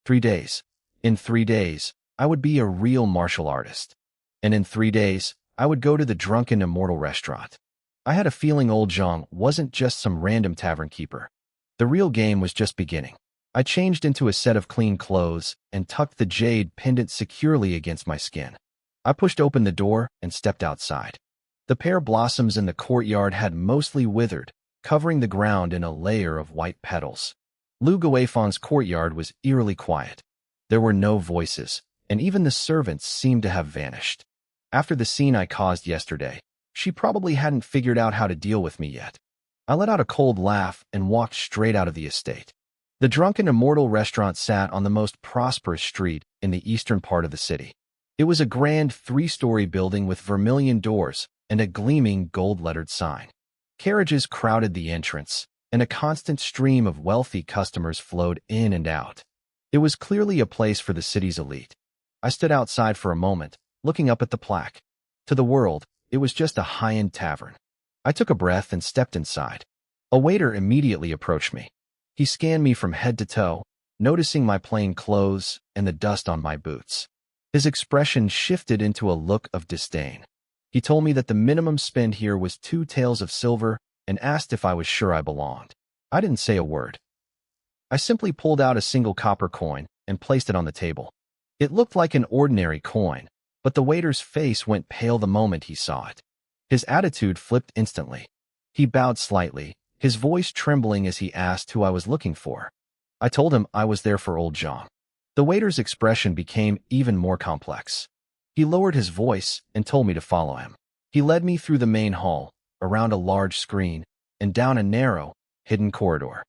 [SPEAKER 1] 3 days. In 3 days, I would be a real martial artist. And in 3 days, I would go to the Drunken Immortal restaurant. I had a feeling Old Zhang wasn't just some random tavern keeper. The real game was just beginning. I changed into a set of clean clothes and tucked the jade pendant securely against my skin. I pushed open the door and stepped outside. The pear blossoms in the courtyard had mostly withered, covering the ground in a layer of white petals. Lu Guifeng's courtyard was eerily quiet. There were no voices, and even the servants seemed to have vanished. After the scene I caused yesterday, she probably hadn't figured out how to deal with me yet. I let out a cold laugh and walked straight out of the estate. The Drunken Immortal restaurant sat on the most prosperous street in the eastern part of the city. It was a grand 3-story building with vermilion doors and a gleaming gold-lettered sign. Carriages crowded the entrance, and a constant stream of wealthy customers flowed in and out. It was clearly a place for the city's elite. I stood outside for a moment, looking up at the plaque. To the world, it was just a high-end tavern. I took a breath and stepped inside. A waiter immediately approached me. He scanned me from head to toe, noticing my plain clothes and the dust on my boots. His expression shifted into a look of disdain. He told me that the minimum spend here was 2 taels of silver and asked if I was sure I belonged. I didn't say a word. I simply pulled out a single copper coin and placed it on the table. It looked like an ordinary coin, but the waiter's face went pale the moment he saw it. His attitude flipped instantly. He bowed slightly, his voice trembling as he asked who I was looking for. I told him I was there for Old Zhang. The waiter's expression became even more complex. He lowered his voice and told me to follow him. He led me through the main hall, around a large screen, and down a narrow, hidden corridor.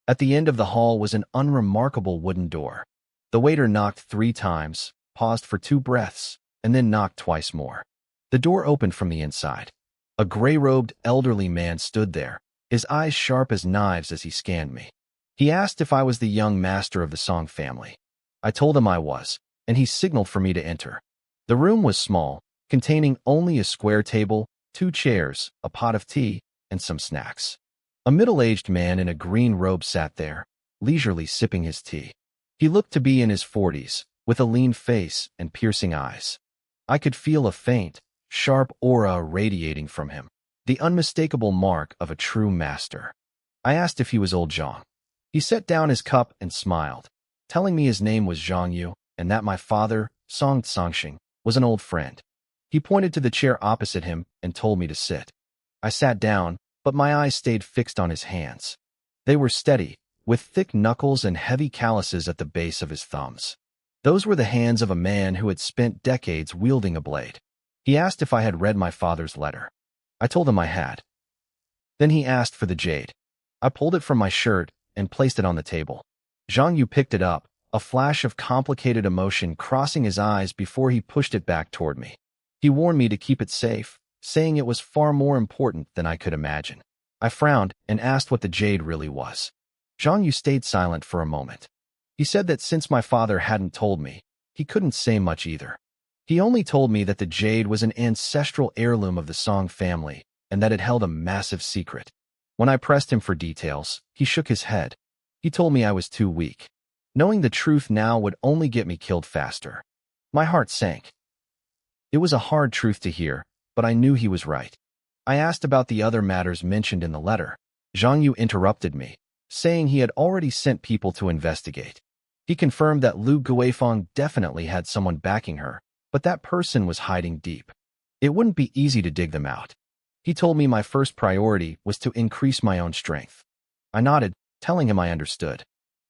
[SPEAKER 1] At the end of the hall was an unremarkable wooden door. The waiter knocked 3 times, paused for 2 breaths, and then knocked twice more. The door opened from the inside. A gray-robed elderly man stood there, his eyes sharp as knives as he scanned me. He asked if I was the young master of the Song family. I told him I was, and he signaled for me to enter. The room was small, containing only a square table, 2 chairs, a pot of tea, and some snacks. A middle-aged man in a green robe sat there, leisurely sipping his tea. He looked to be in his 40s, with a lean face and piercing eyes. I could feel a faint, sharp aura radiating from him, the unmistakable mark of a true master. I asked if he was Old Zhang. He set down his cup and smiled, telling me his name was Zhang Yu and that my father, Song Tsangxing, was an old friend. He pointed to the chair opposite him and told me to sit. I sat down, but my eyes stayed fixed on his hands. They were steady, with thick knuckles and heavy calluses at the base of his thumbs. Those were the hands of a man who had spent decades wielding a blade. He asked if I had read my father's letter. I told him I had. Then he asked for the jade. I pulled it from my shirt and placed it on the table. Zhang Yu picked it up, a flash of complicated emotion crossing his eyes before he pushed it back toward me. He warned me to keep it safe, saying it was far more important than I could imagine. I frowned and asked what the jade really was. Zhang Yu stayed silent for a moment. He said that since my father hadn't told me, he couldn't say much either. He only told me that the jade was an ancestral heirloom of the Song family and that it held a massive secret. When I pressed him for details, he shook his head. He told me I was too weak. Knowing the truth now would only get me killed faster. My heart sank. It was a hard truth to hear, but I knew he was right. I asked about the other matters mentioned in the letter. Zhang Yu interrupted me, saying he had already sent people to investigate. He confirmed that Lu Guifeng definitely had someone backing her, but that person was hiding deep. It wouldn't be easy to dig them out. He told me my first priority was to increase my own strength. I nodded, telling him I understood.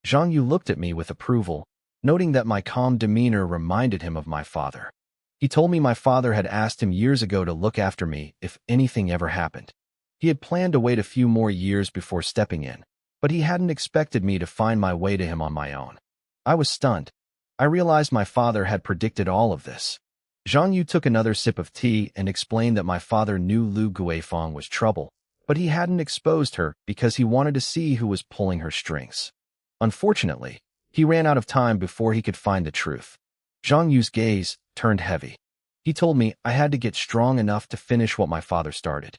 [SPEAKER 1] Zhang Yu looked at me with approval, noting that my calm demeanor reminded him of my father. He told me my father had asked him years ago to look after me if anything ever happened. He had planned to wait a few more years before stepping in, but he hadn't expected me to find my way to him on my own. I was stunned. I realized my father had predicted all of this. Zhang Yu took another sip of tea and explained that my father knew Lu Guifeng was trouble, but he hadn't exposed her because he wanted to see who was pulling her strings. Unfortunately, he ran out of time before he could find the truth. Zhang Yu's gaze turned heavy. He told me I had to get strong enough to finish what my father started.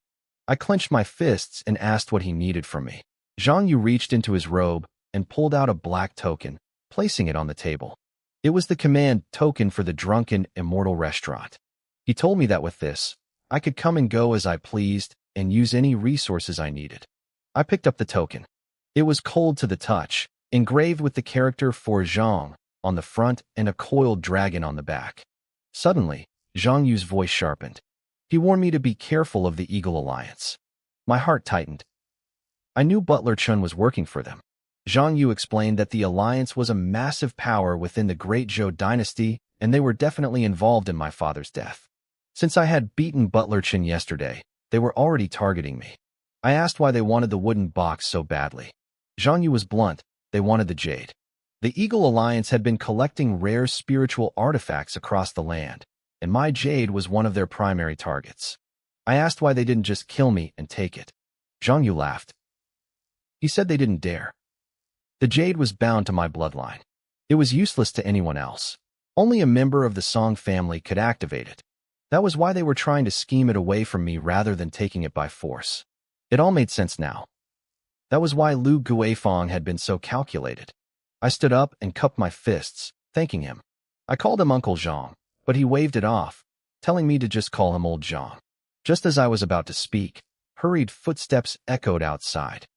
[SPEAKER 1] I clenched my fists and asked what he needed from me. Zhang Yu reached into his robe and pulled out a black token, placing it on the table. It was the command token for the Drunken Immortal restaurant. He told me that with this, I could come and go as I pleased and use any resources I needed. I picked up the token. It was cold to the touch, engraved with the character for Zhang on the front and a coiled dragon on the back. Suddenly, Zhang Yu's voice sharpened. He warned me to be careful of the Eagle Alliance. My heart tightened. I knew Butler Chun was working for them. Zhang Yu explained that the Alliance was a massive power within the Great Zhou dynasty, and they were definitely involved in my father's death. Since I had beaten Butler Chun yesterday, they were already targeting me. I asked why they wanted the wooden box so badly. Zhang Yu was blunt. They wanted the jade. The Eagle Alliance had been collecting rare spiritual artifacts across the land, and my jade was one of their primary targets. I asked why they didn't just kill me and take it. Zhang Yu laughed. He said they didn't dare. The jade was bound to my bloodline. It was useless to anyone else. Only a member of the Song family could activate it. That was why they were trying to scheme it away from me rather than taking it by force. It all made sense now. That was why Lu Guifeng had been so calculated. I stood up and cupped my fists, thanking him. I called him Uncle Zhang, but he waved it off, telling me to just call him Old Zhang. Just as I was about to speak, hurried footsteps echoed outside.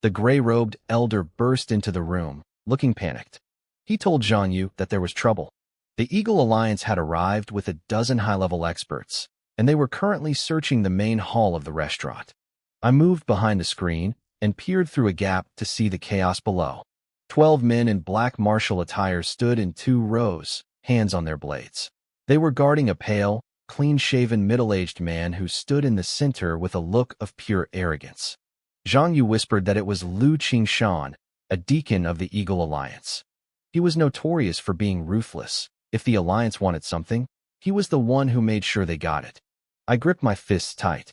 [SPEAKER 1] The gray-robed elder burst into the room, looking panicked. He told Zhang Yu that there was trouble. The Eagle Alliance had arrived with a dozen high-level experts, and they were currently searching the main hall of the restaurant. I moved behind the screen and peered through a gap to see the chaos below. 12 men in black martial attire stood in 2 rows, hands on their blades. They were guarding a pale, clean-shaven middle-aged man who stood in the center with a look of pure arrogance. Zhang Yu whispered that it was Lu Qingshan, a deacon of the Eagle Alliance. He was notorious for being ruthless. If the Alliance wanted something, he was the one who made sure they got it. I gripped my fists tight.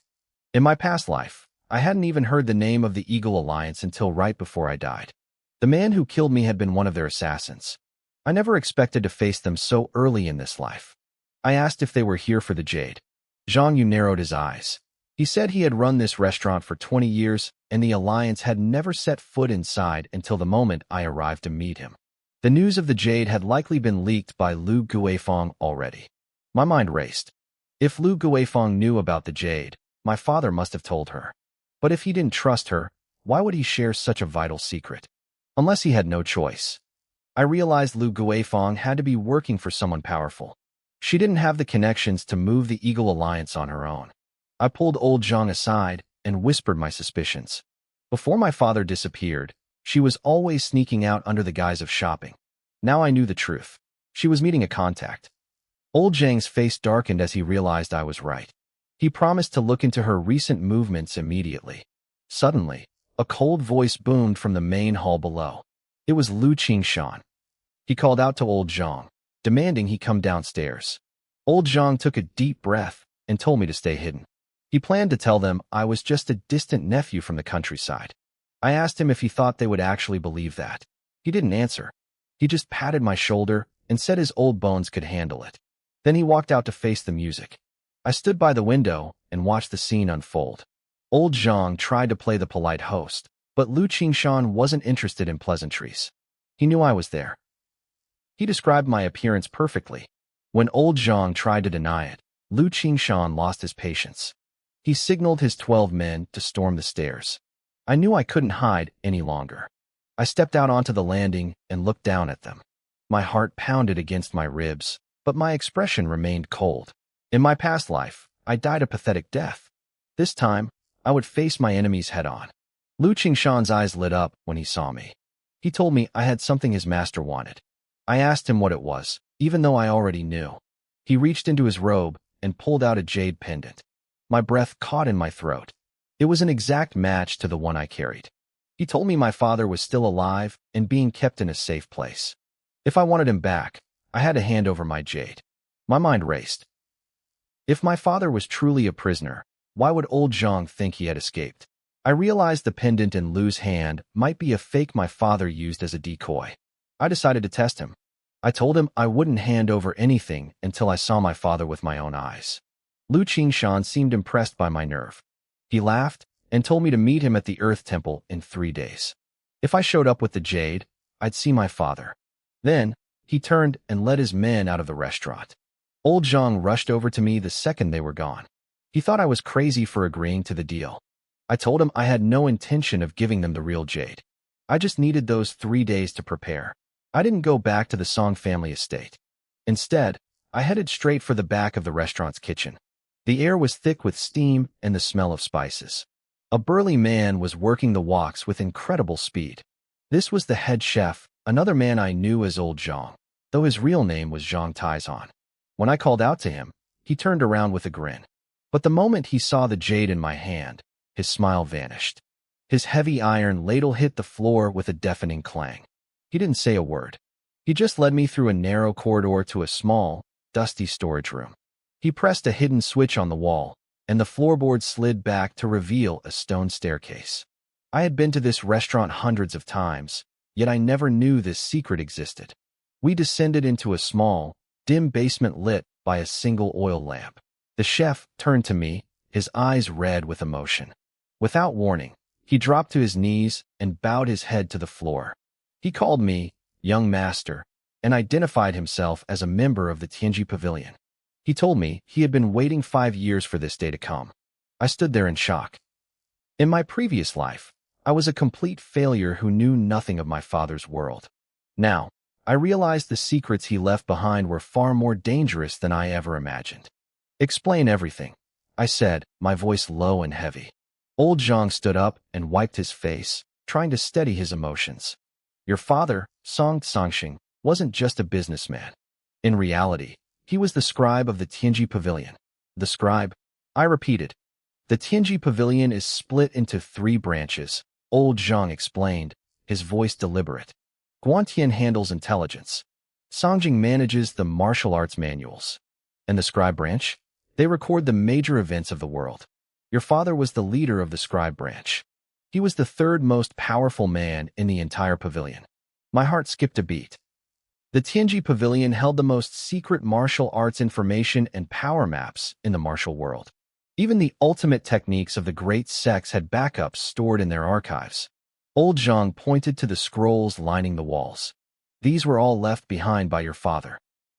[SPEAKER 1] In my past life, I hadn't even heard the name of the Eagle Alliance until right before I died. The man who killed me had been one of their assassins. I never expected to face them so early in this life. I asked if they were here for the jade. Zhang Yu narrowed his eyes. He said he had run this restaurant for 20 years, and the Alliance had never set foot inside until the moment I arrived to meet him. The news of the jade had likely been leaked by Lu Guifeng already. My mind raced. If Lu Guifeng knew about the jade, my father must have told her. But if he didn't trust her, why would he share such a vital secret? Unless he had no choice. I realized Lu Guifeng had to be working for someone powerful. She didn't have the connections to move the Eagle Alliance on her own. I pulled old Zhang aside and whispered my suspicions. Before my father disappeared, she was always sneaking out under the guise of shopping. Now I knew the truth. She was meeting a contact. Old Zhang's face darkened as he realized I was right. He promised to look into her recent movements immediately. Suddenly, a cold voice boomed from the main hall below. It was Lu Qingshan. He called out to old Zhang, demanding he come downstairs. Old Zhang took a deep breath and told me to stay hidden. He planned to tell them I was just a distant nephew from the countryside. I asked him if he thought they would actually believe that. He didn't answer. He just patted my shoulder and said his old bones could handle it. Then he walked out to face the music. I stood by the window and watched the scene unfold. Old Zhang tried to play the polite host, but Lu Qingshan wasn't interested in pleasantries. He knew I was there. He described my appearance perfectly. When old Zhang tried to deny it, Lu Qingshan lost his patience. He signaled his 12 men to storm the stairs. I knew I couldn't hide any longer. I stepped out onto the landing and looked down at them. My heart pounded against my ribs, but my expression remained cold. In my past life, I died a pathetic death. This time, I would face my enemies head-on. Lu Qingshan's eyes lit up when he saw me. He told me I had something his master wanted. I asked him what it was, even though I already knew. He reached into his robe and pulled out a jade pendant. My breath caught in my throat. It was an exact match to the one I carried. He told me my father was still alive and being kept in a safe place. If I wanted him back, I had to hand over my jade. My mind raced. If my father was truly a prisoner, why would old Zhang think he had escaped? I realized the pendant in Lu's hand might be a fake my father used as a decoy. I decided to test him. I told him I wouldn't hand over anything until I saw my father with my own eyes. Lu Qingshan seemed impressed by my nerve. He laughed and told me to meet him at the Earth Temple in 3 days. If I showed up with the jade, I'd see my father. Then, he turned and led his men out of the restaurant. Old Zhang rushed over to me the second they were gone. He thought I was crazy for agreeing to the deal. I told him I had no intention of giving them the real jade. I just needed those 3 days to prepare. I didn't go back to the Song family estate. Instead, I headed straight for the back of the restaurant's kitchen. The air was thick with steam and the smell of spices. A burly man was working the woks with incredible speed. This was the head chef, another man I knew as Old Zhang, though his real name was Zhang Taizhan. When I called out to him, he turned around with a grin. But the moment he saw the jade in my hand, his smile vanished. His heavy iron ladle hit the floor with a deafening clang. He didn't say a word. He just led me through a narrow corridor to a small, dusty storage room. He pressed a hidden switch on the wall, and the floorboard slid back to reveal a stone staircase. I had been to this restaurant hundreds of times, yet I never knew this secret existed. We descended into a small, dim basement lit by a single oil lamp. The chef turned to me, his eyes red with emotion. Without warning, he dropped to his knees and bowed his head to the floor. He called me, young master, and identified himself as a member of the Tianji Pavilion. He told me he had been waiting 5 years for this day to come. I stood there in shock. In my previous life, I was a complete failure who knew nothing of my father's world. Now, I realized the secrets he left behind were far more dangerous than I ever imagined. Explain everything, I said, my voice low and heavy. Old Zhang stood up and wiped his face, trying to steady his emotions. Your father, Song Songxing, wasn't just a businessman. In reality, he was the scribe of the Tianji Pavilion. The scribe? I repeated. The Tianji Pavilion is split into 3 branches, Old Zhang explained, his voice deliberate. Guantian handles intelligence. Songjing manages the martial arts manuals. And the scribe branch? They record the major events of the world. Your father was the leader of the scribe branch. He was the 3rd most powerful man in the entire pavilion. My heart skipped a beat. The Tianji Pavilion held the most secret martial arts information and power maps in the martial world. Even the ultimate techniques of the great sects had backups stored in their archives. Old Zhang pointed to the scrolls lining the walls. These were all left behind by your father.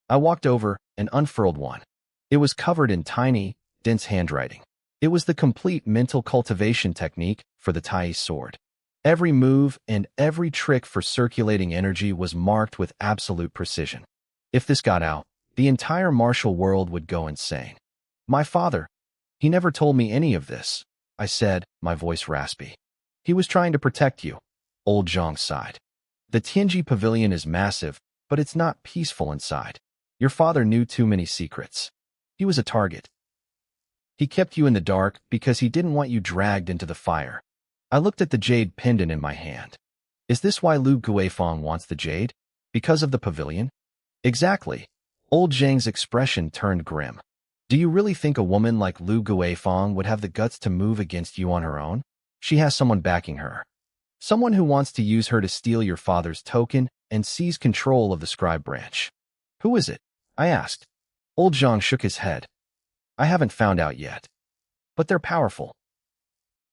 [SPEAKER 1] I walked over and unfurled one. It was covered in tiny, dense handwriting. It was the complete mental cultivation technique for the Tai sword. Every move and every trick for circulating energy was marked with absolute precision. If this got out, the entire martial world would go insane. My father, he never told me any of this, I said, my voice raspy. He was trying to protect you, old Zhang sighed. The Tianji Pavilion is massive, but it's not peaceful inside. Your father knew too many secrets. He was a target. He kept you in the dark because he didn't want you dragged into the fire. I looked at the jade pendant in my hand. Is this why Lu Guifeng wants the jade? Because of the pavilion? Exactly. Old Zhang's expression turned grim. Do you really think a woman like Lu Guifeng would have the guts to move against you on her own? She has someone backing her. Someone who wants to use her to steal your father's token and seize control of the scribe branch. Who is it? I asked. Old Zhang shook his head. I haven't found out yet. But they're powerful.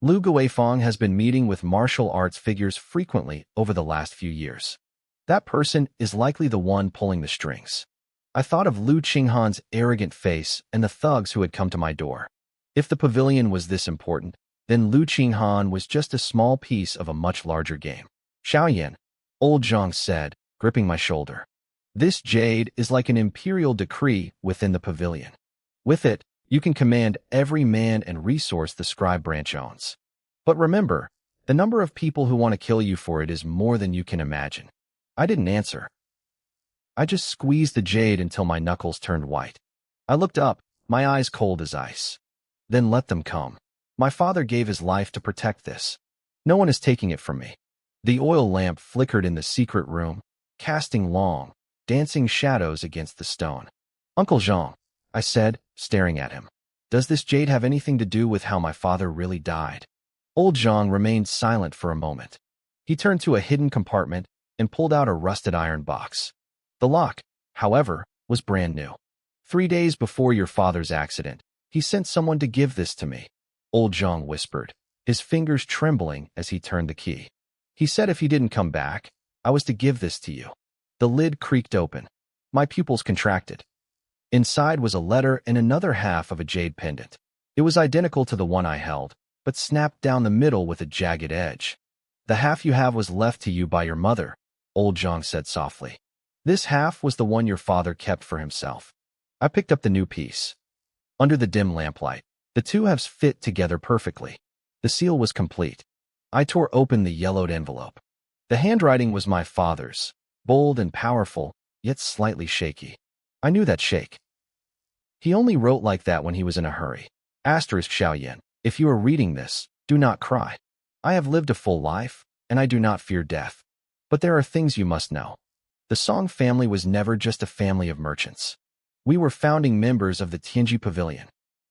[SPEAKER 1] Lu Guifeng has been meeting with martial arts figures frequently over the last few years. That person is likely the one pulling the strings. I thought of Lu Qinghan's arrogant face and the thugs who had come to my door. If the pavilion was this important, then Lu Qinghan was just a small piece of a much larger game. Xiaoyan, old Zhang said, gripping my shoulder. This jade is like an imperial decree within the pavilion. With it, you can command every man and resource the scribe branch owns. But remember, the number of people who want to kill you for it is more than you can imagine. I didn't answer. I just squeezed the jade until my knuckles turned white. I looked up, my eyes cold as ice. Then let them come. My father gave his life to protect this. No one is taking it from me. The oil lamp flickered in the secret room, casting long, dancing shadows against the stone. Uncle Zhang, I said, staring at him. Does this jade have anything to do with how my father really died? Old Zhang remained silent for a moment. He turned to a hidden compartment and pulled out a rusted iron box. The lock, however, was brand new. 3 days before your father's accident, he sent someone to give this to me, old Zhang whispered, his fingers trembling as he turned the key. He said if he didn't come back, I was to give this to you. The lid creaked open. My pupils contracted. Inside was a letter and another half of a jade pendant. It was identical to the one I held, but snapped down the middle with a jagged edge. The half you have was left to you by your mother, old Zhang said softly. This half was the one your father kept for himself. I picked up the new piece. Under the dim lamplight, the two halves fit together perfectly. The seal was complete. I tore open the yellowed envelope. The handwriting was my father's, bold and powerful, yet slightly shaky. I knew that shake. He only wrote like that when he was in a hurry. Asterisk Xiaoyan, if you are reading this, do not cry. I have lived a full life, and I do not fear death. But there are things you must know. The Song family was never just a family of merchants. We were founding members of the Tianji Pavilion.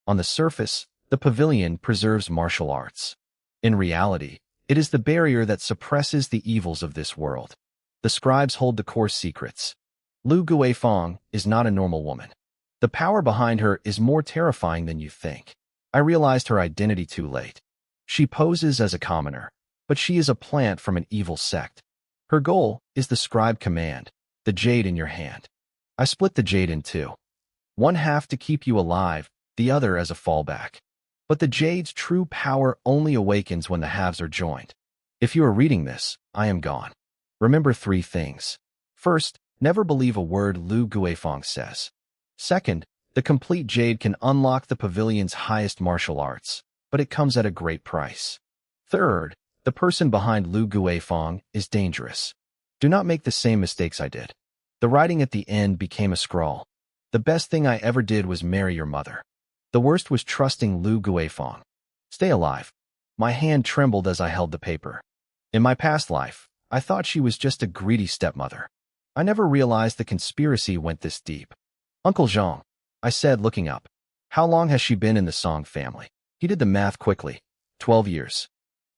[SPEAKER 1] On the surface, the pavilion preserves martial arts. In reality, it is the barrier that suppresses the evils of this world. The scribes hold the core secrets. Lu Guifeng is not a normal woman. The power behind her is more terrifying than you think. I realized her identity too late. She poses as a commoner, but she is a plant from an evil sect. Her goal is the scribe command, the jade in your hand. I split the jade in two. One half to keep you alive, the other as a fallback. But the jade's true power only awakens when the halves are joined. If you are reading this, I am gone. Remember 3 things. First, never believe a word Lu Guifeng says. Second, the complete jade can unlock the pavilion's highest martial arts, but it comes at a great price. Third, the person behind Lu Guifeng is dangerous. Do not make the same mistakes I did. The writing at the end became a scrawl. The best thing I ever did was marry your mother. The worst was trusting Lu Guifeng. Stay alive. My hand trembled as I held the paper. In my past life, I thought she was just a greedy stepmother. I never realized the conspiracy went this deep. Uncle Zhang, I said, looking up. How long has she been in the Song family? He did the math quickly. 12 years.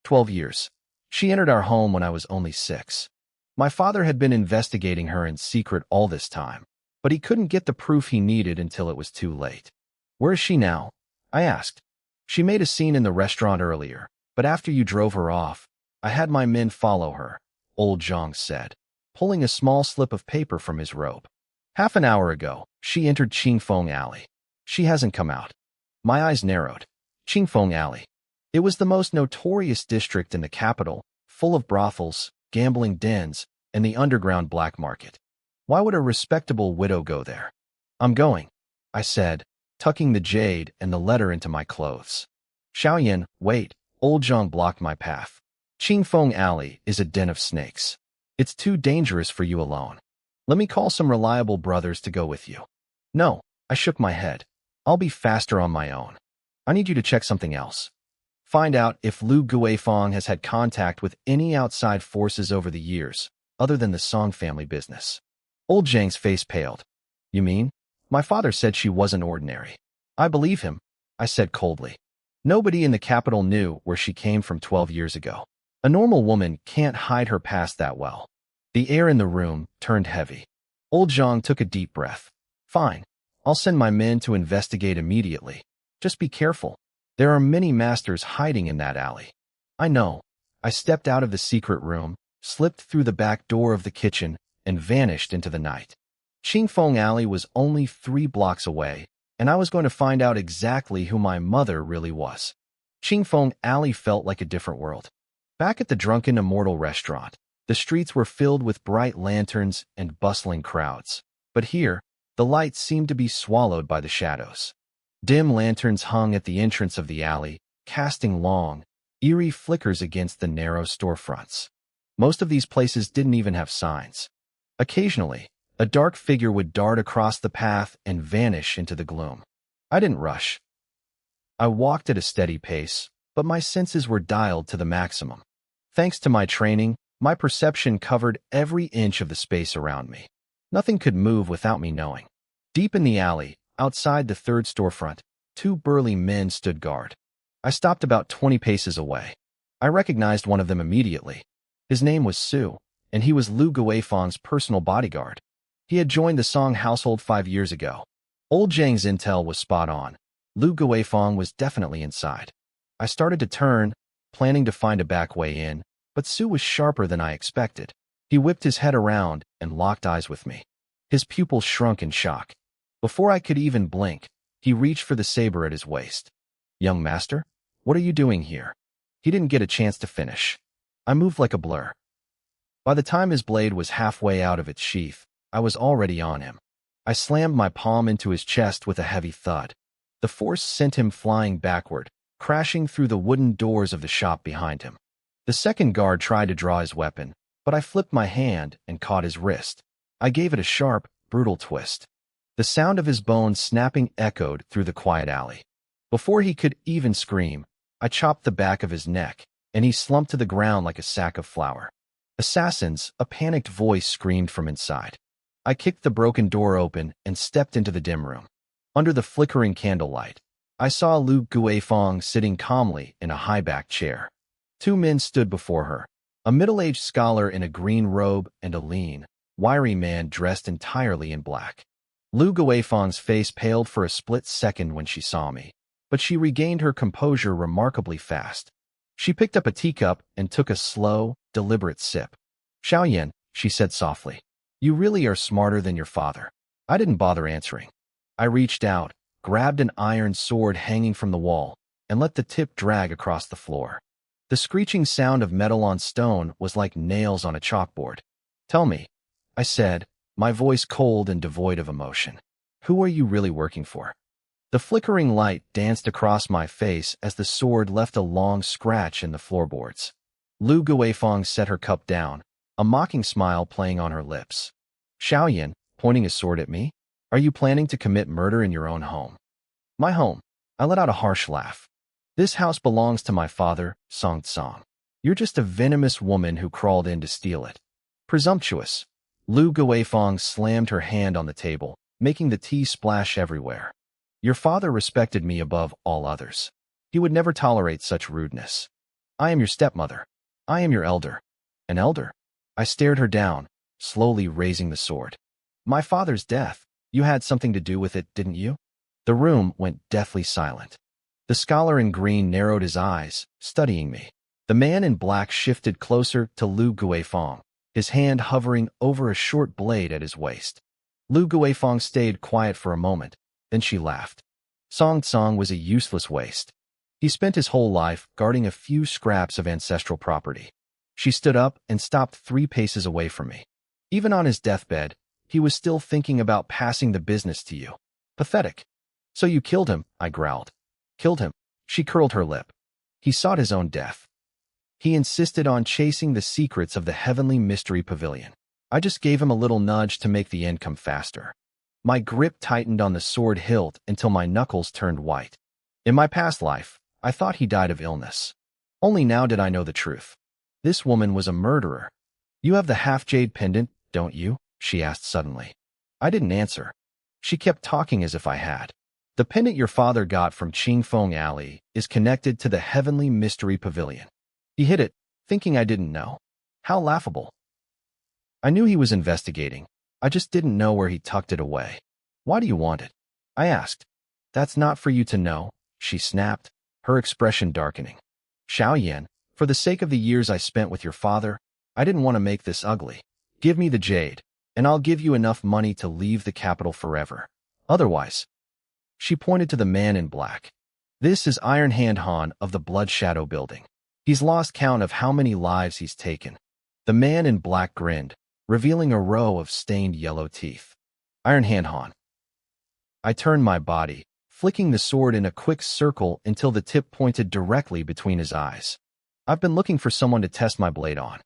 [SPEAKER 1] 12 years. She entered our home when I was only 6. My father had been investigating her in secret all this time, but he couldn't get the proof he needed until it was too late. Where is she now? I asked. She made a scene in the restaurant earlier, but after you drove her off, I had my men follow her, old Zhang said, pulling a small slip of paper from his robe. Half an hour ago, she entered Qingfeng Alley. She hasn't come out. My eyes narrowed. Qingfeng Alley. It was the most notorious district in the capital, full of brothels, gambling dens, and the underground black market. Why would a respectable widow go there? I'm going, I said, tucking the jade and the letter into my clothes. Xiaoyan, wait, old Zhang blocked my path. Qingfeng Alley is a den of snakes. It's too dangerous for you alone. Let me call some reliable brothers to go with you. No, I shook my head. I'll be faster on my own. I need you to check something else. Find out if Lu Guifeng has had contact with any outside forces over the years, other than the Song family business. Old Zhang's face paled. You mean? My father said she wasn't ordinary. I believe him, I said coldly. Nobody in the capital knew where she came from 12 years ago. A normal woman can't hide her past that well. The air in the room turned heavy. Old Zhang took a deep breath. Fine. I'll send my men to investigate immediately. Just be careful. There are many masters hiding in that alley. I know. I stepped out of the secret room, slipped through the back door of the kitchen, and vanished into the night. Qingfeng Alley was only 3 blocks away, and I was going to find out exactly who my mother really was. Qingfeng Alley felt like a different world. Back at the Drunken Immortal restaurant, the streets were filled with bright lanterns and bustling crowds. But here, the light seemed to be swallowed by the shadows. Dim lanterns hung at the entrance of the alley, casting long, eerie flickers against the narrow storefronts. Most of these places didn't even have signs. Occasionally, a dark figure would dart across the path and vanish into the gloom. I didn't rush. I walked at a steady pace, but my senses were dialed to the maximum. Thanks to my training, my perception covered every inch of the space around me. Nothing could move without me knowing. Deep in the alley, outside the 3rd storefront, 2 burly men stood guard. I stopped about 20 paces away. I recognized one of them immediately. His name was Su, and he was Lu Guifeng's personal bodyguard. He had joined the Song household 5 years ago. Old Zhang's intel was spot on. Lu Guifeng was definitely inside. I started to turn, planning to find a back way in, but Su was sharper than I expected. He whipped his head around and locked eyes with me. His pupils shrunk in shock. Before I could even blink, he reached for the saber at his waist. Young master, what are you doing here? He didn't get a chance to finish. I moved like a blur. By the time his blade was halfway out of its sheath, I was already on him. I slammed my palm into his chest with a heavy thud. The force sent him flying backward, crashing through the wooden doors of the shop behind him. The second guard tried to draw his weapon, but I flipped my hand and caught his wrist. I gave it a sharp, brutal twist. The sound of his bones snapping echoed through the quiet alley. Before he could even scream, I chopped the back of his neck, and he slumped to the ground like a sack of flour. Assassins, a panicked voice screamed from inside. I kicked the broken door open and stepped into the dim room. Under the flickering candlelight, I saw Lu Guifeng sitting calmly in a high-backed chair. 2 men stood before her, a middle-aged scholar in a green robe and a lean, wiry man dressed entirely in black. Lu Guifeng's face paled for a split second when she saw me, but she regained her composure remarkably fast. She picked up a teacup and took a slow, deliberate sip. Xiaoyan, she said softly, you really are smarter than your father. I didn't bother answering. I reached out, grabbed an iron sword hanging from the wall, and let the tip drag across the floor. The screeching sound of metal on stone was like nails on a chalkboard. Tell me, I said, my voice cold and devoid of emotion. Who are you really working for? The flickering light danced across my face as the sword left a long scratch in the floorboards. Lu Guifeng set her cup down, a mocking smile playing on her lips. Xiaoyan, pointing his sword at me, are you planning to commit murder in your own home? My home. I let out a harsh laugh. This house belongs to my father, Song Tsong. You're just a venomous woman who crawled in to steal it. Presumptuous. Lu Guifeng slammed her hand on the table, making the tea splash everywhere. Your father respected me above all others. He would never tolerate such rudeness. I am your stepmother. I am your elder. An elder? I stared her down, slowly raising the sword. My father's death. You had something to do with it, didn't you? The room went deathly silent. The scholar in green narrowed his eyes, studying me. The man in black shifted closer to Lu Guifeng, his hand hovering over a short blade at his waist. Lu Guifeng stayed quiet for a moment, then she laughed. Song Tsong was a useless waste. He spent his whole life guarding a few scraps of ancestral property. She stood up and stopped 3 paces away from me. Even on his deathbed, He was still thinking about passing the business to you. Pathetic. So you killed him, I growled. Killed him. She curled her lip. He sought his own death. He insisted on chasing the secrets of the heavenly mystery pavilion. I just gave him a little nudge to make the end come faster. My grip tightened on the sword hilt until my knuckles turned white. In my past life, I thought he died of illness. Only now did I know the truth. This woman was a murderer. You have the half-jade pendant, don't you? She asked suddenly. I didn't answer. She kept talking as if I had. The pendant your father got from Qingfeng Alley is connected to the heavenly mystery pavilion. He hid it, thinking I didn't know. How laughable. I knew he was investigating. I just didn't know where he tucked it away. Why do you want it? I asked. That's not for you to know, she snapped, her expression darkening. Xiaoyan, for the sake of the years I spent with your father, I didn't want to make this ugly. Give me the jade, and I'll give you enough money to leave the capital forever. Otherwise, she pointed to the man in black. This is Iron Hand Han of the Blood Shadow building. He's lost count of how many lives he's taken. The man in black grinned, revealing a row of stained yellow teeth. Iron Hand Han. I turned my body, flicking the sword in a quick circle until the tip pointed directly between his eyes. I've been looking for someone to test my blade on.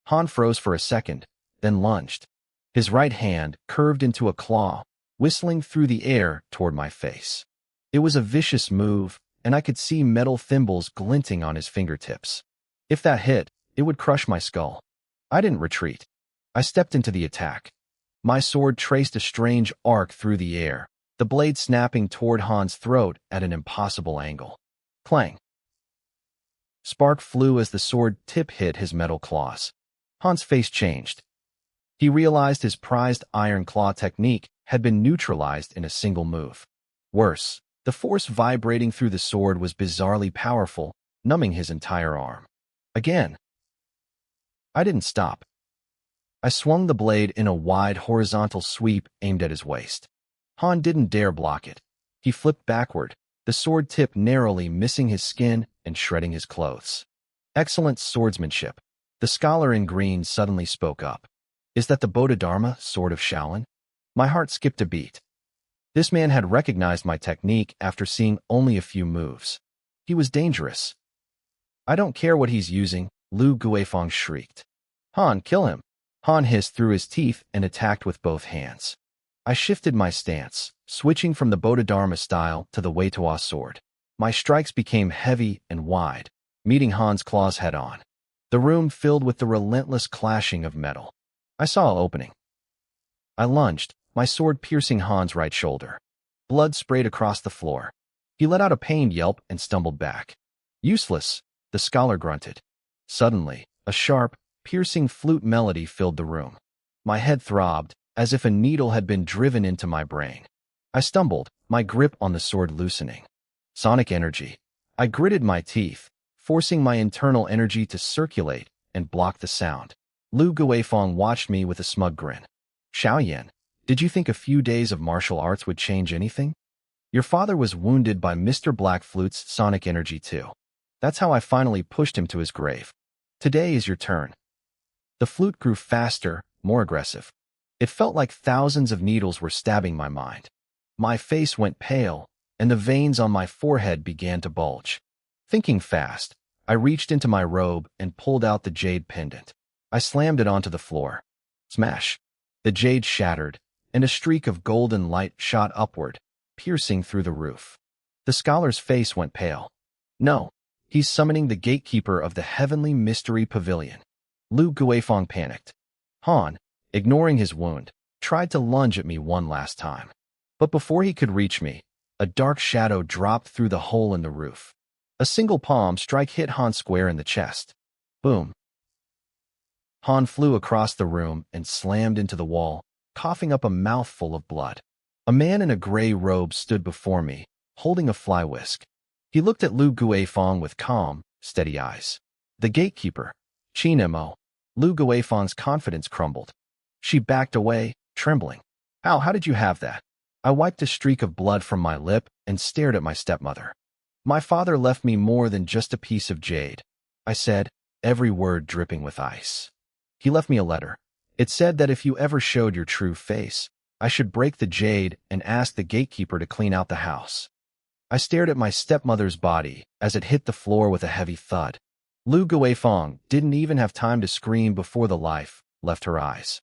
[SPEAKER 1] Han froze for a second, then lunged. His right hand curved into a claw, whistling through the air toward my face. It was a vicious move, and I could see metal thimbles glinting on his fingertips. If that hit, it would crush my skull. I didn't retreat. I stepped into the attack. My sword traced a strange arc through the air, the blade snapping toward Han's throat at an impossible angle. Clang. Spark flew as the sword tip hit his metal claws. Han's face changed. He realized his prized iron claw technique had been neutralized in a single move. Worse, the force vibrating through the sword was bizarrely powerful, numbing his entire arm. Again. I didn't stop. I swung the blade in a wide horizontal sweep aimed at his waist. Han didn't dare block it. He flipped backward, the sword tip narrowly missing his skin and shredding his clothes. Excellent swordsmanship. The scholar in green suddenly spoke up. Is that the Bodhidharma sword of Shaolin? My heart skipped a beat. This man had recognized my technique after seeing only a few moves. He was dangerous. I don't care what he's using, Lu Guifeng shrieked. Han, kill him. Han hissed through his teeth and attacked with both hands. I shifted my stance, switching from the Bodhidharma style to the Weituo sword. My strikes became heavy and wide, meeting Han's claws head-on. The room filled with the relentless clashing of metal. I saw an opening. I lunged, my sword piercing Han's right shoulder. Blood sprayed across the floor. He let out a pained yelp and stumbled back. Useless, the scholar grunted. Suddenly, a sharp, piercing flute melody filled the room. My head throbbed, as if a needle had been driven into my brain. I stumbled, my grip on the sword loosening. Sonic energy. I gritted my teeth, forcing my internal energy to circulate and block the sound. Lu Guifeng watched me with a smug grin. Xiaoyan, did you think a few days of martial arts would change anything? Your father was wounded by Mr. Black Flute's sonic energy too. That's how I finally pushed him to his grave. Today is your turn. The flute grew faster, more aggressive. It felt like thousands of needles were stabbing my mind. My face went pale, and the veins on my forehead began to bulge. Thinking fast, I reached into my robe and pulled out the jade pendant. I slammed it onto the floor. Smash! The jade shattered, and a streak of golden light shot upward, piercing through the roof. The scholar's face went pale. No, he's summoning the gatekeeper of the heavenly mystery pavilion. Lu Guifeng panicked. Han, ignoring his wound, tried to lunge at me one last time. But before he could reach me, a dark shadow dropped through the hole in the roof. A single palm strike hit Han square in the chest. Boom. Han flew across the room and slammed into the wall, coughing up a mouthful of blood. A man in a gray robe stood before me, holding a fly whisk. He looked at Lu Guifeng with calm, steady eyes. The gatekeeper, Qin Mo. Lu Guifeng's confidence crumbled. She backed away, trembling. How did you have that? I wiped a streak of blood from my lip and stared at my stepmother. My father left me more than just a piece of jade, I said, every word dripping with ice. He left me a letter. It said that if you ever showed your true face, I should break the jade and ask the gatekeeper to clean out the house. I stared at my stepmother's body as it hit the floor with a heavy thud. Lu Guifeng didn't even have time to scream before the life left her eyes.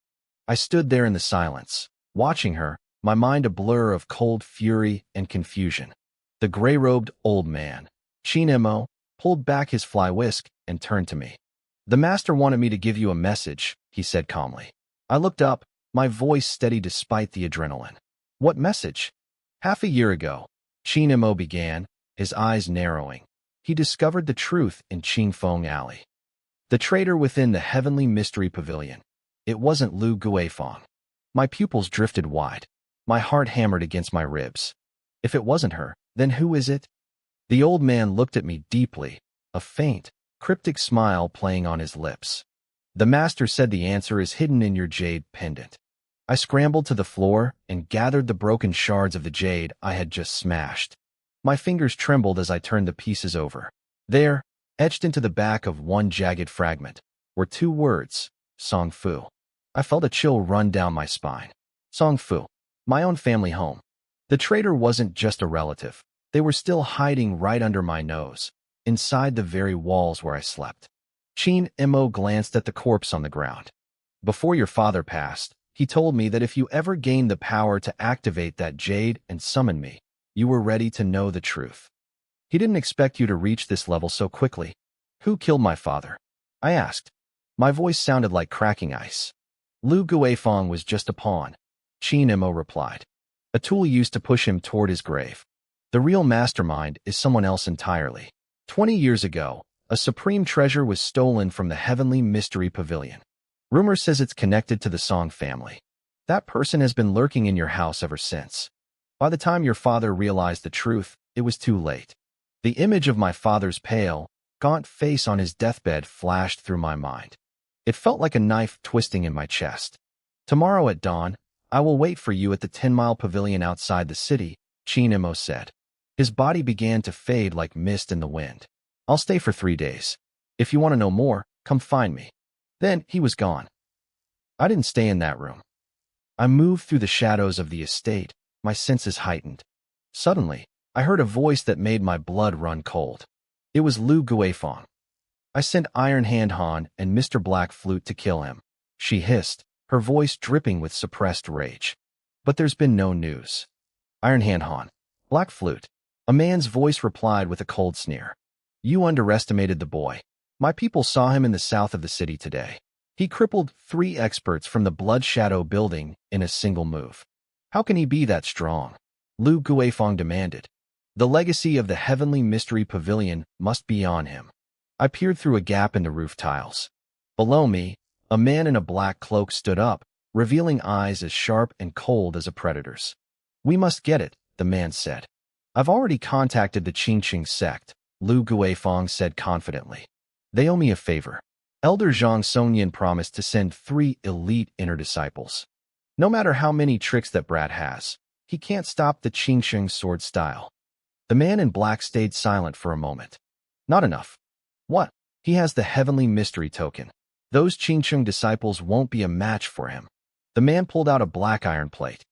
[SPEAKER 1] I stood there in the silence, watching her, my mind a blur of cold fury and confusion. The gray-robed old man, Qin Mo, pulled back his fly whisk and turned to me. "The master wanted me to give you a message," he said calmly. I looked up, my voice steady despite the adrenaline. "What message?" "Half a year ago," Qin Mo began, his eyes narrowing. "He discovered the truth in Qingfeng Alley. The traitor within the heavenly mystery pavilion. It wasn't Lu Guifeng." My pupils drifted wide. My heart hammered against my ribs. If it wasn't her, then who is it? The old man looked at me deeply, a faint, cryptic smile playing on his lips. "The master said the answer is hidden in your jade pendant." I scrambled to the floor and gathered the broken shards of the jade I had just smashed. My fingers trembled as I turned the pieces over. There, etched into the back of one jagged fragment, were two words, Song Fu. I felt a chill run down my spine. Song Fu, my own family home. The traitor wasn't just a relative. They were still hiding right under my nose, inside the very walls where I slept. Qin Mo glanced at the corpse on the ground. "Before your father passed, he told me that if you ever gained the power to activate that jade and summon me, you were ready to know the truth. He didn't expect you to reach this level so quickly." "Who killed my father?" I asked. My voice sounded like cracking ice. "Lu Guifeng was just a pawn," Qin Mo replied. "A tool used to push him toward his grave. The real mastermind is someone else entirely. 20 years ago, a supreme treasure was stolen from the Heavenly Mystery Pavilion. Rumor says it's connected to the Song family. That person has been lurking in your house ever since. By the time your father realized the truth, it was too late." The image of my father's pale, gaunt face on his deathbed flashed through my mind. It felt like a knife twisting in my chest. "Tomorrow at dawn, I will wait for you at the 10-mile pavilion outside the city," Qin Mo said. His body began to fade like mist in the wind. "I'll stay for 3 days. If you want to know more, come find me." Then he was gone. I didn't stay in that room. I moved through the shadows of the estate, my senses heightened. Suddenly, I heard a voice that made my blood run cold. It was Lu Guifeng. "I sent Iron Hand Han and Mr. Black Flute to kill him," she hissed, her voice dripping with suppressed rage. "But there's been no news." "Iron Hand Han, Black Flute," a man's voice replied with a cold sneer. "You underestimated the boy. My people saw him in the south of the city today. He crippled 3 experts from the Blood Shadow building in a single move. How can he be that strong?" Lu Guifeng demanded. "The legacy of the Heavenly Mystery Pavilion must be on him." I peered through a gap in the roof tiles. Below me, a man in a black cloak stood up, revealing eyes as sharp and cold as a predator's. "We must get it," the man said. "I've already contacted the Qingqing sect," Lu Guifeng said confidently. "They owe me a favor. Elder Zhang Songyan promised to send 3 elite inner disciples. No matter how many tricks that brat has, he can't stop the Qingqing sword style." The man in black stayed silent for a moment. "Not enough." "What?" "He has the Heavenly Mystery Token. Those Qingqing disciples won't be a match for him." The man pulled out a black iron plate.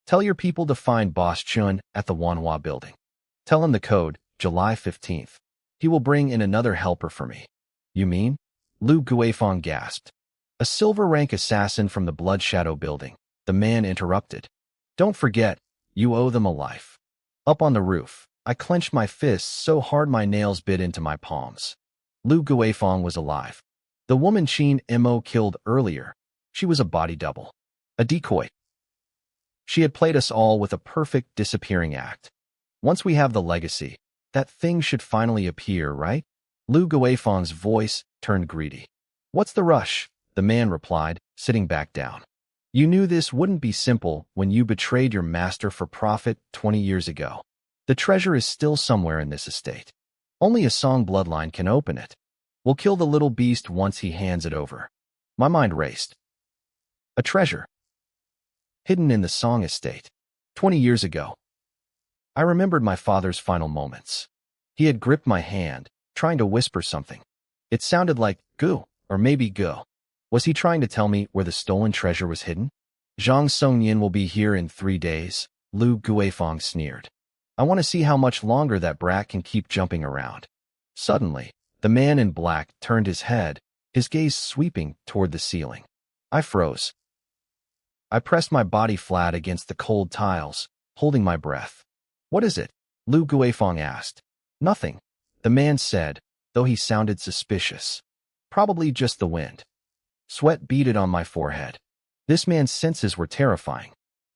[SPEAKER 1] "Tell your people to find Boss Chun at the Wanhua building. Tell him the code, July 15th. He will bring in another helper for me." "You mean?" Lu Guifeng gasped. "A silver-rank assassin from the Blood Shadow building," the man interrupted. "Don't forget, you owe them a life." Up on the roof, I clenched my fists so hard my nails bit into my palms. Lu Guifeng was alive. The woman Qin Mo killed earlier, she was a body double. A decoy. She had played us all with a perfect disappearing act. Once we have the legacy, that thing should finally appear, right? Lu Guifeng's voice turned greedy. "What's the rush?" the man replied, sitting back down. "You knew this wouldn't be simple when you betrayed your master for profit 20 years ago. The treasure is still somewhere in this estate. Only a Song bloodline can open it. We'll kill the little beast once he hands it over." My mind raced. A treasure. Hidden in the Song estate. 20 years ago. I remembered my father's final moments. He had gripped my hand, trying to whisper something. It sounded like, "Go," or maybe "go." Was he trying to tell me where the stolen treasure was hidden? Zhang Songyin will be here in 3 days, Lu Guifeng sneered. I want to see how much longer that brat can keep jumping around. Suddenly, the man in black turned his head, his gaze sweeping toward the ceiling. I froze. I pressed my body flat against the cold tiles, holding my breath. What is it? Lu Guifeng asked. Nothing, the man said, though he sounded suspicious. Probably just the wind. Sweat beaded on my forehead. This man's senses were terrifying.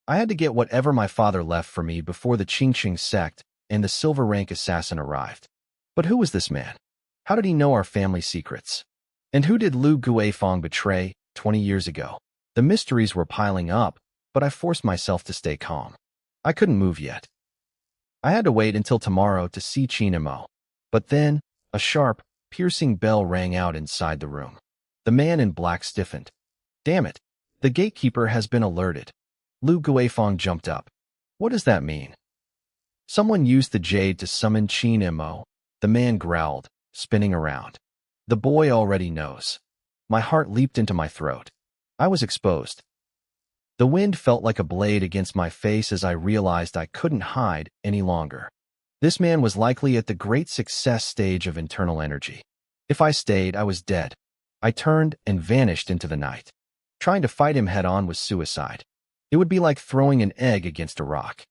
[SPEAKER 1] I had to get whatever my father left for me before the Qingqing sect and the silver rank assassin arrived. But who was this man? How did he know our family secrets? And who did Lu Guifeng betray 20 years ago? The mysteries were piling up, but I forced myself to stay calm. I couldn't move yet. I had to wait until tomorrow to see Qinimo. But then, a sharp, piercing bell rang out inside the room. The man in black stiffened. Damn it! The gatekeeper has been alerted. Lu Guifeng jumped up. What does that mean? Someone used the jade to summon Qinimo, the man growled, spinning around. The boy already knows. My heart leaped into my throat. I was exposed. The wind felt like a blade against my face as I realized I couldn't hide any longer. This man was likely at the great success stage of internal energy. If I stayed, I was dead. I turned and vanished into the night. Trying to fight him head-on was suicide. It would be like throwing an egg against a rock.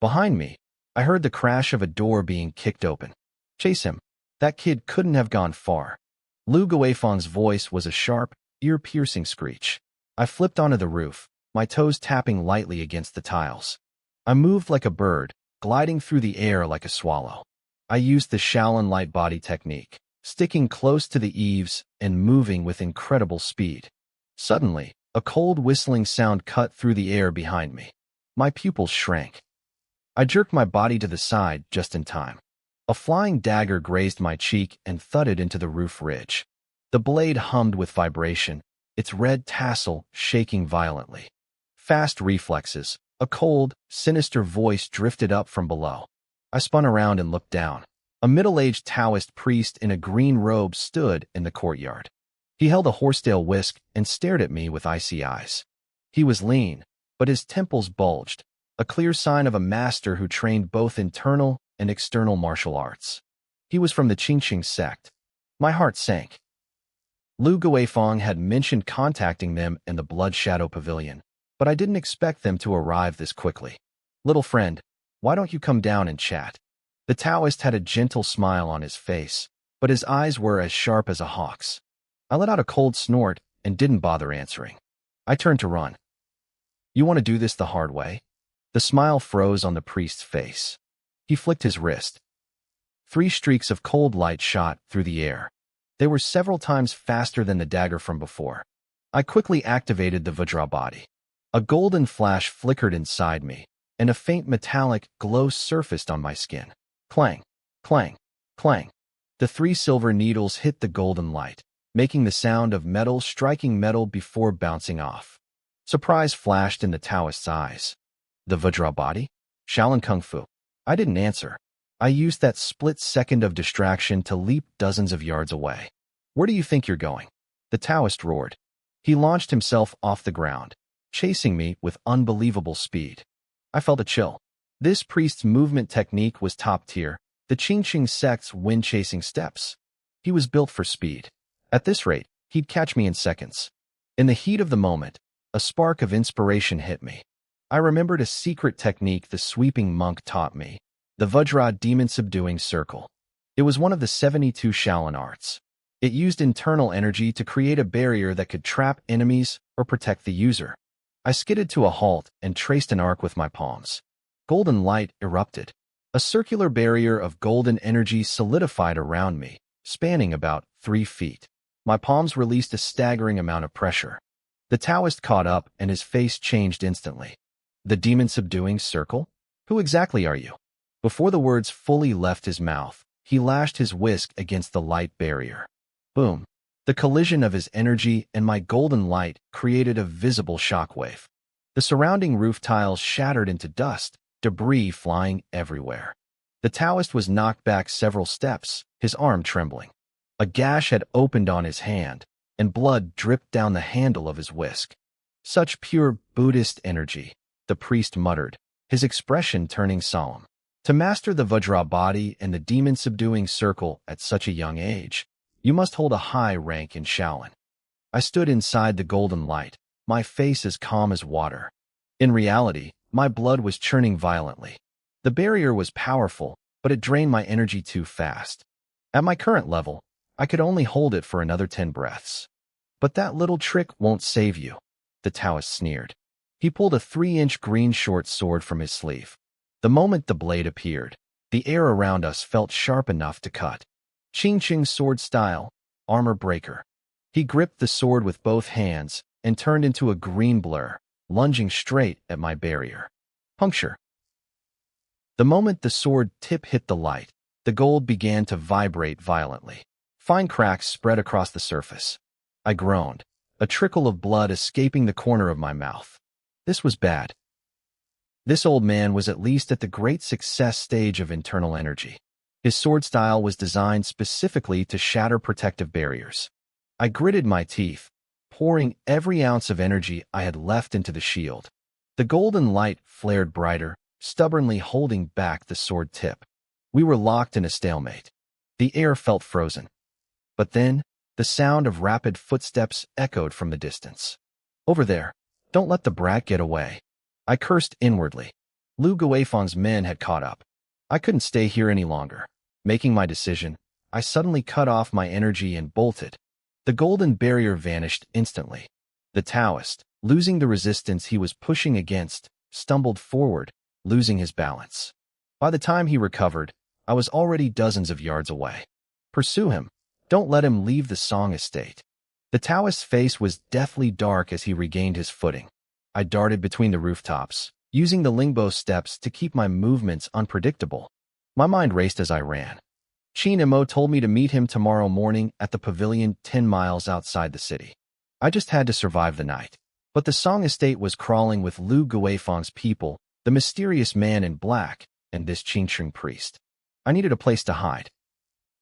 [SPEAKER 1] Behind me, I heard the crash of a door being kicked open. Chase him. That kid couldn't have gone far. Lu Guifeng's voice was a sharp, ear-piercing screech. I flipped onto the roof, my toes tapping lightly against the tiles. I moved like a bird, gliding through the air like a swallow. I used the Shaolin light body technique, sticking close to the eaves and moving with incredible speed. Suddenly, a cold whistling sound cut through the air behind me. My pupils shrank. I jerked my body to the side just in time. A flying dagger grazed my cheek and thudded into the roof ridge. The blade hummed with vibration, its red tassel shaking violently. Fast reflexes, a cold, sinister voice drifted up from below. I spun around and looked down. A middle-aged Taoist priest in a green robe stood in the courtyard. He held a horsetail whisk and stared at me with icy eyes. He was lean, but his temples bulged, a clear sign of a master who trained both internal and external martial arts. He was from the Qingqing sect. My heart sank. Lu Guifeng had mentioned contacting them in the Blood Shadow Pavilion, but I didn't expect them to arrive this quickly. Little friend, why don't you come down and chat? The Taoist had a gentle smile on his face, but his eyes were as sharp as a hawk's. I let out a cold snort and didn't bother answering. I turned to run. You want to do this the hard way? The smile froze on the priest's face. He flicked his wrist. 3 streaks of cold light shot through the air. They were several times faster than the dagger from before. I quickly activated the Vajra body. A golden flash flickered inside me, and a faint metallic glow surfaced on my skin. Clang, clang, clang. The 3 silver needles hit the golden light, making the sound of metal striking metal before bouncing off. Surprise flashed in the Taoist's eyes. The Vajra body? Shaolin Kung Fu. I didn't answer. I used that split second of distraction to leap dozens of yards away. Where do you think you're going? The Taoist roared. He launched himself off the ground, chasing me with unbelievable speed. I felt a chill. This priest's movement technique was top tier, the Qingqing sect's wind-chasing steps. He was built for speed. At this rate, he'd catch me in seconds. In the heat of the moment, a spark of inspiration hit me. I remembered a secret technique the sweeping monk taught me, the Vajra demon-subduing circle. It was one of the 72 Shaolin arts. It used internal energy to create a barrier that could trap enemies or protect the user. I skidded to a halt and traced an arc with my palms. Golden light erupted. A circular barrier of golden energy solidified around me, spanning about 3 feet. My palms released a staggering amount of pressure. The Taoist caught up and his face changed instantly. The demon-subduing circle? Who exactly are you? Before the words fully left his mouth, he lashed his whisk against the light barrier. Boom. The collision of his energy and my golden light created a visible shockwave. The surrounding roof tiles shattered into dust, debris flying everywhere. The Taoist was knocked back several steps, his arm trembling. A gash had opened on his hand, and blood dripped down the handle of his whisk. Such pure Buddhist energy, the priest muttered, his expression turning solemn. To master the Vajra body and the demon-subduing circle at such a young age, you must hold a high rank in Shaolin. I stood inside the golden light, my face as calm as water. In reality, my blood was churning violently. The barrier was powerful, but it drained my energy too fast. At my current level, I could only hold it for another 10 breaths. But that little trick won't save you, the Taoist sneered. He pulled a 3-inch green short sword from his sleeve. The moment the blade appeared, the air around us felt sharp enough to cut. Ching Ching's sword style, armor breaker. He gripped the sword with both hands and turned into a green blur, lunging straight at my barrier. Puncture. The moment the sword tip hit the light, the gold began to vibrate violently. Fine cracks spread across the surface. I groaned, a trickle of blood escaping the corner of my mouth. This was bad. This old man was at least at the great success stage of internal energy. His sword style was designed specifically to shatter protective barriers. I gritted my teeth, pouring every ounce of energy I had left into the shield. The golden light flared brighter, stubbornly holding back the sword tip. We were locked in a stalemate. The air felt frozen. But then, the sound of rapid footsteps echoed from the distance. Over there, don't let the brat get away. I cursed inwardly. Lu Guifeng's men had caught up. I couldn't stay here any longer. Making my decision, I suddenly cut off my energy and bolted. The golden barrier vanished instantly. The Taoist, losing the resistance he was pushing against, stumbled forward, losing his balance. By the time he recovered, I was already dozens of yards away. Pursue him. Don't let him leave the Song estate. The Taoist's face was deathly dark as he regained his footing. I darted between the rooftops, using the Lingbo steps to keep my movements unpredictable. My mind raced as I ran. Qin Imo told me to meet him tomorrow morning at the pavilion 10 miles outside the city. I just had to survive the night. But the Song estate was crawling with Lu Guifeng's people, the mysterious man in black, and this Qingsheng priest. I needed a place to hide.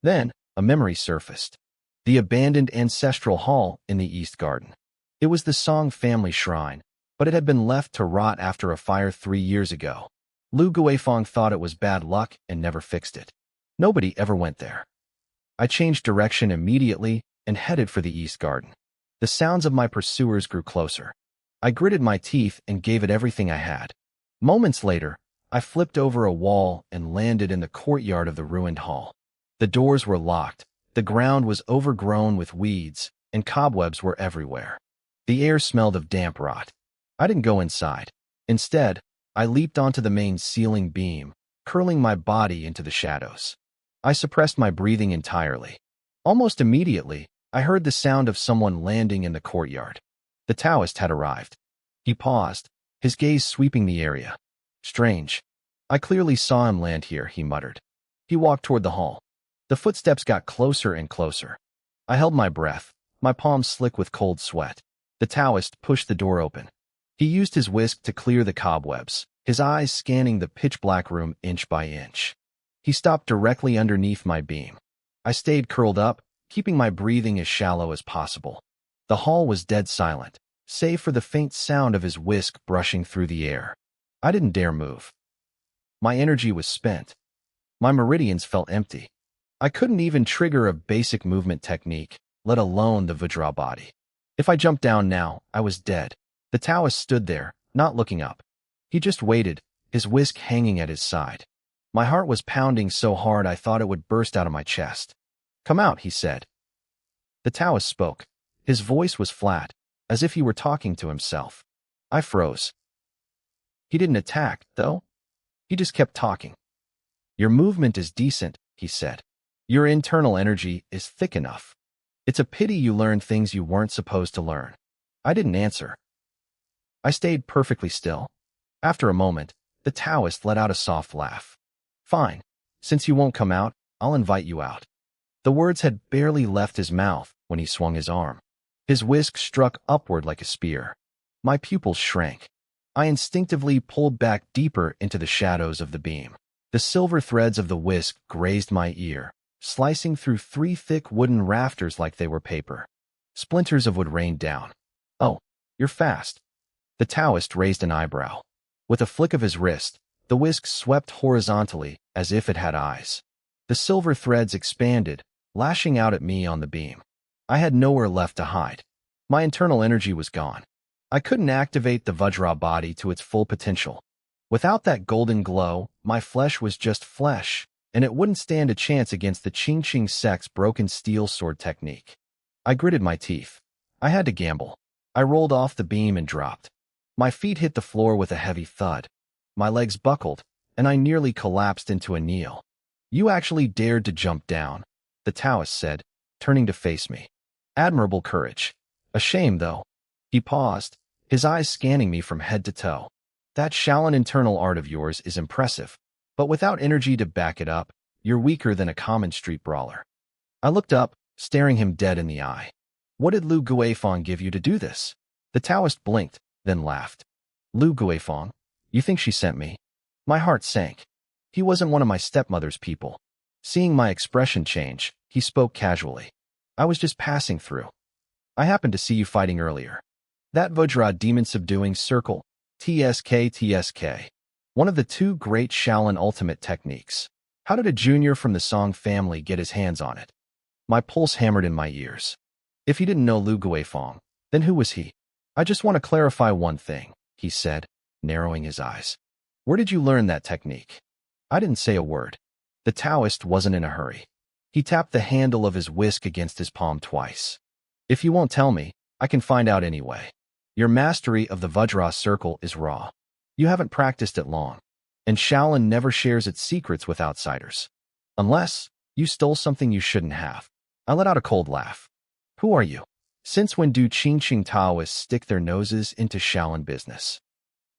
[SPEAKER 1] Then, a memory surfaced. The abandoned ancestral hall in the East Garden. It was the Song family shrine, but it had been left to rot after a fire 3 years ago. Lu Guifeng thought it was bad luck and never fixed it. Nobody ever went there. I changed direction immediately and headed for the East Garden. The sounds of my pursuers grew closer. I gritted my teeth and gave it everything I had. Moments later, I flipped over a wall and landed in the courtyard of the ruined hall. The doors were locked, the ground was overgrown with weeds, and cobwebs were everywhere. The air smelled of damp rot. I didn't go inside. Instead, I leaped onto the main ceiling beam, curling my body into the shadows. I suppressed my breathing entirely. Almost immediately, I heard the sound of someone landing in the courtyard. The Taoist had arrived. He paused, his gaze sweeping the area. Strange. I clearly saw him land here, he muttered. He walked toward the hall. The footsteps got closer and closer. I held my breath, my palms slick with cold sweat. The Taoist pushed the door open. He used his whisk to clear the cobwebs, his eyes scanning the pitch-black room inch by inch. He stopped directly underneath my beam. I stayed curled up, keeping my breathing as shallow as possible. The hall was dead silent, save for the faint sound of his whisk brushing through the air. I didn't dare move. My energy was spent. My meridians felt empty. I couldn't even trigger a basic movement technique, let alone the Vajra body. If I jumped down now, I was dead. The Taoist stood there, not looking up. He just waited, his whisk hanging at his side. My heart was pounding so hard I thought it would burst out of my chest. Come out, he said. The Taoist spoke. His voice was flat, as if he were talking to himself. I froze. He didn't attack, though. He just kept talking. Your movement is decent, he said. Your internal energy is thick enough. It's a pity you learned things you weren't supposed to learn. I didn't answer. I stayed perfectly still. After a moment, the Taoist let out a soft laugh. Fine. Since you won't come out, I'll invite you out. The words had barely left his mouth when he swung his arm. His whisk struck upward like a spear. My pupils shrank. I instinctively pulled back deeper into the shadows of the beam. The silver threads of the whisk grazed my ear, slicing through 3 thick wooden rafters like they were paper. Splinters of wood rained down. Oh, you're fast. The Taoist raised an eyebrow. With a flick of his wrist, the whisk swept horizontally as if it had eyes. The silver threads expanded, lashing out at me on the beam. I had nowhere left to hide. My internal energy was gone. I couldn't activate the Vajra body to its full potential. Without that golden glow, my flesh was just flesh, and it wouldn't stand a chance against the Qing sect's broken steel sword technique. I gritted my teeth. I had to gamble. I rolled off the beam and dropped. My feet hit the floor with a heavy thud. My legs buckled, and I nearly collapsed into a kneel. You actually dared to jump down, the Taoist said, turning to face me. Admirable courage. A shame, though. He paused, his eyes scanning me from head to toe. That Shaolin internal art of yours is impressive, but without energy to back it up, you're weaker than a common street brawler. I looked up, staring him dead in the eye. What did Lu Guifeng give you to do this? The Taoist blinked, then laughed. Lu Guifeng? You think she sent me? My heart sank. He wasn't one of my stepmother's people. Seeing my expression change, he spoke casually. I was just passing through. I happened to see you fighting earlier. That Vajra demon-subduing circle, TSK. One of the two great Shaolin ultimate techniques. How did a junior from the Song family get his hands on it? My pulse hammered in my ears. If he didn't know Lu Guifeng, then who was he? I just want to clarify one thing, he said, narrowing his eyes. Where did you learn that technique? I didn't say a word. The Taoist wasn't in a hurry. He tapped the handle of his whisk against his palm twice. If you won't tell me, I can find out anyway. Your mastery of the Vajra circle is raw. You haven't practiced it long, and Shaolin never shares its secrets with outsiders. Unless you stole something you shouldn't have. I let out a cold laugh. Who are you? Since when do Qing Taoists stick their noses into Shaolin business?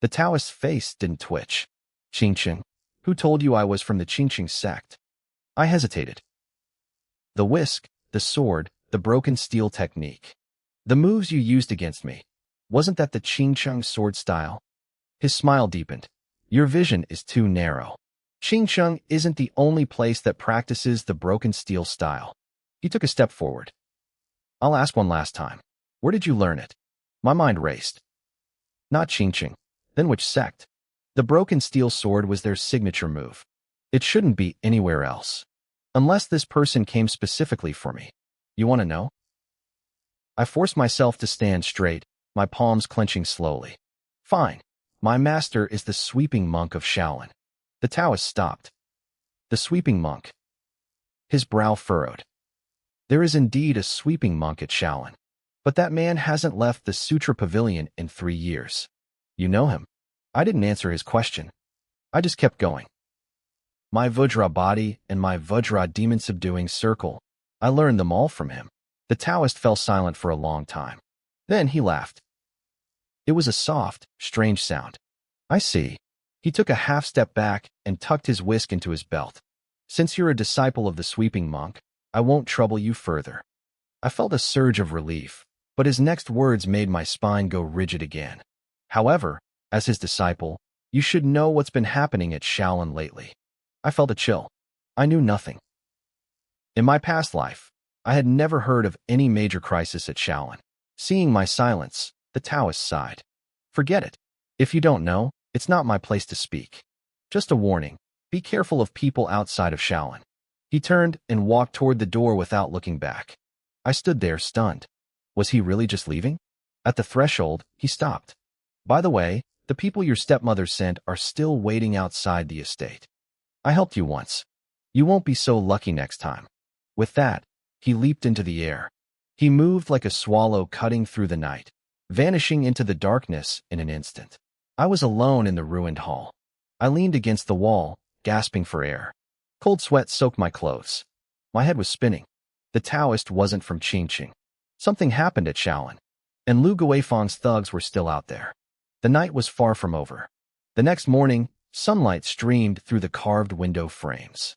[SPEAKER 1] The Taoist's face didn't twitch. Qing, who told you I was from the Qing sect? I hesitated. The whisk, the sword, the broken steel technique. The moves you used against me. Wasn't that the Qing sword style? His smile deepened. Your vision is too narrow. Qing isn't the only place that practices the broken steel style. He took a step forward. I'll ask one last time. Where did you learn it? My mind raced. Not Qing. Then which sect? The broken steel sword was their signature move. It shouldn't be anywhere else. Unless this person came specifically for me. You want to know? I forced myself to stand straight, my palms clenching slowly. Fine. My master is the sweeping monk of Shaolin. The Taoist stopped. The sweeping monk. His brow furrowed. There is indeed a sweeping monk at Shaolin, but that man hasn't left the Sutra Pavilion in 3 years. You know him? I didn't answer his question. I just kept going. My Vajra body and my Vajra demon-subduing circle, I learned them all from him. The Taoist fell silent for a long time. Then he laughed. It was a soft, strange sound. I see. He took a half step back and tucked his whisk into his belt. Since you're a disciple of the sweeping monk, I won't trouble you further. I felt a surge of relief, but his next words made my spine go rigid again. However, as his disciple, you should know what's been happening at Shaolin lately. I felt a chill. I knew nothing. In my past life, I had never heard of any major crisis at Shaolin. Seeing my silence, the Taoist sighed. Forget it. If you don't know, it's not my place to speak. Just a warning. Be careful of people outside of Shaolin. He turned and walked toward the door without looking back. I stood there stunned. Was he really just leaving? At the threshold, he stopped. By the way, the people your stepmother sent are still waiting outside the estate. I helped you once. You won't be so lucky next time. With that, he leaped into the air. He moved like a swallow cutting through the night, vanishing into the darkness in an instant. I was alone in the ruined hall. I leaned against the wall, gasping for air. Cold sweat soaked my clothes. My head was spinning. The Taoist wasn't from Qing. Something happened at Shaolin, and Lu Guifeng's thugs were still out there. The night was far from over. The next morning, sunlight streamed through the carved window frames.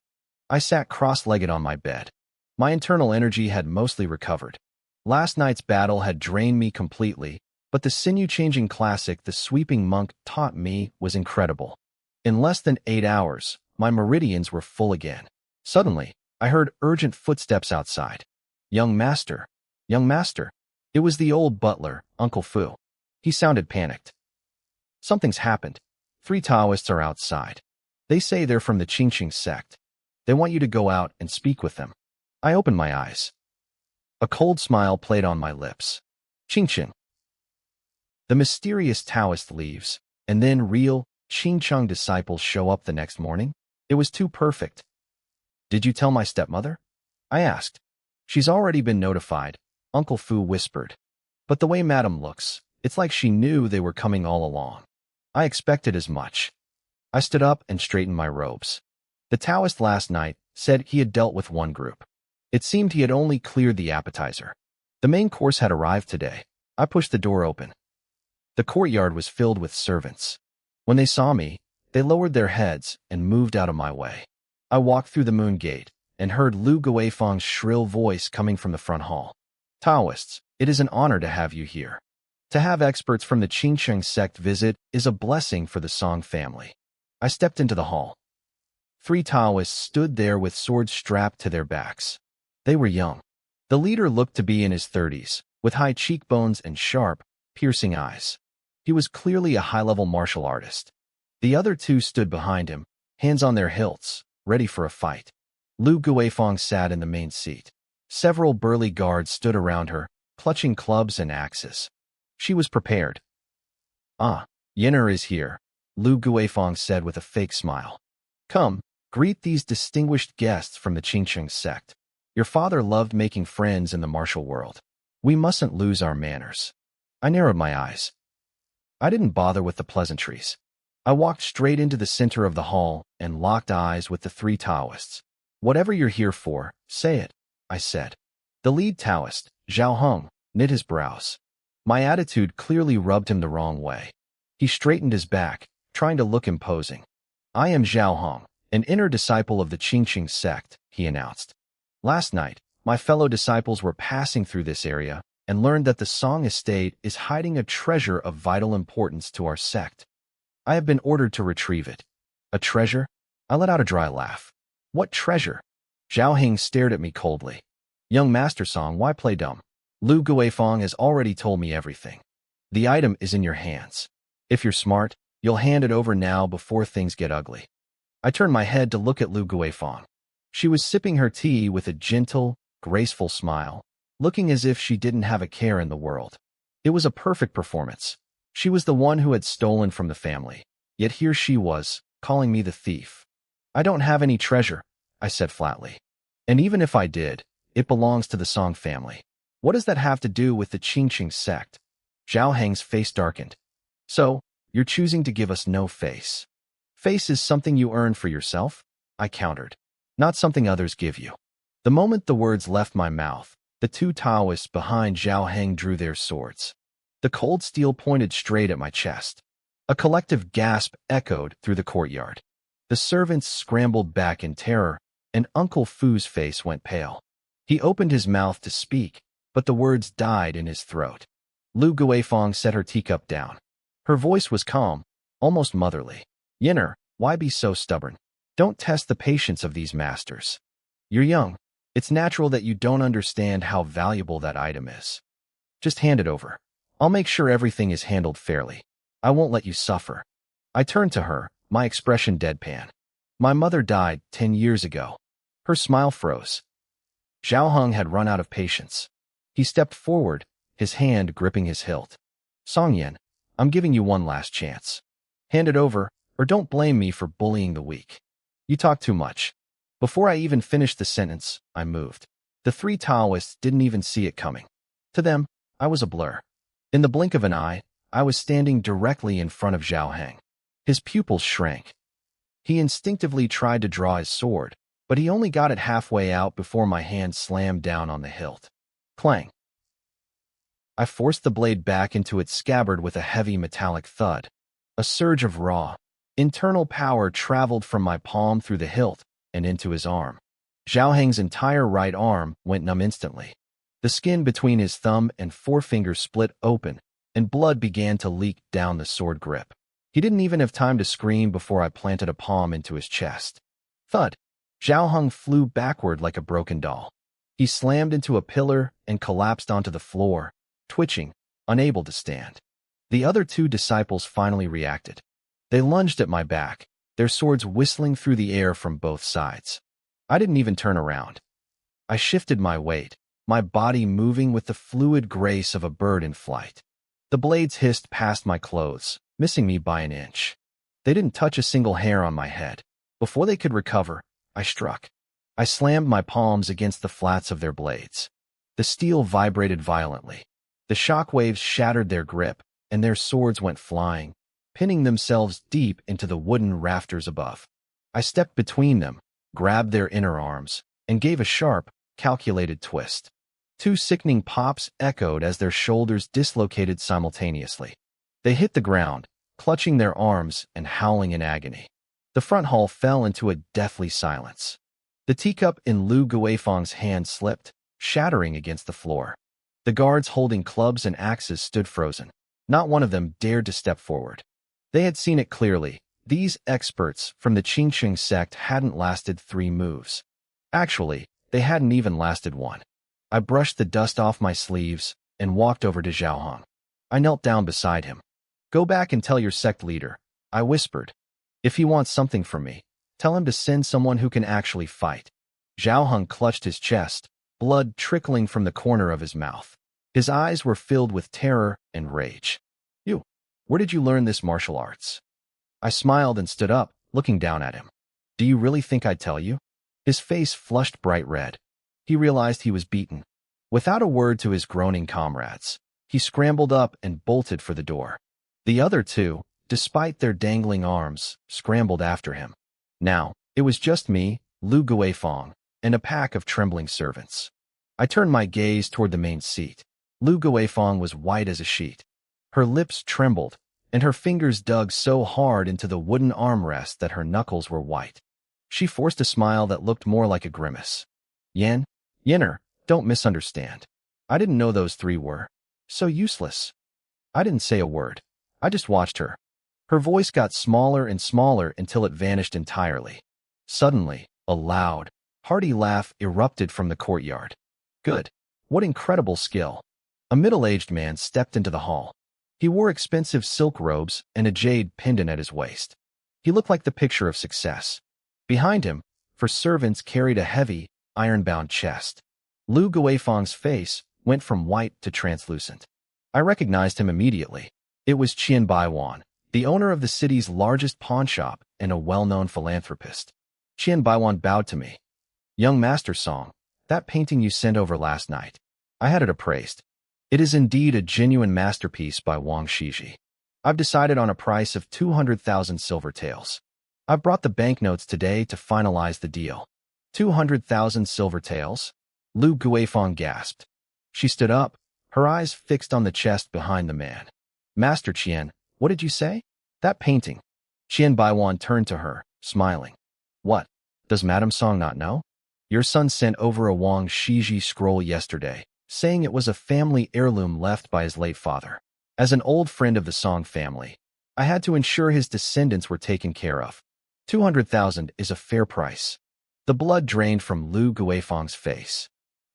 [SPEAKER 1] I sat cross-legged on my bed. My internal energy had mostly recovered. Last night's battle had drained me completely, but the sinew-changing classic the sweeping monk taught me was incredible. In less than 8 hours, my meridians were full again. Suddenly, I heard urgent footsteps outside. Young master. Young master. It was the old butler, Uncle Fu. He sounded panicked. Something's happened. 3 Taoists are outside. They say they're from the Qingqing sect. They want you to go out and speak with them. I opened my eyes. A cold smile played on my lips. Qingqing. The mysterious Taoist leaves, and then real Qingqing disciples show up the next morning? It was too perfect. Did you tell my stepmother? I asked. She's already been notified, Uncle Fu whispered. But the way Madam looks, it's like she knew they were coming all along. I expected as much. I stood up and straightened my robes. The Taoist last night said he had dealt with one group. It seemed he had only cleared the appetizer. The main course had arrived today. I pushed the door open. The courtyard was filled with servants. When they saw me, they lowered their heads and moved out of my way. I walked through the moon gate and heard Lu Guifeng's shrill voice coming from the front hall. Taoists, it is an honor to have you here. To have experts from the Qingqing sect visit is a blessing for the Song family. I stepped into the hall. 3 Taoists stood there with swords strapped to their backs. They were young. The leader looked to be in his 30s, with high cheekbones and sharp, piercing eyes. He was clearly a high-level martial artist. The other 2 stood behind him, hands on their hilts, ready for a fight. Lu Guifeng sat in the main seat. Several burly guards stood around her, clutching clubs and axes. She was prepared. Ah, Yenner is here, Lu Guifeng said with a fake smile. Come, greet these distinguished guests from the Qingqing sect. Your father loved making friends in the martial world. We mustn't lose our manners. I narrowed my eyes. I didn't bother with the pleasantries. I walked straight into the center of the hall and locked eyes with the 3 Taoists. Whatever you're here for, say it, I said. The lead Taoist, Zhao Heng, knit his brows. My attitude clearly rubbed him the wrong way. He straightened his back, trying to look imposing. I am Zhao Heng, an inner disciple of the Qingqing sect, he announced. Last night, my fellow disciples were passing through this area and learned that the Song estate is hiding a treasure of vital importance to our sect. I have been ordered to retrieve it. A treasure? I let out a dry laugh. What treasure? Zhao Heng stared at me coldly. Young Master Song, why play dumb? Lu Guifeng has already told me everything. The item is in your hands. If you're smart, you'll hand it over now before things get ugly. I turned my head to look at Lu Guifeng. She was sipping her tea with a gentle, graceful smile, looking as if she didn't have a care in the world. It was a perfect performance. She was the one who had stolen from the family, yet here she was, calling me the thief. I don't have any treasure, I said flatly. And even if I did, it belongs to the Song family. What does that have to do with the Qingqing sect? Zhao Heng's face darkened. So, you're choosing to give us no face. Face is something you earn for yourself, I countered, not something others give you. The moment the words left my mouth, the 2 Taoists behind Zhao Heng drew their swords. The cold steel pointed straight at my chest. A collective gasp echoed through the courtyard. The servants scrambled back in terror, and Uncle Fu's face went pale. He opened his mouth to speak, but the words died in his throat. Lu Guifeng set her teacup down. Her voice was calm, almost motherly. Yenner, why be so stubborn? Don't test the patience of these masters. You're young. It's natural that you don't understand how valuable that item is. Just hand it over. I'll make sure everything is handled fairly. I won't let you suffer. I turned to her, my expression deadpan. My mother died 10 years ago. Her smile froze. Zhao Heng had run out of patience. He stepped forward, his hand gripping his hilt. Songyan, I'm giving you one last chance. Hand it over, or don't blame me for bullying the weak. You talk too much. Before I even finished the sentence, I moved. The 3 Taoists didn't even see it coming. To them, I was a blur. In the blink of an eye, I was standing directly in front of Zhao Heng. His pupils shrank. He instinctively tried to draw his sword, but he only got it halfway out before my hand slammed down on the hilt. Clang. I forced the blade back into its scabbard with a heavy metallic thud. A surge of raw, internal power traveled from my palm through the hilt and into his arm. Zhao Heng's entire right arm went numb instantly. The skin between his thumb and forefinger split open, and blood began to leak down the sword grip. He didn't even have time to scream before I planted a palm into his chest. Thud. Zhao Heng flew backward like a broken doll. He slammed into a pillar and collapsed onto the floor, twitching, unable to stand. The other two disciples finally reacted. They lunged at my back, their swords whistling through the air from both sides. I didn't even turn around. I shifted my weight, my body moving with the fluid grace of a bird in flight. The blades hissed past my clothes, missing me by an inch. They didn't touch a single hair on my head. Before they could recover, I struck. I slammed my palms against the flats of their blades. The steel vibrated violently. The shock waves shattered their grip, and their swords went flying, pinning themselves deep into the wooden rafters above. I stepped between them, grabbed their inner arms, and gave a sharp, calculated twist. Two sickening pops echoed as their shoulders dislocated simultaneously. They hit the ground, clutching their arms and howling in agony. The front hall fell into a deathly silence. The teacup in Lu Guifeng's hand slipped, shattering against the floor. The guards holding clubs and axes stood frozen. Not one of them dared to step forward. They had seen it clearly. These experts from the Qingqing sect hadn't lasted 3 moves. Actually, they hadn't even lasted 1. I brushed the dust off my sleeves and walked over to Zhao Hong. I knelt down beside him. "Go back and tell your sect leader," I whispered. "If he wants something from me, tell him to send someone who can actually fight." Zhao Hong clutched his chest, blood trickling from the corner of his mouth. His eyes were filled with terror and rage. "You, where did you learn this martial arts?" I smiled and stood up, looking down at him. "Do you really think I'd tell you?" His face flushed bright red. He realized he was beaten. Without a word to his groaning comrades, he scrambled up and bolted for the door. The other two, despite their dangling arms, scrambled after him. Now, it was just me, Lu Guifeng, and a pack of trembling servants. I turned my gaze toward the main seat. Lu Guifeng was white as a sheet. Her lips trembled, and her fingers dug so hard into the wooden armrest that her knuckles were white. She forced a smile that looked more like a grimace. Yenner, don't misunderstand. I didn't know those 3 were so useless." I didn't say a word. I just watched her. Her voice got smaller and smaller until it vanished entirely. Suddenly, a loud, hearty laugh erupted from the courtyard. "Good. What incredible skill." A middle-aged man stepped into the hall. He wore expensive silk robes and a jade pendant at his waist. He looked like the picture of success. Behind him, 4 servants carried a heavy, iron-bound chest. Lu Guifeng's face went from white to translucent. I recognized him immediately. It was Qian Baiwan, the owner of the city's largest pawnshop and a well-known philanthropist. Qian Baiwan bowed to me. "Young Master Song, that painting you sent over last night, I had it appraised. It is indeed a genuine masterpiece by Wang Shiji. I've decided on a price of 200,000 silver taels. I've brought the banknotes today to finalize the deal." 200,000 silver taels? Lu Guifeng gasped. She stood up, her eyes fixed on the chest behind the man. "Master Qian, what did you say?" "That painting." Qian Baiwan turned to her, smiling. "What? Does Madame Song not know? Your son sent over a Wang Shiji scroll yesterday, saying it was a family heirloom left by his late father. As an old friend of the Song family, I had to ensure his descendants were taken care of. 200,000 is a fair price." The blood drained from Lu Guifeng's face.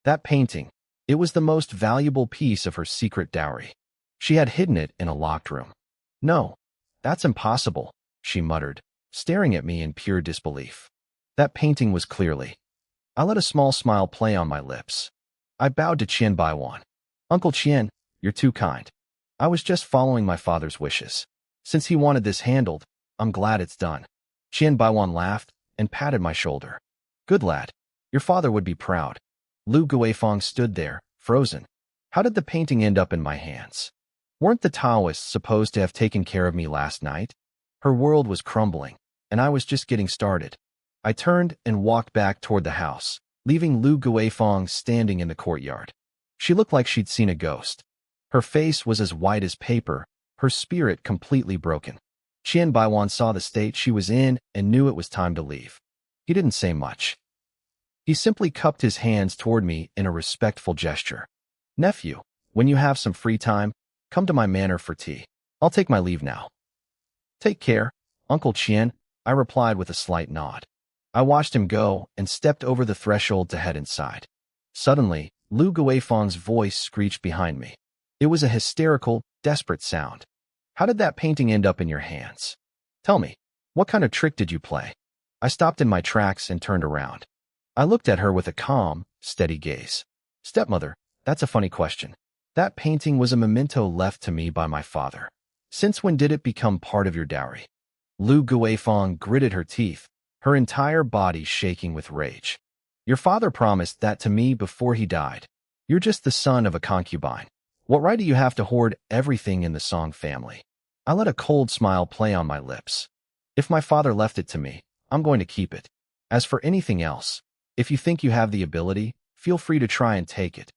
[SPEAKER 1] That painting, it was the most valuable piece of her secret dowry. She had hidden it in a locked room. "No, that's impossible," she muttered, staring at me in pure disbelief. That painting was clearly. I let a small smile play on my lips. I bowed to Qian Baiwan. "Uncle Qian, you're too kind. I was just following my father's wishes. Since he wanted this handled, I'm glad it's done." Qian Baiwan laughed and patted my shoulder. "Good lad. Your father would be proud." Lu Guifeng stood there, frozen. How did the painting end up in my hands? Weren't the Taoists supposed to have taken care of me last night? Her world was crumbling, and I was just getting started. I turned and walked back toward the house, leaving Lu Guifeng standing in the courtyard. She looked like she'd seen a ghost. Her face was as white as paper, her spirit completely broken. Qian Baiwan saw the state she was in and knew it was time to leave. He didn't say much. He simply cupped his hands toward me in a respectful gesture. "Nephew, when you have some free time, come to my manor for tea. I'll take my leave now." "Take care, Uncle Qian," I replied with a slight nod. I watched him go and stepped over the threshold to head inside. Suddenly, Lu Guifeng's voice screeched behind me. It was a hysterical, desperate sound. How did that painting end up in your hands? Tell me, what kind of trick did you play? I stopped in my tracks and turned around. I looked at her with a calm, steady gaze. Stepmother, that's a funny question. That painting was a memento left to me by my father. Since when did it become part of your dowry? Lu Guifeng gritted her teeth, her entire body shaking with rage. Your father promised that to me before he died. You're just the son of a concubine. What right do you have to hoard everything in the Song family? I let a cold smile play on my lips. If my father left it to me, I'm going to keep it. As for anything else, if you think you have the ability, feel free to try and take it.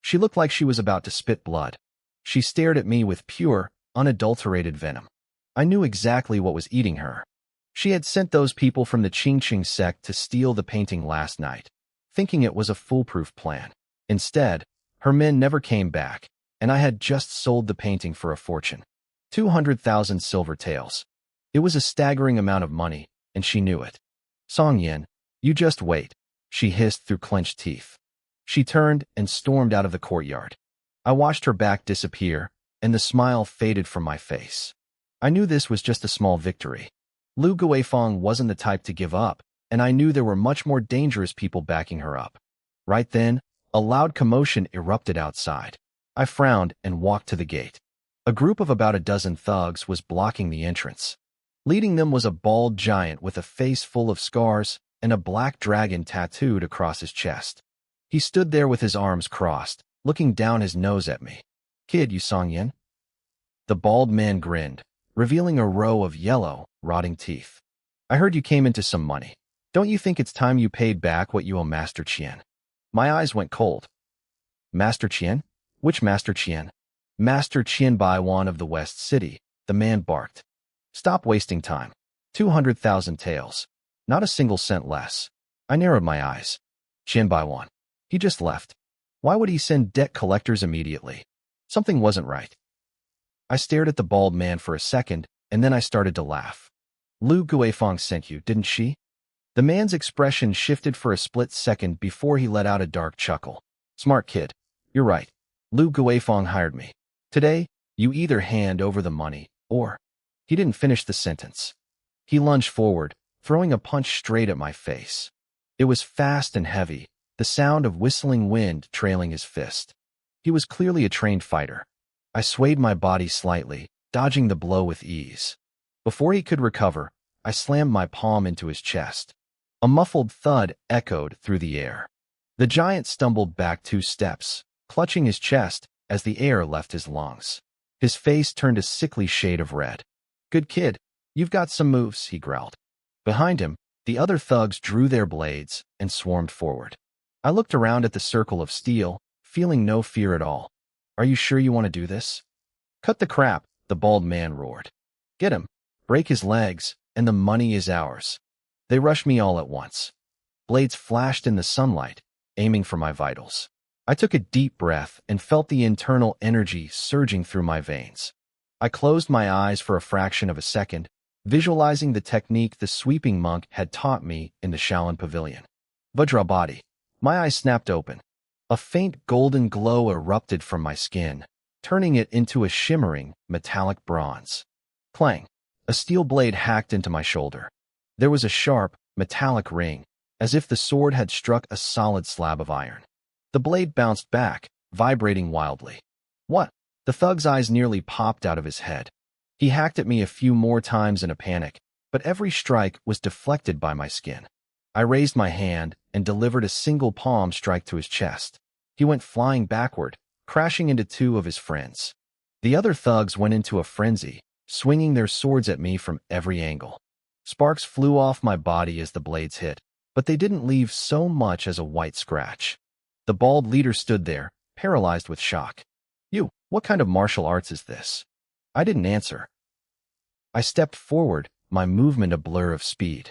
[SPEAKER 1] She looked like she was about to spit blood. She stared at me with pure, unadulterated venom. I knew exactly what was eating her. She had sent those people from the Qingqing sect to steal the painting last night, thinking it was a foolproof plan. Instead, her men never came back, and I had just sold the painting for a fortune. 200,000 silver taels. It was a staggering amount of money, and she knew it. Song Yin, you just wait, she hissed through clenched teeth. She turned and stormed out of the courtyard. I watched her back disappear, and the smile faded from my face. I knew this was just a small victory. Lu Guifeng wasn't the type to give up, and I knew there were much more dangerous people backing her up. Right then, a loud commotion erupted outside. I frowned and walked to the gate. A group of about a dozen thugs was blocking the entrance. Leading them was a bald giant with a face full of scars and a black dragon tattooed across his chest. He stood there with his arms crossed, looking down his nose at me. Kid, you Song Yin? The bald man grinned, revealing a row of yellow, rotting teeth. I heard you came into some money. Don't you think it's time you paid back what you owe Master Qian? My eyes went cold. Master Qian? Which Master Qian? Master Qian Baiwan of the West City, the man barked. Stop wasting time. 200,000 taels. Not a single cent less. I narrowed my eyes. Qian Baiwan. He just left. Why would he send debt collectors immediately? Something wasn't right. I stared at the bald man for a second, and then I started to laugh. Lu Guifeng sent you, didn't she? The man's expression shifted for a split second before he let out a dark chuckle. Smart kid. You're right. Lu Guifeng hired me. Today, you either hand over the money, or... He didn't finish the sentence. He lunged forward, throwing a punch straight at my face. It was fast and heavy, the sound of whistling wind trailing his fist. He was clearly a trained fighter. I swayed my body slightly, dodging the blow with ease. Before he could recover, I slammed my palm into his chest. A muffled thud echoed through the air. The giant stumbled back 2 steps, clutching his chest as the air left his lungs. His face turned a sickly shade of red. Good kid, you've got some moves, he growled. Behind him, the other thugs drew their blades and swarmed forward. I looked around at the circle of steel, feeling no fear at all. Are you sure you want to do this? Cut the crap, the bald man roared. Get him, break his legs, and the money is ours. They rushed me all at once. Blades flashed in the sunlight, aiming for my vitals. I took a deep breath and felt the internal energy surging through my veins. I closed my eyes for a fraction of a second, visualizing the technique the sweeping monk had taught me in the Shaolin Pavilion. Vajrabhati. My eyes snapped open. A faint golden glow erupted from my skin, turning it into a shimmering, metallic bronze. Clang! A steel blade hacked into my shoulder. There was a sharp, metallic ring, as if the sword had struck a solid slab of iron. The blade bounced back, vibrating wildly. What? The thug's eyes nearly popped out of his head. He hacked at me a few more times in a panic, but every strike was deflected by my skin. I raised my hand and delivered a single palm strike to his chest. He went flying backward, crashing into 2 of his friends. The other thugs went into a frenzy, swinging their swords at me from every angle. Sparks flew off my body as the blades hit, but they didn't leave so much as a white scratch. The bald leader stood there, paralyzed with shock. You, what kind of martial arts is this? I didn't answer. I stepped forward, my movement a blur of speed.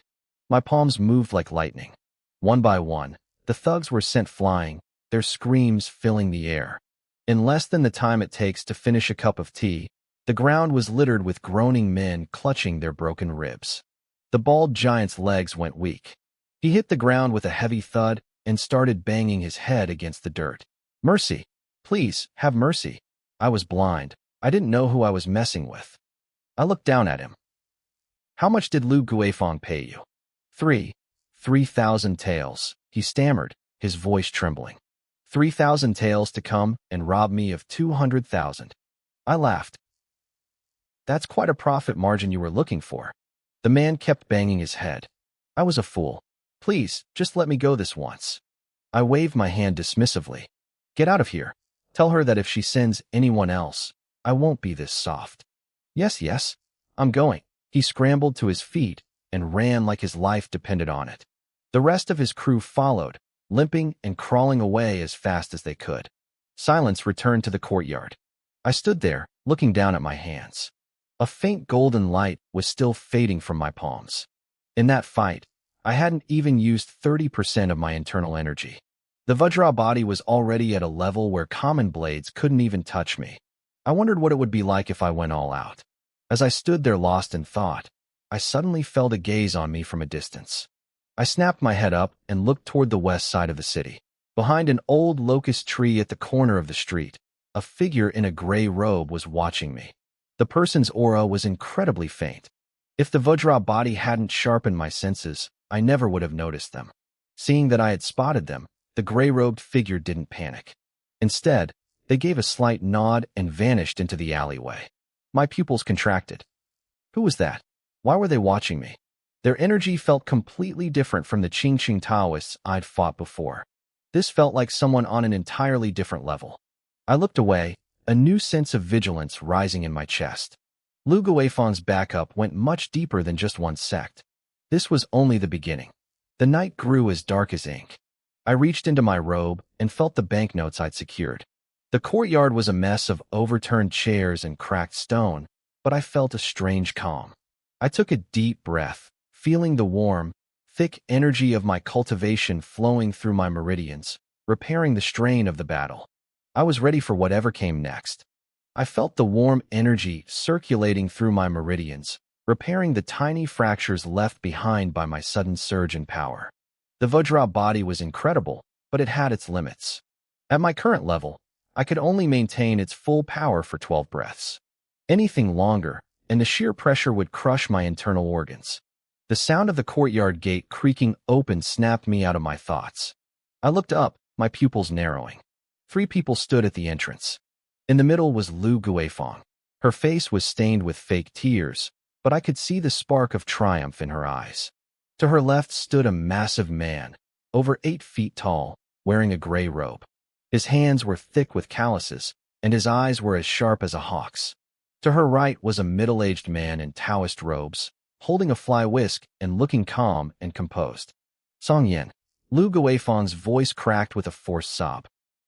[SPEAKER 1] My palms moved like lightning. One by one, the thugs were sent flying, their screams filling the air. In less than the time it takes to finish a cup of tea, the ground was littered with groaning men clutching their broken ribs. The bald giant's legs went weak. He hit the ground with a heavy thud and started banging his head against the dirt. Mercy! Please, have mercy! I was blind. I didn't know who I was messing with. I looked down at him. How much did Lu Guifeng pay you? 3,000 taels, he stammered, his voice trembling. 3,000 taels to come and rob me of 200,000. I laughed. That's quite a profit margin you were looking for. The man kept banging his head. I was a fool. Please, just let me go this once. I waved my hand dismissively. Get out of here. Tell her that if she sends anyone else, I won't be this soft. Yes, I'm going. He scrambled to his feet and ran like his life depended on it. The rest of his crew followed, limping and crawling away as fast as they could. Silence returned to the courtyard. I stood there, looking down at my hands. A faint golden light was still fading from my palms. In that fight, I hadn't even used 30% of my internal energy. The Vajra body was already at a level where common blades couldn't even touch me. I wondered what it would be like if I went all out. As I stood there lost in thought, I suddenly felt a gaze on me from a distance. I snapped my head up and looked toward the west side of the city. Behind an old locust tree at the corner of the street, a figure in a gray robe was watching me. The person's aura was incredibly faint. If the Vajra body hadn't sharpened my senses, I never would have noticed them. Seeing that I had spotted them, the gray-robed figure didn't panic. Instead, they gave a slight nod and vanished into the alleyway. My pupils contracted. Who was that? Why were they watching me? Their energy felt completely different from the Qingqing Taoists I'd fought before. This felt like someone on an entirely different level. I looked away, a new sense of vigilance rising in my chest. Lu Guifeng's backup went much deeper than just one sect. This was only the beginning. The night grew as dark as ink. I reached into my robe and felt the banknotes I'd secured. The courtyard was a mess of overturned chairs and cracked stone, but I felt a strange calm. I took a deep breath, feeling the warm, thick energy of my cultivation flowing through my meridians, repairing the strain of the battle. I was ready for whatever came next. I felt the warm energy circulating through my meridians, repairing the tiny fractures left behind by my sudden surge in power. The Vajra body was incredible, but it had its limits. At my current level, I could only maintain its full power for 12 breaths. Anything longer, and the sheer pressure would crush my internal organs. The sound of the courtyard gate creaking open snapped me out of my thoughts. I looked up, my pupils narrowing. 3 people stood at the entrance. In the middle was Lu Guifeng. Her face was stained with fake tears, but I could see the spark of triumph in her eyes. To her left stood a massive man, over 8 feet tall, wearing a gray robe. His hands were thick with calluses, and his eyes were as sharp as a hawk's. To her right was a middle-aged man in Taoist robes, holding a fly whisk and looking calm and composed. Song Yin. Lu Guifeng's voice cracked with a forced sob.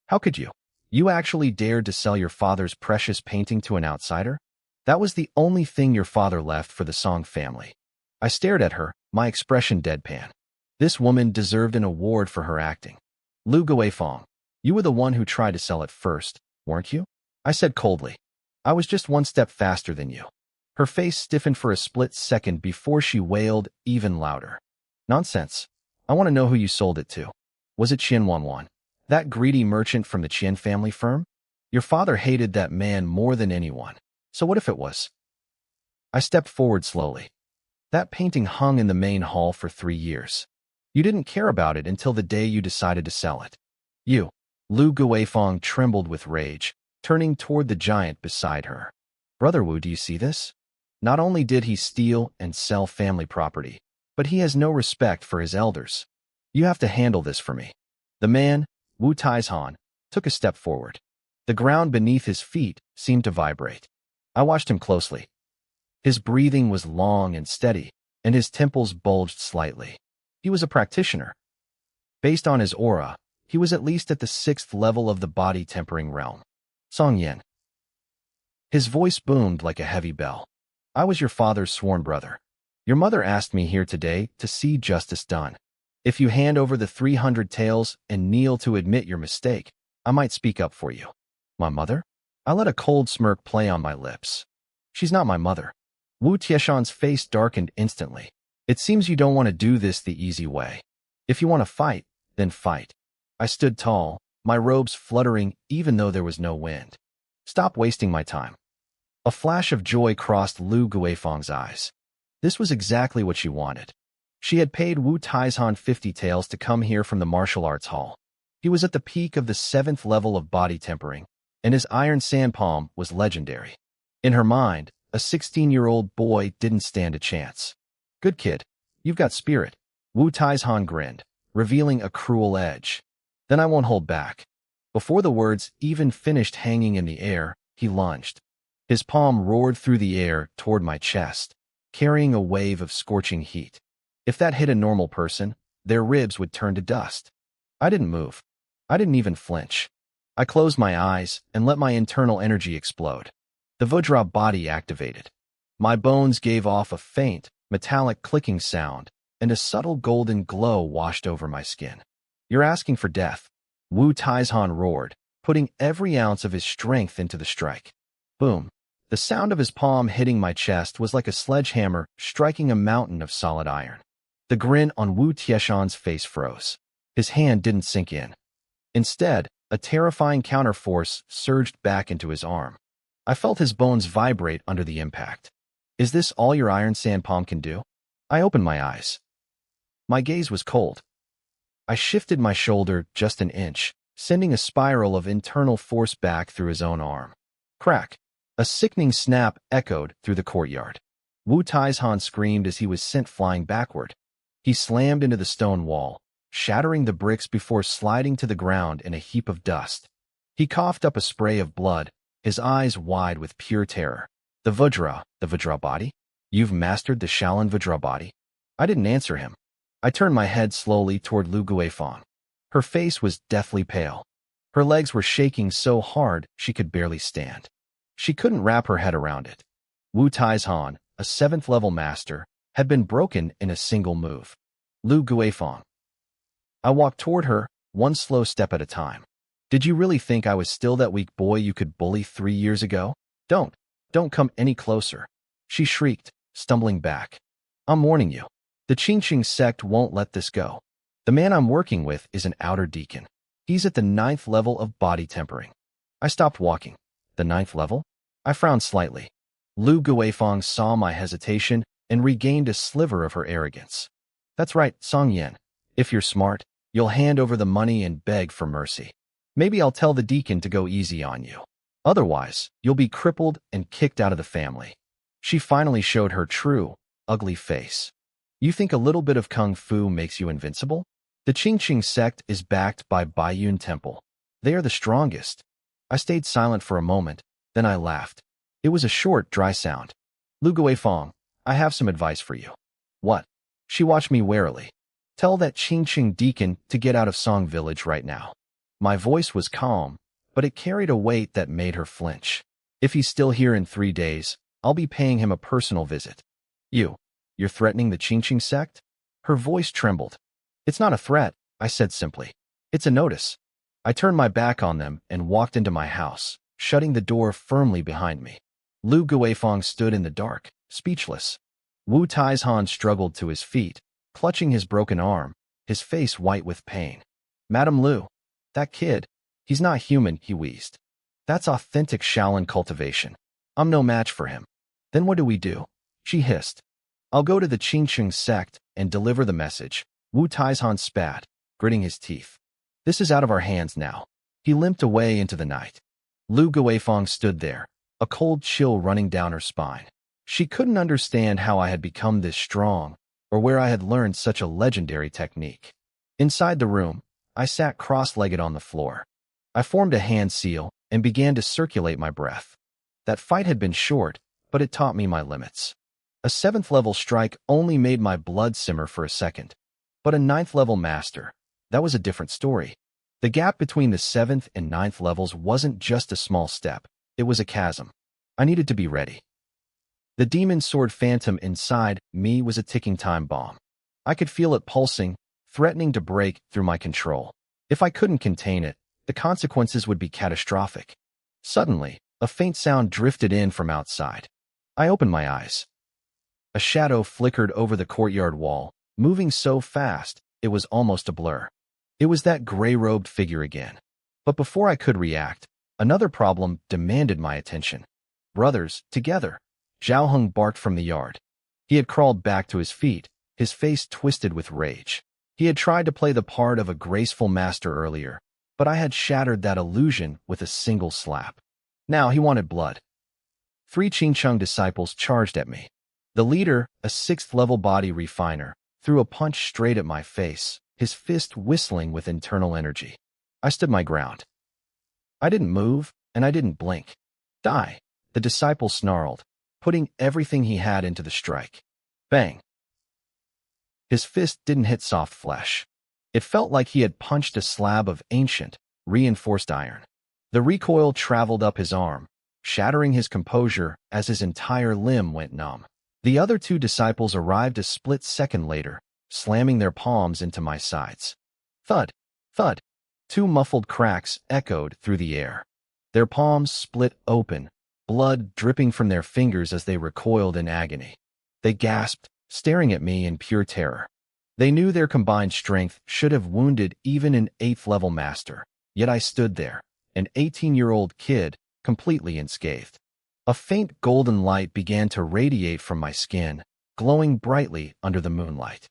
[SPEAKER 1] How could you? You actually dared to sell your father's precious painting to an outsider? That was the only thing your father left for the Song family. I stared at her, my expression deadpan. This woman deserved an award for her acting. Lu Guifeng, you were the one who tried to sell it first, weren't you? I said coldly. I was just one step faster than you. Her face stiffened for a split second before she wailed even louder. Nonsense. I want to know who you sold it to. Was it Qian Wanwan? That greedy merchant from the Qian family firm? Your father hated that man more than anyone. So what if it was? I stepped forward slowly. That painting hung in the main hall for 3 years. You didn't care about it until the day you decided to sell it. You. Lu Guifeng trembled with rage, turning toward the giant beside her. Brother Wu, do you see this? Not only did he steal and sell family property, but he has no respect for his elders. You have to handle this for me. The man, Wu Taizhan, took a step forward. The ground beneath his feet seemed to vibrate. I watched him closely. His breathing was long and steady, and his temples bulged slightly. He was a practitioner. Based on his aura, he was at least at the 6th level of the body-tempering realm. Song Yin. His voice boomed like a heavy bell. I was your father's sworn brother. Your mother asked me here today to see justice done. If you hand over the 300 taels and kneel to admit your mistake, I might speak up for you. My mother? I let a cold smirk play on my lips. She's not my mother. Wu Tieshan's face darkened instantly. It seems you don't want to do this the easy way. If you want to fight, then fight. I stood tall, my robes fluttering even though there was no wind. Stop wasting my time. A flash of joy crossed Lu Guifeng's eyes. This was exactly what she wanted. She had paid Wu Taizhan 50 taels to come here from the martial arts hall. He was at the peak of the 7th level of body tempering, and his iron sand palm was legendary. In her mind, a 16-year-old boy didn't stand a chance. Good kid. You've got spirit. Wu Taizhan grinned, revealing a cruel edge. Then I won't hold back. Before the words even finished hanging in the air, he lunged. His palm roared through the air toward my chest, carrying a wave of scorching heat. If that hit a normal person, their ribs would turn to dust. I didn't move. I didn't even flinch. I closed my eyes and let my internal energy explode. The Vajra body activated. My bones gave off a faint, metallic clicking sound, and a subtle golden glow washed over my skin. You're asking for death. Wu Taizhan roared, putting every ounce of his strength into the strike. Boom. The sound of his palm hitting my chest was like a sledgehammer striking a mountain of solid iron. The grin on Wu Tieshan's face froze. His hand didn't sink in. Instead, a terrifying counterforce surged back into his arm. I felt his bones vibrate under the impact. Is this all your iron sand palm can do? I opened my eyes. My gaze was cold. I shifted my shoulder just an inch, sending a spiral of internal force back through his own arm. Crack! A sickening snap echoed through the courtyard. Wu Taizhan screamed as he was sent flying backward. He slammed into the stone wall, shattering the bricks before sliding to the ground in a heap of dust. He coughed up a spray of blood, his eyes wide with pure terror. The Vajra body? You've mastered the Shaolin Vajra body? I didn't answer him. I turned my head slowly toward Lu Guifeng. Her face was deathly pale. Her legs were shaking so hard she could barely stand. She couldn't wrap her head around it. Wu Taizhan, a 7th-level master, had been broken in a single move. Lu Guifeng. I walked toward her, one slow step at a time. Did you really think I was still that weak boy you could bully 3 years ago? Don't come any closer. She shrieked, stumbling back. I'm warning you. The Qingqing sect won't let this go. The man I'm working with is an outer deacon. He's at the 9th level of body tempering. I stopped walking. The 9th level? I frowned slightly. Lu Guifeng saw my hesitation and regained a sliver of her arrogance. That's right, Song Yen. If you're smart, you'll hand over the money and beg for mercy. Maybe I'll tell the deacon to go easy on you. Otherwise, you'll be crippled and kicked out of the family. She finally showed her true, ugly face. You think a little bit of kung fu makes you invincible? The Qingqing sect is backed by Baiyun Temple. They are the strongest. I stayed silent for a moment, then I laughed. It was a short, dry sound. Lu Guifeng, I have some advice for you. What? She watched me warily. Tell that Qingqing deacon to get out of Song Village right now. My voice was calm, but it carried a weight that made her flinch. If he's still here in 3 days, I'll be paying him a personal visit. You're threatening the Qingqing sect? Her voice trembled. It's not a threat, I said simply. It's a notice. I turned my back on them and walked into my house, shutting the door firmly behind me. Lu Guifeng stood in the dark, speechless. Wu Taizhan struggled to his feet, clutching his broken arm, his face white with pain. Madam Lu, that kid, he's not human, he wheezed. That's authentic Shaolin cultivation. I'm no match for him. Then what do we do? She hissed. I'll go to the Qingqing sect and deliver the message. Wu Taizhan spat, gritting his teeth. This is out of our hands now. He limped away into the night. Lu Guifeng stood there, a cold chill running down her spine. She couldn't understand how I had become this strong, or where I had learned such a legendary technique. Inside the room, I sat cross-legged on the floor. I formed a hand seal and began to circulate my breath. That fight had been short, but it taught me my limits. A 7th-level strike only made my blood simmer for a second. But a 9th-level master, that was a different story. The gap between the 7th and 9th levels wasn't just a small step, it was a chasm. I needed to be ready. The demon sword phantom inside me was a ticking time bomb. I could feel it pulsing, threatening to break through my control. If I couldn't contain it, the consequences would be catastrophic. Suddenly, a faint sound drifted in from outside. I opened my eyes. A shadow flickered over the courtyard wall, moving so fast, it was almost a blur. It was that gray-robed figure again. But before I could react, Another problem demanded my attention. Brothers, together. Zhao Heng barked from the yard. He had crawled back to his feet, his face twisted with rage. He had tried to play the part of a graceful master earlier, but I had shattered that illusion with a single slap. Now he wanted blood. 3 Qingcheng disciples charged at me. The leader, a 6th-level body refiner, threw a punch straight at my face, his fist whistling with internal energy. I stood my ground. I didn't move, and I didn't blink. Die, the disciple snarled, putting everything he had into the strike. Bang. His fist didn't hit soft flesh. It felt like he had punched a slab of ancient, reinforced iron. The recoil traveled up his arm, shattering his composure as his entire limb went numb. The other 2 disciples arrived a split second later, slamming their palms into my sides. Thud, thud. 2 muffled cracks echoed through the air. Their palms split open, blood dripping from their fingers as they recoiled in agony. They gasped, staring at me in pure terror. They knew their combined strength should have wounded even an 8th-level master, yet I stood there, an 18-year-old kid, completely unscathed. A faint golden light began to radiate from my skin, glowing brightly under the moonlight.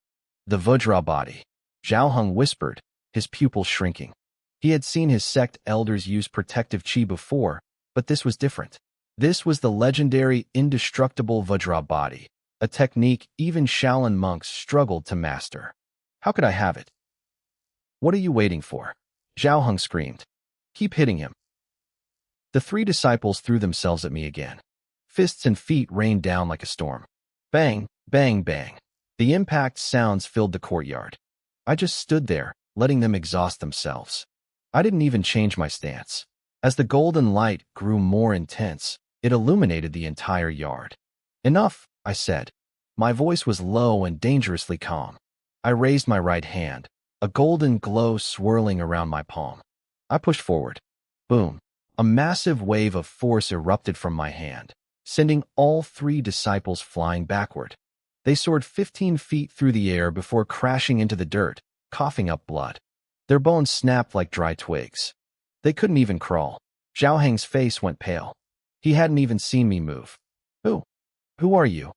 [SPEAKER 1] The Vajra body, Zhao Heng whispered, his pupils shrinking. He had seen his sect elders use protective chi before, but this was different. This was the legendary indestructible Vajra body, a technique even Shaolin monks struggled to master. How could I have it? What are you waiting for? Zhao Heng screamed. Keep hitting him. The 3 disciples threw themselves at me again. Fists and feet rained down like a storm. Bang, bang, bang. The impact sounds filled the courtyard. I just stood there, letting them exhaust themselves. I didn't even change my stance. As the golden light grew more intense, it illuminated the entire yard. Enough, I said. My voice was low and dangerously calm. I raised my right hand, a golden glow swirling around my palm. I pushed forward. Boom. A massive wave of force erupted from my hand, sending all 3 disciples flying backward. They soared 15 feet through the air before crashing into the dirt, coughing up blood. Their bones snapped like dry twigs. They couldn't even crawl. Zhao Heng's face went pale. He hadn't even seen me move. Who are you?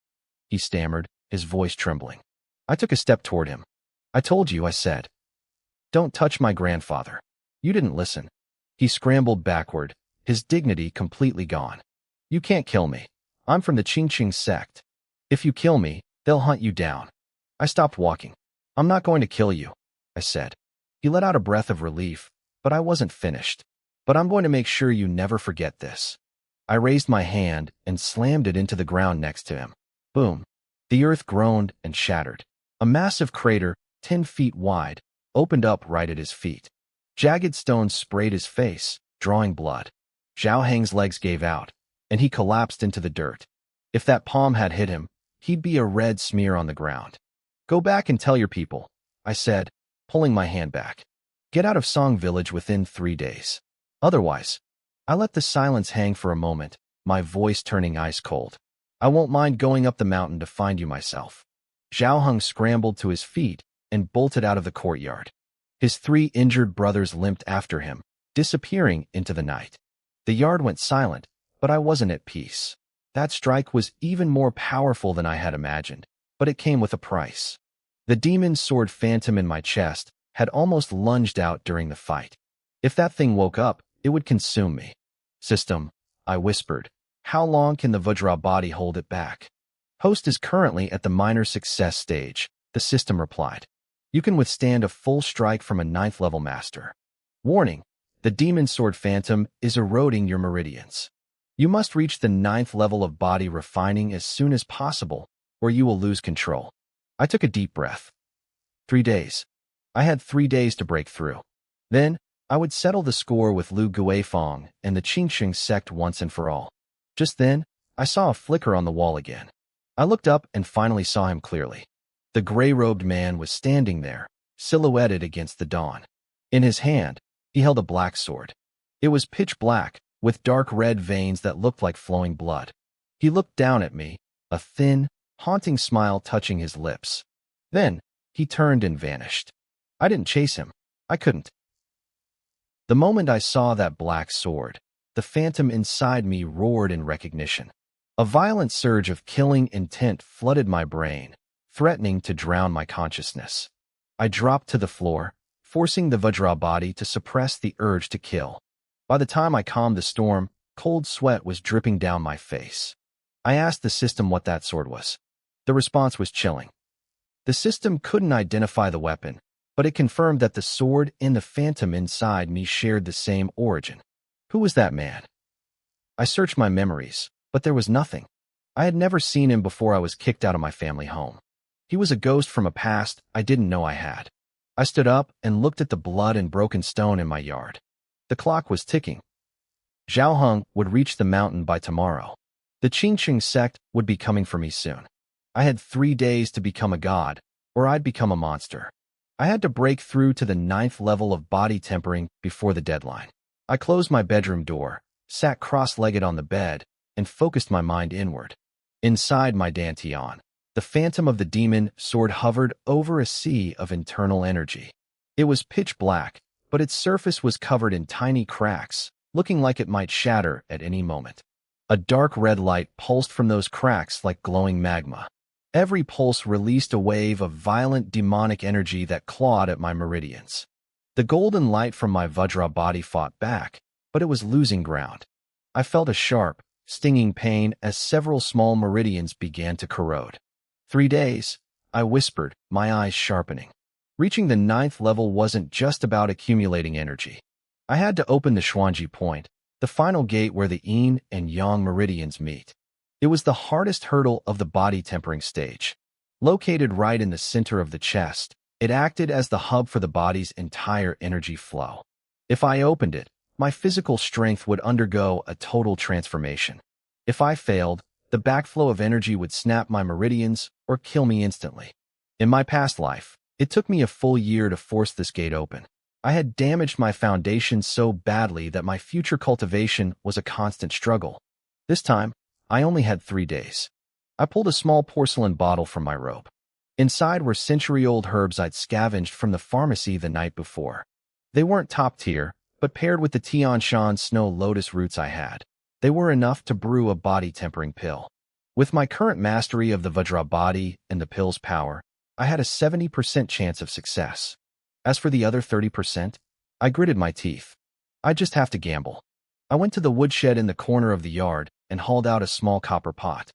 [SPEAKER 1] He stammered, his voice trembling. I took a step toward him. I told you, I said. Don't touch my grandfather. You didn't listen. He scrambled backward, his dignity completely gone. You can't kill me. I'm from the Qingqing sect. If you kill me, they'll hunt you down. I stopped walking. I'm not going to kill you, I said. He let out a breath of relief, but I wasn't finished. But I'm going to make sure you never forget this. I raised my hand and slammed it into the ground next to him. Boom. The earth groaned and shattered. A massive crater, 10 feet wide, opened up right at his feet. Jagged stones sprayed his face, drawing blood. Zhao Heng's legs gave out, and he collapsed into the dirt. If that palm had hit him, he'd be a red smear on the ground. Go back and tell your people, I said, pulling my hand back. Get out of Song Village within 3 days. Otherwise, I let the silence hang for a moment, my voice turning ice cold. I won't mind going up the mountain to find you myself. Zhao Heng scrambled to his feet and bolted out of the courtyard. His 3 injured brothers limped after him, disappearing into the night. The yard went silent, but I wasn't at peace. That strike was even more powerful than I had imagined, but it came with a price. The demon sword phantom in my chest had almost lunged out during the fight. If that thing woke up, it would consume me. System, I whispered. How long can the Vajra body hold it back? Host is currently at the minor success stage, the system replied. You can withstand a full strike from a 9th-level master. Warning, the demon sword phantom is eroding your meridians. You must reach the 9th level of body refining as soon as possible, or you will lose control. I took a deep breath. 3 days. I had 3 days to break through. Then, I would settle the score with Lu Guifeng and the Qingqing sect once and for all. Just then, I saw a flicker on the wall again. I looked up and finally saw him clearly. The gray-robed man was standing there, silhouetted against the dawn. In his hand, he held a black sword. It was pitch black, with dark red veins that looked like flowing blood. He looked down at me, a thin, haunting smile touching his lips. Then, he turned and vanished. I didn't chase him. I couldn't. The moment I saw that black sword, the phantom inside me roared in recognition. A violent surge of killing intent flooded my brain, threatening to drown my consciousness. I dropped to the floor, forcing the Vajra body to suppress the urge to kill. By the time I calmed the storm, cold sweat was dripping down my face. I asked the system what that sword was. The response was chilling. The system couldn't identify the weapon, but it confirmed that the sword and the phantom inside me shared the same origin. Who was that man? I searched my memories, but there was nothing. I had never seen him before I was kicked out of my family home. He was a ghost from a past I didn't know I had. I stood up and looked at the blood and broken stone in my yard. The clock was ticking. Zhao Heng would reach the mountain by tomorrow. The Qingqing sect would be coming for me soon. I had 3 days to become a god, or I'd become a monster. I had to break through to the 9th level of body tempering before the deadline. I closed my bedroom door, sat cross-legged on the bed, and focused my mind inward. Inside my dantian, the phantom of the demon sword hovered over a sea of internal energy. It was pitch black, but its surface was covered in tiny cracks, looking like it might shatter at any moment. A dark red light pulsed from those cracks like glowing magma. Every pulse released a wave of violent demonic energy that clawed at my meridians. The golden light from my Vajra body fought back, but it was losing ground. I felt a sharp, stinging pain as several small meridians began to corrode. 3 days, I whispered, my eyes sharpening. Reaching the 9th level wasn't just about accumulating energy. I had to open the Xuanji point, the final gate where the yin and yang meridians meet. It was the hardest hurdle of the body tempering stage. Located right in the center of the chest, it acted as the hub for the body's entire energy flow. If I opened it, my physical strength would undergo a total transformation. If I failed, the backflow of energy would snap my meridians or kill me instantly. In my past life, it took me a full year to force this gate open. I had damaged my foundation so badly that my future cultivation was a constant struggle. This time, I only had 3 days. I pulled a small porcelain bottle from my robe. Inside were century-old herbs I'd scavenged from the pharmacy the night before. They weren't top tier, but paired with the Tian Shan snow lotus roots I had, they were enough to brew a body-tempering pill. With my current mastery of the Vajra body and the pill's power, I had a 70% chance of success. As for the other 30%, I gritted my teeth. I'd just have to gamble. I went to the woodshed in the corner of the yard and hauled out a small copper pot.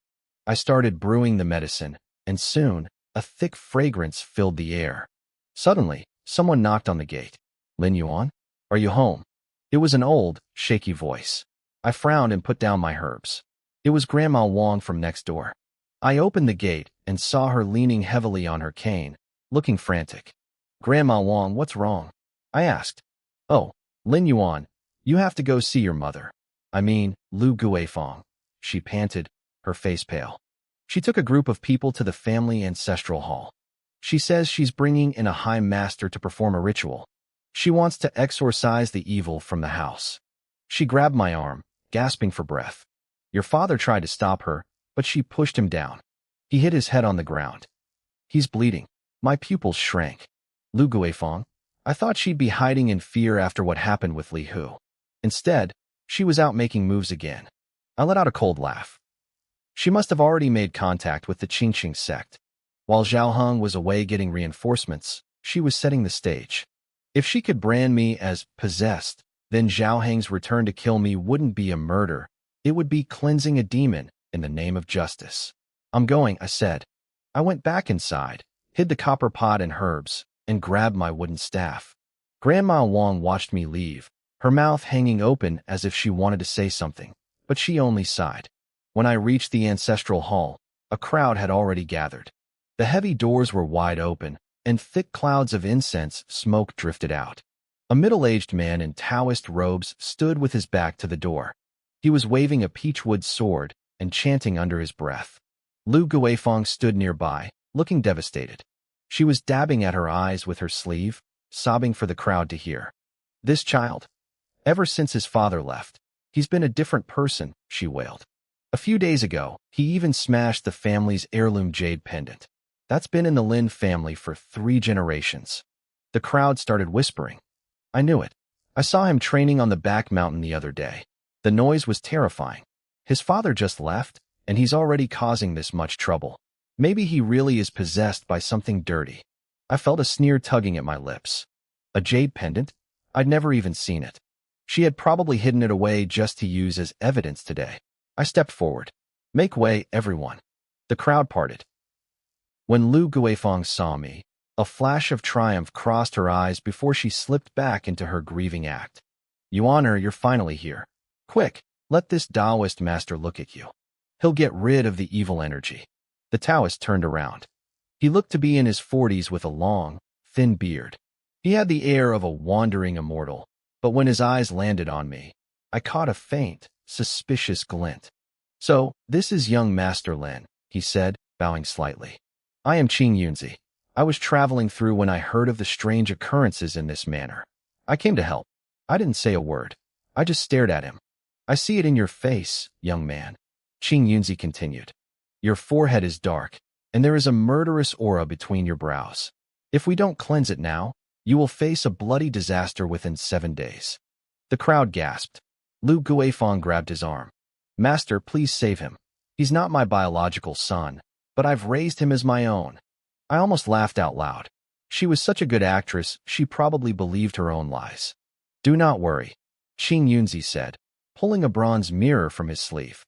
[SPEAKER 1] I started brewing the medicine, and soon, a thick fragrance filled the air. Suddenly, someone knocked on the gate. Lin Yuan? Are you home? It was an old, shaky voice. I frowned and put down my herbs. It was Grandma Wang from next door. I opened the gate and saw her leaning heavily on her cane, looking frantic. Grandma Wang, what's wrong? I asked. Oh, Lin Yuan, you have to go see your mother. I mean, Lu Guifeng. She panted, her face pale. She took a group of people to the family ancestral hall. She says she's bringing in a high master to perform a ritual. She wants to exorcise the evil from the house. She grabbed my arm, gasping for breath. Your father tried to stop her, but she pushed him down. He hit his head on the ground. He's bleeding. My pupils shrank. Lu Guifeng, I thought she'd be hiding in fear after what happened with Li Hu. Instead, she was out making moves again. I let out a cold laugh. She must have already made contact with the Qingqing sect. While Zhao Heng was away getting reinforcements, she was setting the stage. If she could brand me as possessed, then Zhao Heng's return to kill me wouldn't be a murder. It would be cleansing a demon in the name of justice. I'm going, I said. I went back inside, hid the copper pot and herbs, and grabbed my wooden staff. Grandma Wang watched me leave, her mouth hanging open as if she wanted to say something, but she only sighed. When I reached the ancestral hall, a crowd had already gathered. The heavy doors were wide open, and thick clouds of incense smoke drifted out. A middle-aged man in Taoist robes stood with his back to the door. He was waving a peachwood sword and chanting under his breath. Lu Guifeng stood nearby, looking devastated. She was dabbing at her eyes with her sleeve, sobbing for the crowd to hear. This child? Ever since his father left, he's been a different person, she wailed. A few days ago, he even smashed the family's heirloom jade pendant. That's been in the Lin family for 3 generations. The crowd started whispering. I knew it. I saw him training on the back mountain the other day. The noise was terrifying. His father just left, and he's already causing this much trouble. Maybe he really is possessed by something dirty. I felt a sneer tugging at my lips. A jade pendant? I'd never even seen it. She had probably hidden it away just to use as evidence today. I stepped forward. Make way, everyone. The crowd parted. When Lu Guifeng saw me, a flash of triumph crossed her eyes before she slipped back into her grieving act. Yuan, you're finally here. Quick, let this Taoist master look at you. He'll get rid of the evil energy. The Taoist turned around. He looked to be in his 40s with a long, thin beard. He had the air of a wandering immortal, but when his eyes landed on me, I caught a faint, suspicious glint. So, this is young Master Lin, he said, bowing slightly. I am Qing Yunzi. I was traveling through when I heard of the strange occurrences in this manor. I came to help. I didn't say a word. I just stared at him. I see it in your face, young man. Qing Yunzi continued. Your forehead is dark, and there is a murderous aura between your brows. If we don't cleanse it now, you will face a bloody disaster within 7 days. The crowd gasped. Lu Guifeng grabbed his arm. Master, please save him. He's not my biological son, but I've raised him as my own. I almost laughed out loud. She was such a good actress, she probably believed her own lies. Do not worry, Qing Yunzi said, pulling a bronze mirror from his sleeve.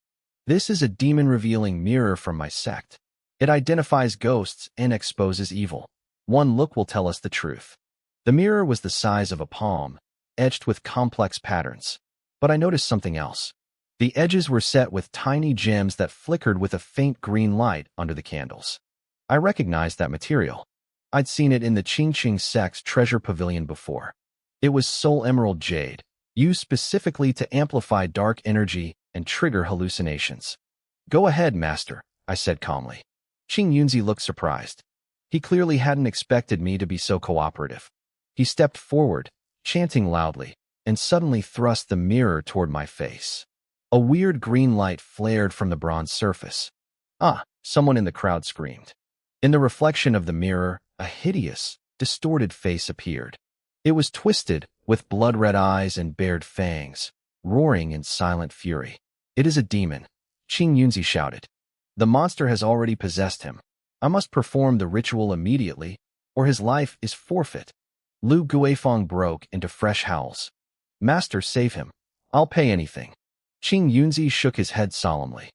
[SPEAKER 1] This is a demon-revealing mirror from my sect. It identifies ghosts and exposes evil. One look will tell us the truth. The mirror was the size of a palm, etched with complex patterns. But I noticed something else. The edges were set with tiny gems that flickered with a faint green light under the candles. I recognized that material. I'd seen it in the Qingqing sect's treasure pavilion before. It was soul emerald jade, used specifically to amplify dark energy and trigger hallucinations. Go ahead, master, I said calmly. Qing Yunzi looked surprised. He clearly hadn't expected me to be so cooperative. He stepped forward, chanting loudly, and suddenly thrust the mirror toward my face. A weird green light flared from the bronze surface. Ah, someone in the crowd screamed. In the reflection of the mirror, a hideous, distorted face appeared. It was twisted, with blood-red eyes and bared fangs, roaring in silent fury. It is a demon, Qing Yunzi shouted. The monster has already possessed him. I must perform the ritual immediately, or his life is forfeit. Lu Guifeng broke into fresh howls. Master, save him. I'll pay anything. Qing Yunzi shook his head solemnly.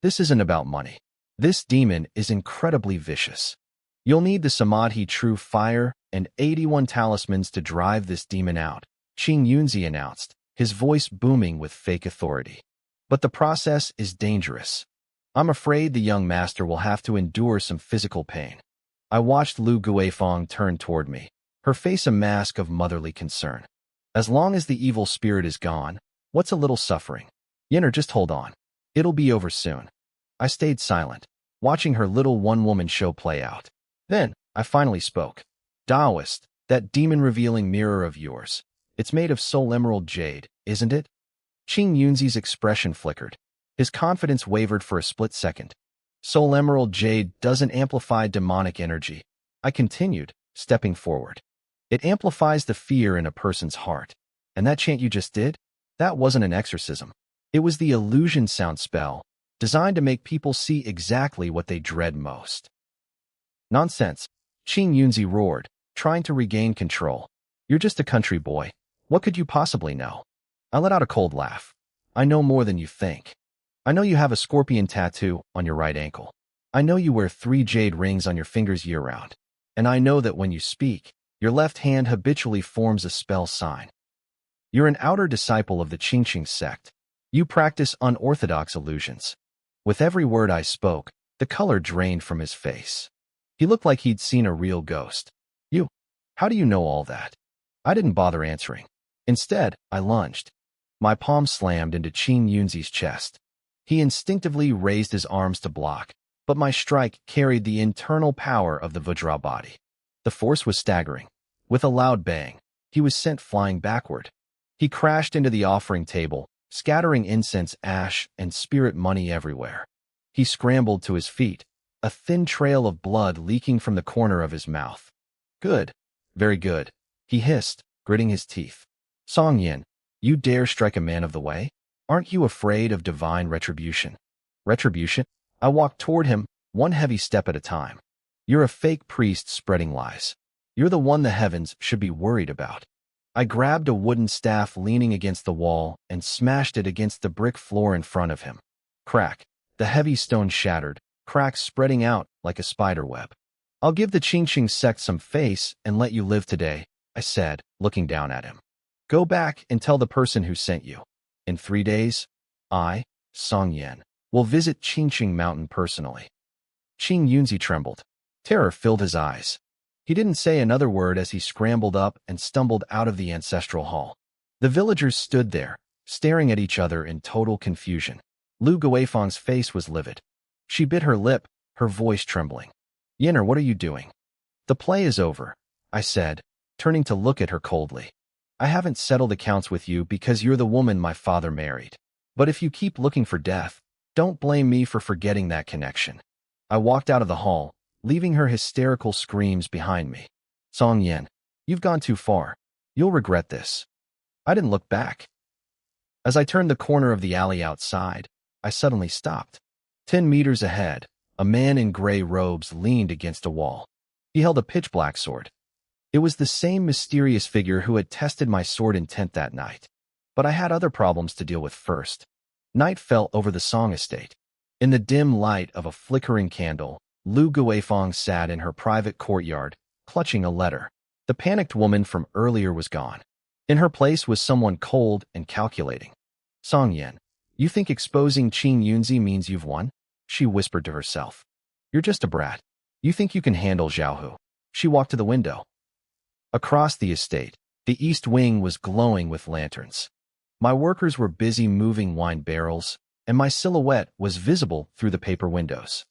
[SPEAKER 1] This isn't about money. This demon is incredibly vicious. You'll need the Samadhi True Fire and 81 talismans to drive this demon out, Qing Yunzi announced, his voice booming with fake authority. But the process is dangerous. I'm afraid the young master will have to endure some physical pain. I watched Lu Guifeng turn toward me, her face a mask of motherly concern. As long as the evil spirit is gone, what's a little suffering? Yenner, just hold on. It'll be over soon. I stayed silent, watching her little one-woman show play out. Then, I finally spoke. Taoist, that demon-revealing mirror of yours. It's made of soul emerald jade, isn't it? Qing Yunzi's expression flickered. His confidence wavered for a split second. Soul emerald jade doesn't amplify demonic energy. I continued, stepping forward. It amplifies the fear in a person's heart. And that chant you just did? That wasn't an exorcism. It was the illusion sound spell, designed to make people see exactly what they dread most. Nonsense, Qing Yunzi roared, trying to regain control. You're just a country boy. What could you possibly know? I let out a cold laugh. I know more than you think. I know you have a scorpion tattoo on your right ankle. I know you wear 3 jade rings on your fingers year-round. And I know that when you speak, your left hand habitually forms a spell sign. You're an outer disciple of the Qingqing sect. You practice unorthodox illusions. With every word I spoke, the color drained from his face. He looked like he'd seen a real ghost. You, how do you know all that? I didn't bother answering. Instead, I lunged. My palm slammed into Qing Yunzi's chest. He instinctively raised his arms to block, but my strike carried the internal power of the Vajra body. The force was staggering. With a loud bang, he was sent flying backward. He crashed into the offering table, scattering incense ash and spirit money everywhere. He scrambled to his feet, a thin trail of blood leaking from the corner of his mouth. Good. Very good, he hissed, gritting his teeth. Song Yin, you dare strike a man of the way? Aren't you afraid of divine retribution? Retribution? I walked toward him, one heavy step at a time. You're a fake priest spreading lies. You're the one the heavens should be worried about. I grabbed a wooden staff leaning against the wall and smashed it against the brick floor in front of him. Crack. The heavy stone shattered, cracks spreading out like a spider web. I'll give the Qingqing sect some face and let you live today, I said, looking down at him. Go back and tell the person who sent you. In 3 days, I, Song Yan, will visit Qingqing Mountain personally. Qing Yunzi trembled. Terror filled his eyes. He didn't say another word as he scrambled up and stumbled out of the ancestral hall. The villagers stood there, staring at each other in total confusion. Lu Guifang's face was livid. She bit her lip, her voice trembling. Yenner, what are you doing? The play is over, I said, turning to look at her coldly. I haven't settled accounts with you because you're the woman my father married. But if you keep looking for death, don't blame me for forgetting that connection. I walked out of the hall, leaving her hysterical screams behind me. Song Yan, you've gone too far. You'll regret this. I didn't look back. As I turned the corner of the alley outside, I suddenly stopped. 10 meters ahead, a man in gray robes leaned against a wall. He held a pitch-black sword. It was the same mysterious figure who had tested my sword intent that night. But I had other problems to deal with first. Night fell over the Song estate. In the dim light of a flickering candle, Lu Guifang sat in her private courtyard, clutching a letter. The panicked woman from earlier was gone. In her place was someone cold and calculating. Song Yan, you think exposing Qing Yunzi means you've won? She whispered to herself. You're just a brat. You think you can handle Zhaohu. She walked to the window. Across the estate, the east wing was glowing with lanterns. My workers were busy moving wine barrels, and my silhouette was visible through the paper windows.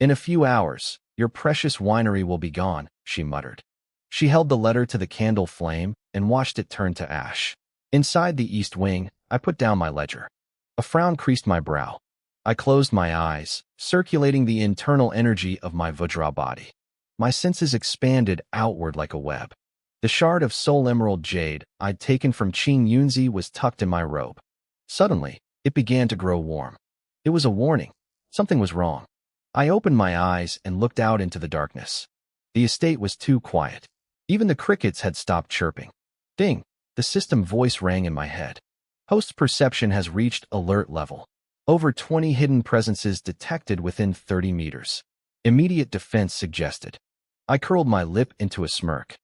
[SPEAKER 1] In a few hours, your precious winery will be gone, she muttered. She held the letter to the candle flame and watched it turn to ash. Inside the east wing, I put down my ledger. A frown creased my brow. I closed my eyes, circulating the internal energy of my Vajra body. My senses expanded outward like a web. The shard of soul emerald jade I'd taken from Qing Yunzi was tucked in my robe. Suddenly, it began to grow warm. It was a warning. Something was wrong. I opened my eyes and looked out into the darkness. The estate was too quiet. Even the crickets had stopped chirping. Ding! The system voice rang in my head. Host perception has reached alert level. Over 20 hidden presences detected within 30 meters. Immediate defense suggested. I curled my lip into a smirk.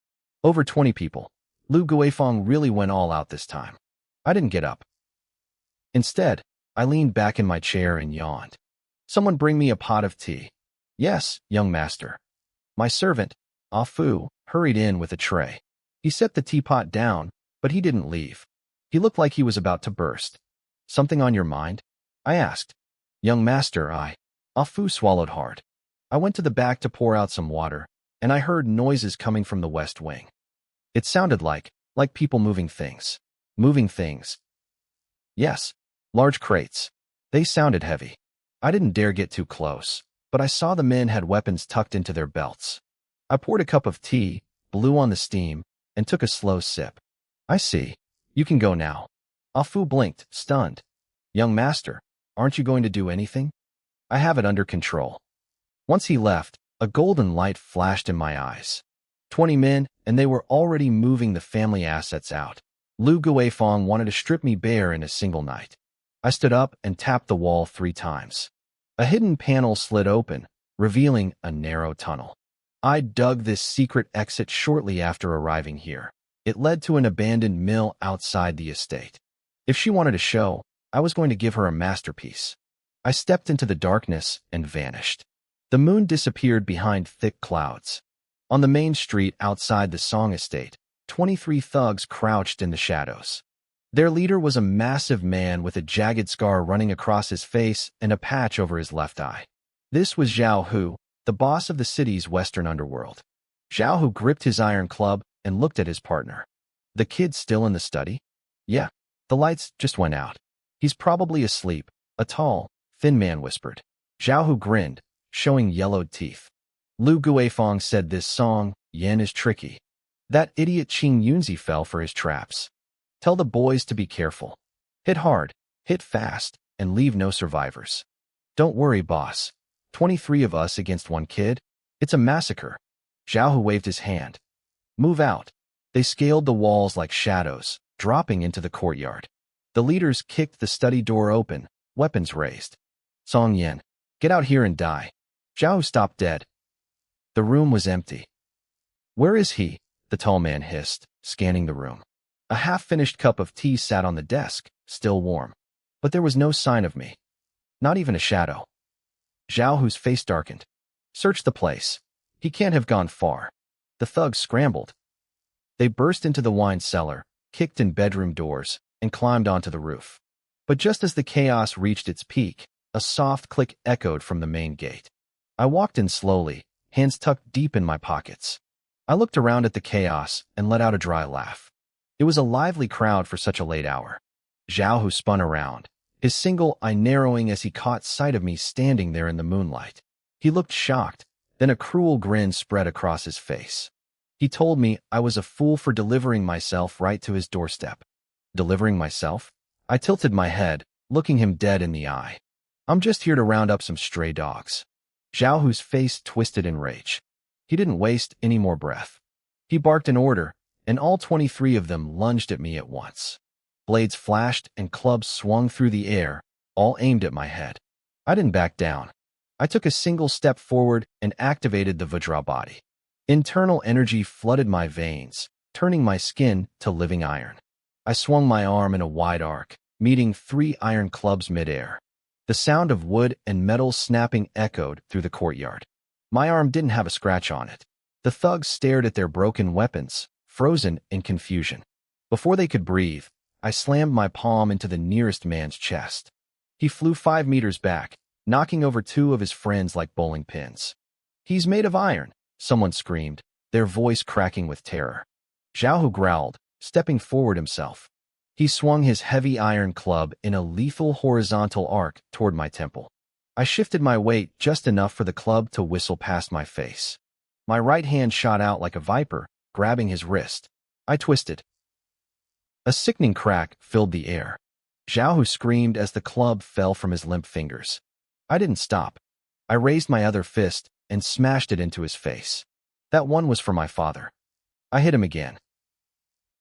[SPEAKER 1] Over 20 people. Lu Guifang really went all out this time. I didn't get up. Instead, I leaned back in my chair and yawned. Someone bring me a pot of tea. Yes, young master. My servant, Ah Fu, hurried in with a tray. He set the teapot down, but he didn't leave. He looked like he was about to burst. Something on your mind? I asked. Young master, Ah Fu swallowed hard. I went to the back to pour out some water, and I heard noises coming from the west wing. It sounded like people moving things. Moving things. Yes, large crates. They sounded heavy. I didn't dare get too close, but I saw the men had weapons tucked into their belts. I poured a cup of tea, blew on the steam, and took a slow sip. I see. You can go now. Ah Fu blinked, stunned. Young master, aren't you going to do anything? I have it under control. Once he left, a golden light flashed in my eyes. 20 men, and they were already moving the family assets out. Lu Guifang wanted to strip me bare in a single night. I stood up and tapped the wall 3 times. A hidden panel slid open, revealing a narrow tunnel. I dug this secret exit shortly after arriving here. It led to an abandoned mill outside the estate. If she wanted a show, I was going to give her a masterpiece. I stepped into the darkness and vanished. The moon disappeared behind thick clouds. On the main street outside the Song estate, 23 thugs crouched in the shadows. Their leader was a massive man with a jagged scar running across his face and a patch over his left eye. This was Zhao Hu, the boss of the city's western underworld. Zhao Hu gripped his iron club and looked at his partner. The kid still in the study? Yeah, the lights just went out. He's probably asleep, a tall, thin man whispered. Zhao Hu grinned, showing yellowed teeth. Lu Guifang said this Song Yan is tricky. That idiot Qing Yunzi fell for his traps. Tell the boys to be careful. Hit hard, Hit fast, and leave no survivors. Don't worry, boss. 23 of us against one kid? It's a massacre. Zhao waved his hand. Move out. They scaled the walls like shadows, dropping into the courtyard. The leaders kicked the study door open, weapons raised. Song Yin, get out here and die. Zhao stopped dead. The room was empty. Where is he? The tall man hissed, scanning the room. A half-finished cup of tea sat on the desk, still warm. But there was no sign of me. Not even a shadow. Zhao, whose face darkened. Search the place. He can't have gone far. The thugs scrambled. They burst into the wine cellar, kicked in bedroom doors, and climbed onto the roof. But just as the chaos reached its peak, a soft click echoed from the main gate. I walked in slowly, hands tucked deep in my pockets. I looked around at the chaos and let out a dry laugh. It was a lively crowd for such a late hour. Zhao, who spun around, his single eye narrowing as he caught sight of me standing there in the moonlight. He looked shocked, then a cruel grin spread across his face. He told me I was a fool for delivering myself right to his doorstep. Delivering myself? I tilted my head, looking him dead in the eye. I'm just here to round up some stray dogs. Zhao, whose face twisted in rage. He didn't waste any more breath. He barked an order, and all 23 of them lunged at me at once. Blades flashed and clubs swung through the air, all aimed at my head. I didn't back down. I took a single step forward and activated the Vajra body. Internal energy flooded my veins, turning my skin to living iron. I swung my arm in a wide arc, meeting 3 iron clubs midair. The sound of wood and metal snapping echoed through the courtyard. My arm didn't have a scratch on it. The thugs stared at their broken weapons, frozen in confusion. Before they could breathe, I slammed my palm into the nearest man's chest. He flew 5 meters back, knocking over 2 of his friends like bowling pins. He's made of iron, someone screamed, their voice cracking with terror. Zhao growled, stepping forward himself. He swung his heavy iron club in a lethal horizontal arc toward my temple. I shifted my weight just enough for the club to whistle past my face. My right hand shot out like a viper, grabbing his wrist. I twisted. A sickening crack filled the air. Zhao screamed as the club fell from his limp fingers. I didn't stop. I raised my other fist and smashed it into his face. That one was for my father. I hit him again.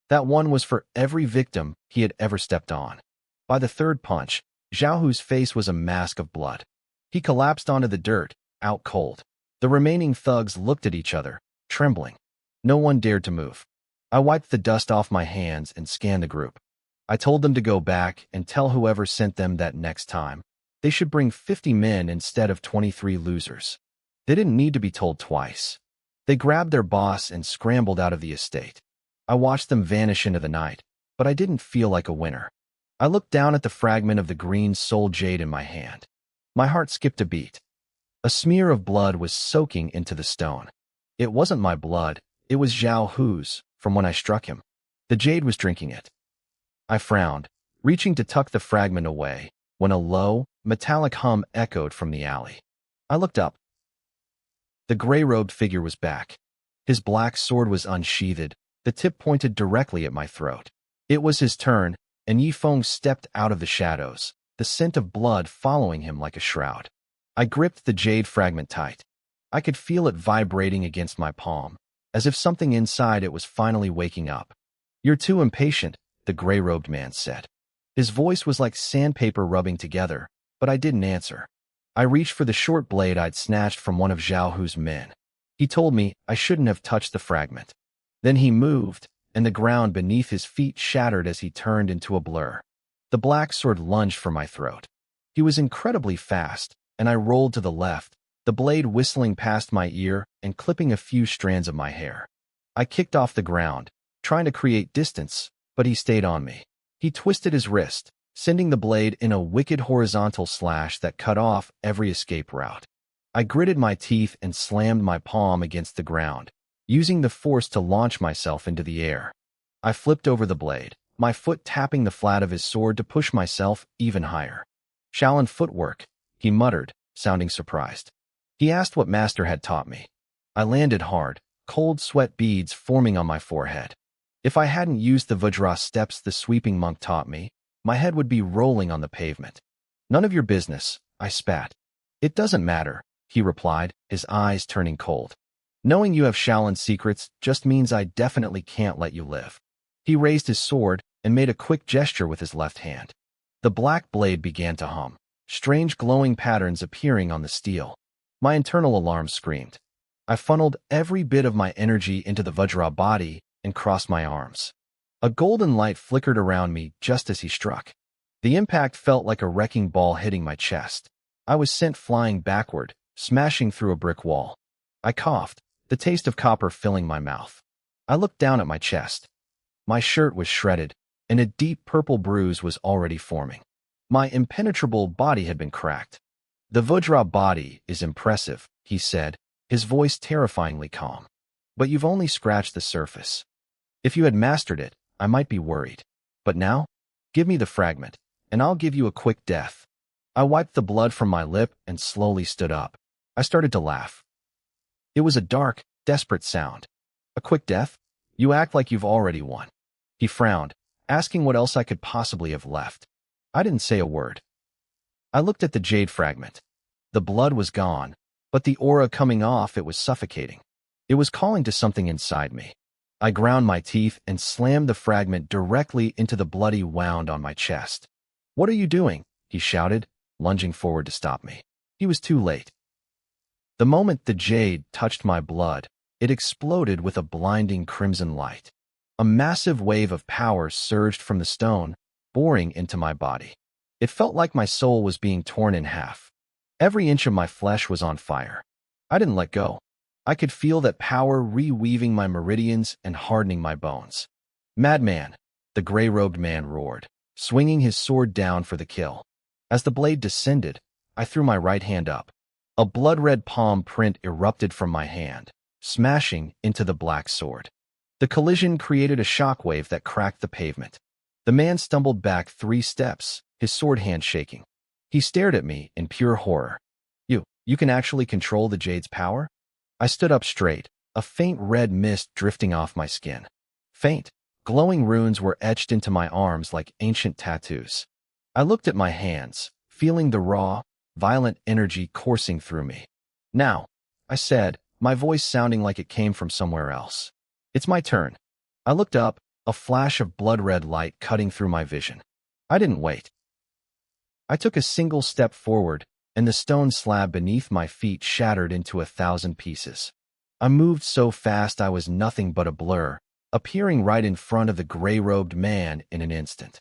[SPEAKER 1] That one was for every victim he had ever stepped on. By the third punch, Zhao's face was a mask of blood. He collapsed onto the dirt, out cold. The remaining thugs looked at each other, trembling. No one dared to move. I wiped the dust off my hands and scanned the group. I told them to go back and tell whoever sent them that next time they should bring 50 men instead of 23 losers. They didn't need to be told twice. They grabbed their boss and scrambled out of the estate. I watched them vanish into the night, but I didn't feel like a winner. I looked down at the fragment of the green soul jade in my hand. My heart skipped a beat. A smear of blood was soaking into the stone. It wasn't my blood, it was Zhao Hu's, from when I struck him. The jade was drinking it. I frowned, reaching to tuck the fragment away, when a low, metallic hum echoed from the alley. I looked up. The gray-robed figure was back. His black sword was unsheathed, the tip pointed directly at my throat. It was his turn, and Yifeng stepped out of the shadows, the scent of blood following him like a shroud. I gripped the jade fragment tight. I could feel it vibrating against my palm, as if something inside it was finally waking up. "You're too impatient," the gray-robed man said. His voice was like sandpaper rubbing together, but I didn't answer. I reached for the short blade I'd snatched from one of Zhao's men. He told me I shouldn't have touched the fragment. Then he moved, and the ground beneath his feet shattered as he turned into a blur. The black sword lunged for my throat. He was incredibly fast, and I rolled to the left, the blade whistling past my ear and clipping a few strands of my hair. I kicked off the ground, trying to create distance, but he stayed on me. He twisted his wrist, sending the blade in a wicked horizontal slash that cut off every escape route. I gritted my teeth and slammed my palm against the ground, using the force to launch myself into the air. I flipped over the blade, my foot tapping the flat of his sword to push myself even higher. "Shaolin footwork," he muttered, sounding surprised. He asked what master had taught me. I landed hard, cold sweat beads forming on my forehead. If I hadn't used the Vajra steps the sweeping monk taught me, my head would be rolling on the pavement. None of your business, I spat. It doesn't matter, he replied, his eyes turning cold. Knowing you have Shaolin's secrets just means I definitely can't let you live. He raised his sword and made a quick gesture with his left hand. The black blade began to hum, strange glowing patterns appearing on the steel. My internal alarm screamed. I funneled every bit of my energy into the Vajra body and crossed my arms. A golden light flickered around me just as he struck. The impact felt like a wrecking ball hitting my chest. I was sent flying backward, smashing through a brick wall. I coughed, the taste of copper filling my mouth. I looked down at my chest. My shirt was shredded, and a deep purple bruise was already forming. My impenetrable body had been cracked. The Vajra body is impressive, he said, his voice terrifyingly calm. But you've only scratched the surface. If you had mastered it, I might be worried. But now, give me the fragment, and I'll give you a quick death. I wiped the blood from my lip and slowly stood up. I started to laugh. It was a dark, desperate sound. A quick death? You act like you've already won. He frowned, asking what else I could possibly have left. I didn't say a word. I looked at the jade fragment. The blood was gone, but the aura coming off it was suffocating. It was calling to something inside me. I ground my teeth and slammed the fragment directly into the bloody wound on my chest. What are you doing? He shouted, lunging forward to stop me. He was too late. The moment the jade touched my blood, it exploded with a blinding crimson light. A massive wave of power surged from the stone, boring into my body. It felt like my soul was being torn in half. Every inch of my flesh was on fire. I didn't let go. I could feel that power reweaving my meridians and hardening my bones. Madman, the gray-robed man roared, swinging his sword down for the kill. As the blade descended, I threw my right hand up. A blood-red palm print erupted from my hand, smashing into the black sword. The collision created a shockwave that cracked the pavement. The man stumbled back 3 steps, his sword hand shaking. He stared at me in pure horror. You can actually control the jade's power? I stood up straight, a faint red mist drifting off my skin. Faint, glowing runes were etched into my arms like ancient tattoos. I looked at my hands, feeling the raw, violent energy coursing through me. Now, I said, my voice sounding like it came from somewhere else. It's my turn. I looked up, a flash of blood-red light cutting through my vision. I didn't wait. I took a single step forward, and the stone slab beneath my feet shattered into 1,000 pieces. I moved so fast I was nothing but a blur, appearing right in front of the gray-robed man in an instant.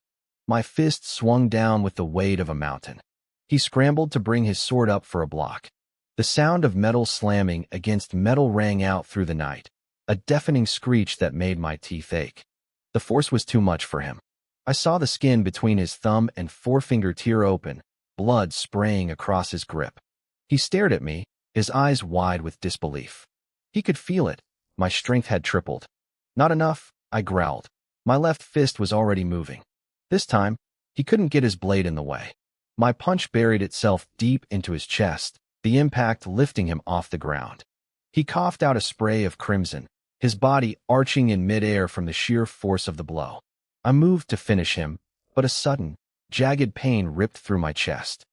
[SPEAKER 1] My fist swung down with the weight of a mountain. He scrambled to bring his sword up for a block. The sound of metal slamming against metal rang out through the night, a deafening screech that made my teeth ache. The force was too much for him. I saw the skin between his thumb and forefinger tear open, blood spraying across his grip. He stared at me, his eyes wide with disbelief. He could feel it. My strength had tripled. Not enough, I growled. My left fist was already moving. This time, he couldn't get his blade in the way. My punch buried itself deep into his chest, the impact lifting him off the ground. He coughed out a spray of crimson, his body arching in midair from the sheer force of the blow. I moved to finish him, but a sudden, jagged pain ripped through my chest.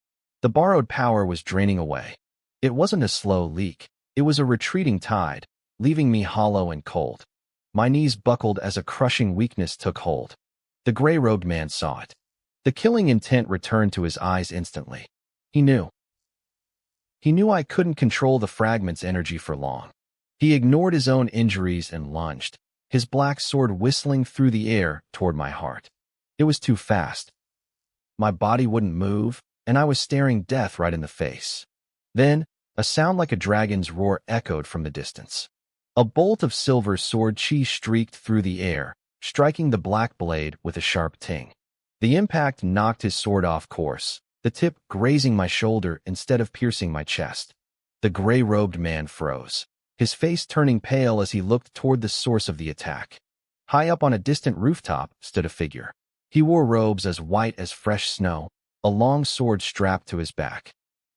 [SPEAKER 1] The borrowed power was draining away. It wasn't a slow leak. It was a retreating tide, leaving me hollow and cold. My knees buckled as a crushing weakness took hold. The gray-robed man saw it. The killing intent returned to his eyes instantly. He knew. He knew I couldn't control the fragment's energy for long. He ignored his own injuries and lunged, his black sword whistling through the air toward my heart. It was too fast. My body wouldn't move, and I was staring death right in the face. Then, a sound like a dragon's roar echoed from the distance. A bolt of silver sword chi streaked through the air, striking the black blade with a sharp ting. The impact knocked his sword off course, the tip grazing my shoulder instead of piercing my chest. The gray-robed man froze, his face turning pale as he looked toward the source of the attack. High up on a distant rooftop stood a figure. He wore robes as white as fresh snow, a long sword strapped to his back.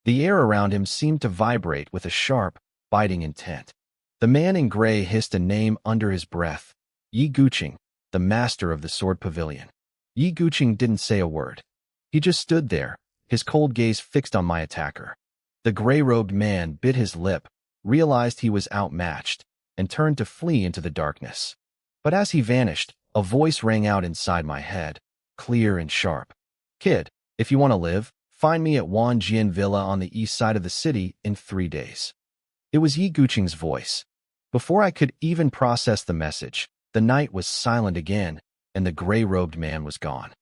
[SPEAKER 1] The air around him seemed to vibrate with a sharp, biting intent. The man in gray hissed a name under his breath, Yi Guqing, the master of the sword pavilion. Yi Guqing didn't say a word. He just stood there, his cold gaze fixed on my attacker. The gray-robed man bit his lip, realized he was outmatched, and turned to flee into the darkness. But as he vanished, a voice rang out inside my head, clear and sharp. "Kid, if you want to live, find me at Wanjian Villa on the east side of the city in 3 days." It was Yi Guqing's voice. Before I could even process the message, the night was silent again, and the gray-robed man was gone.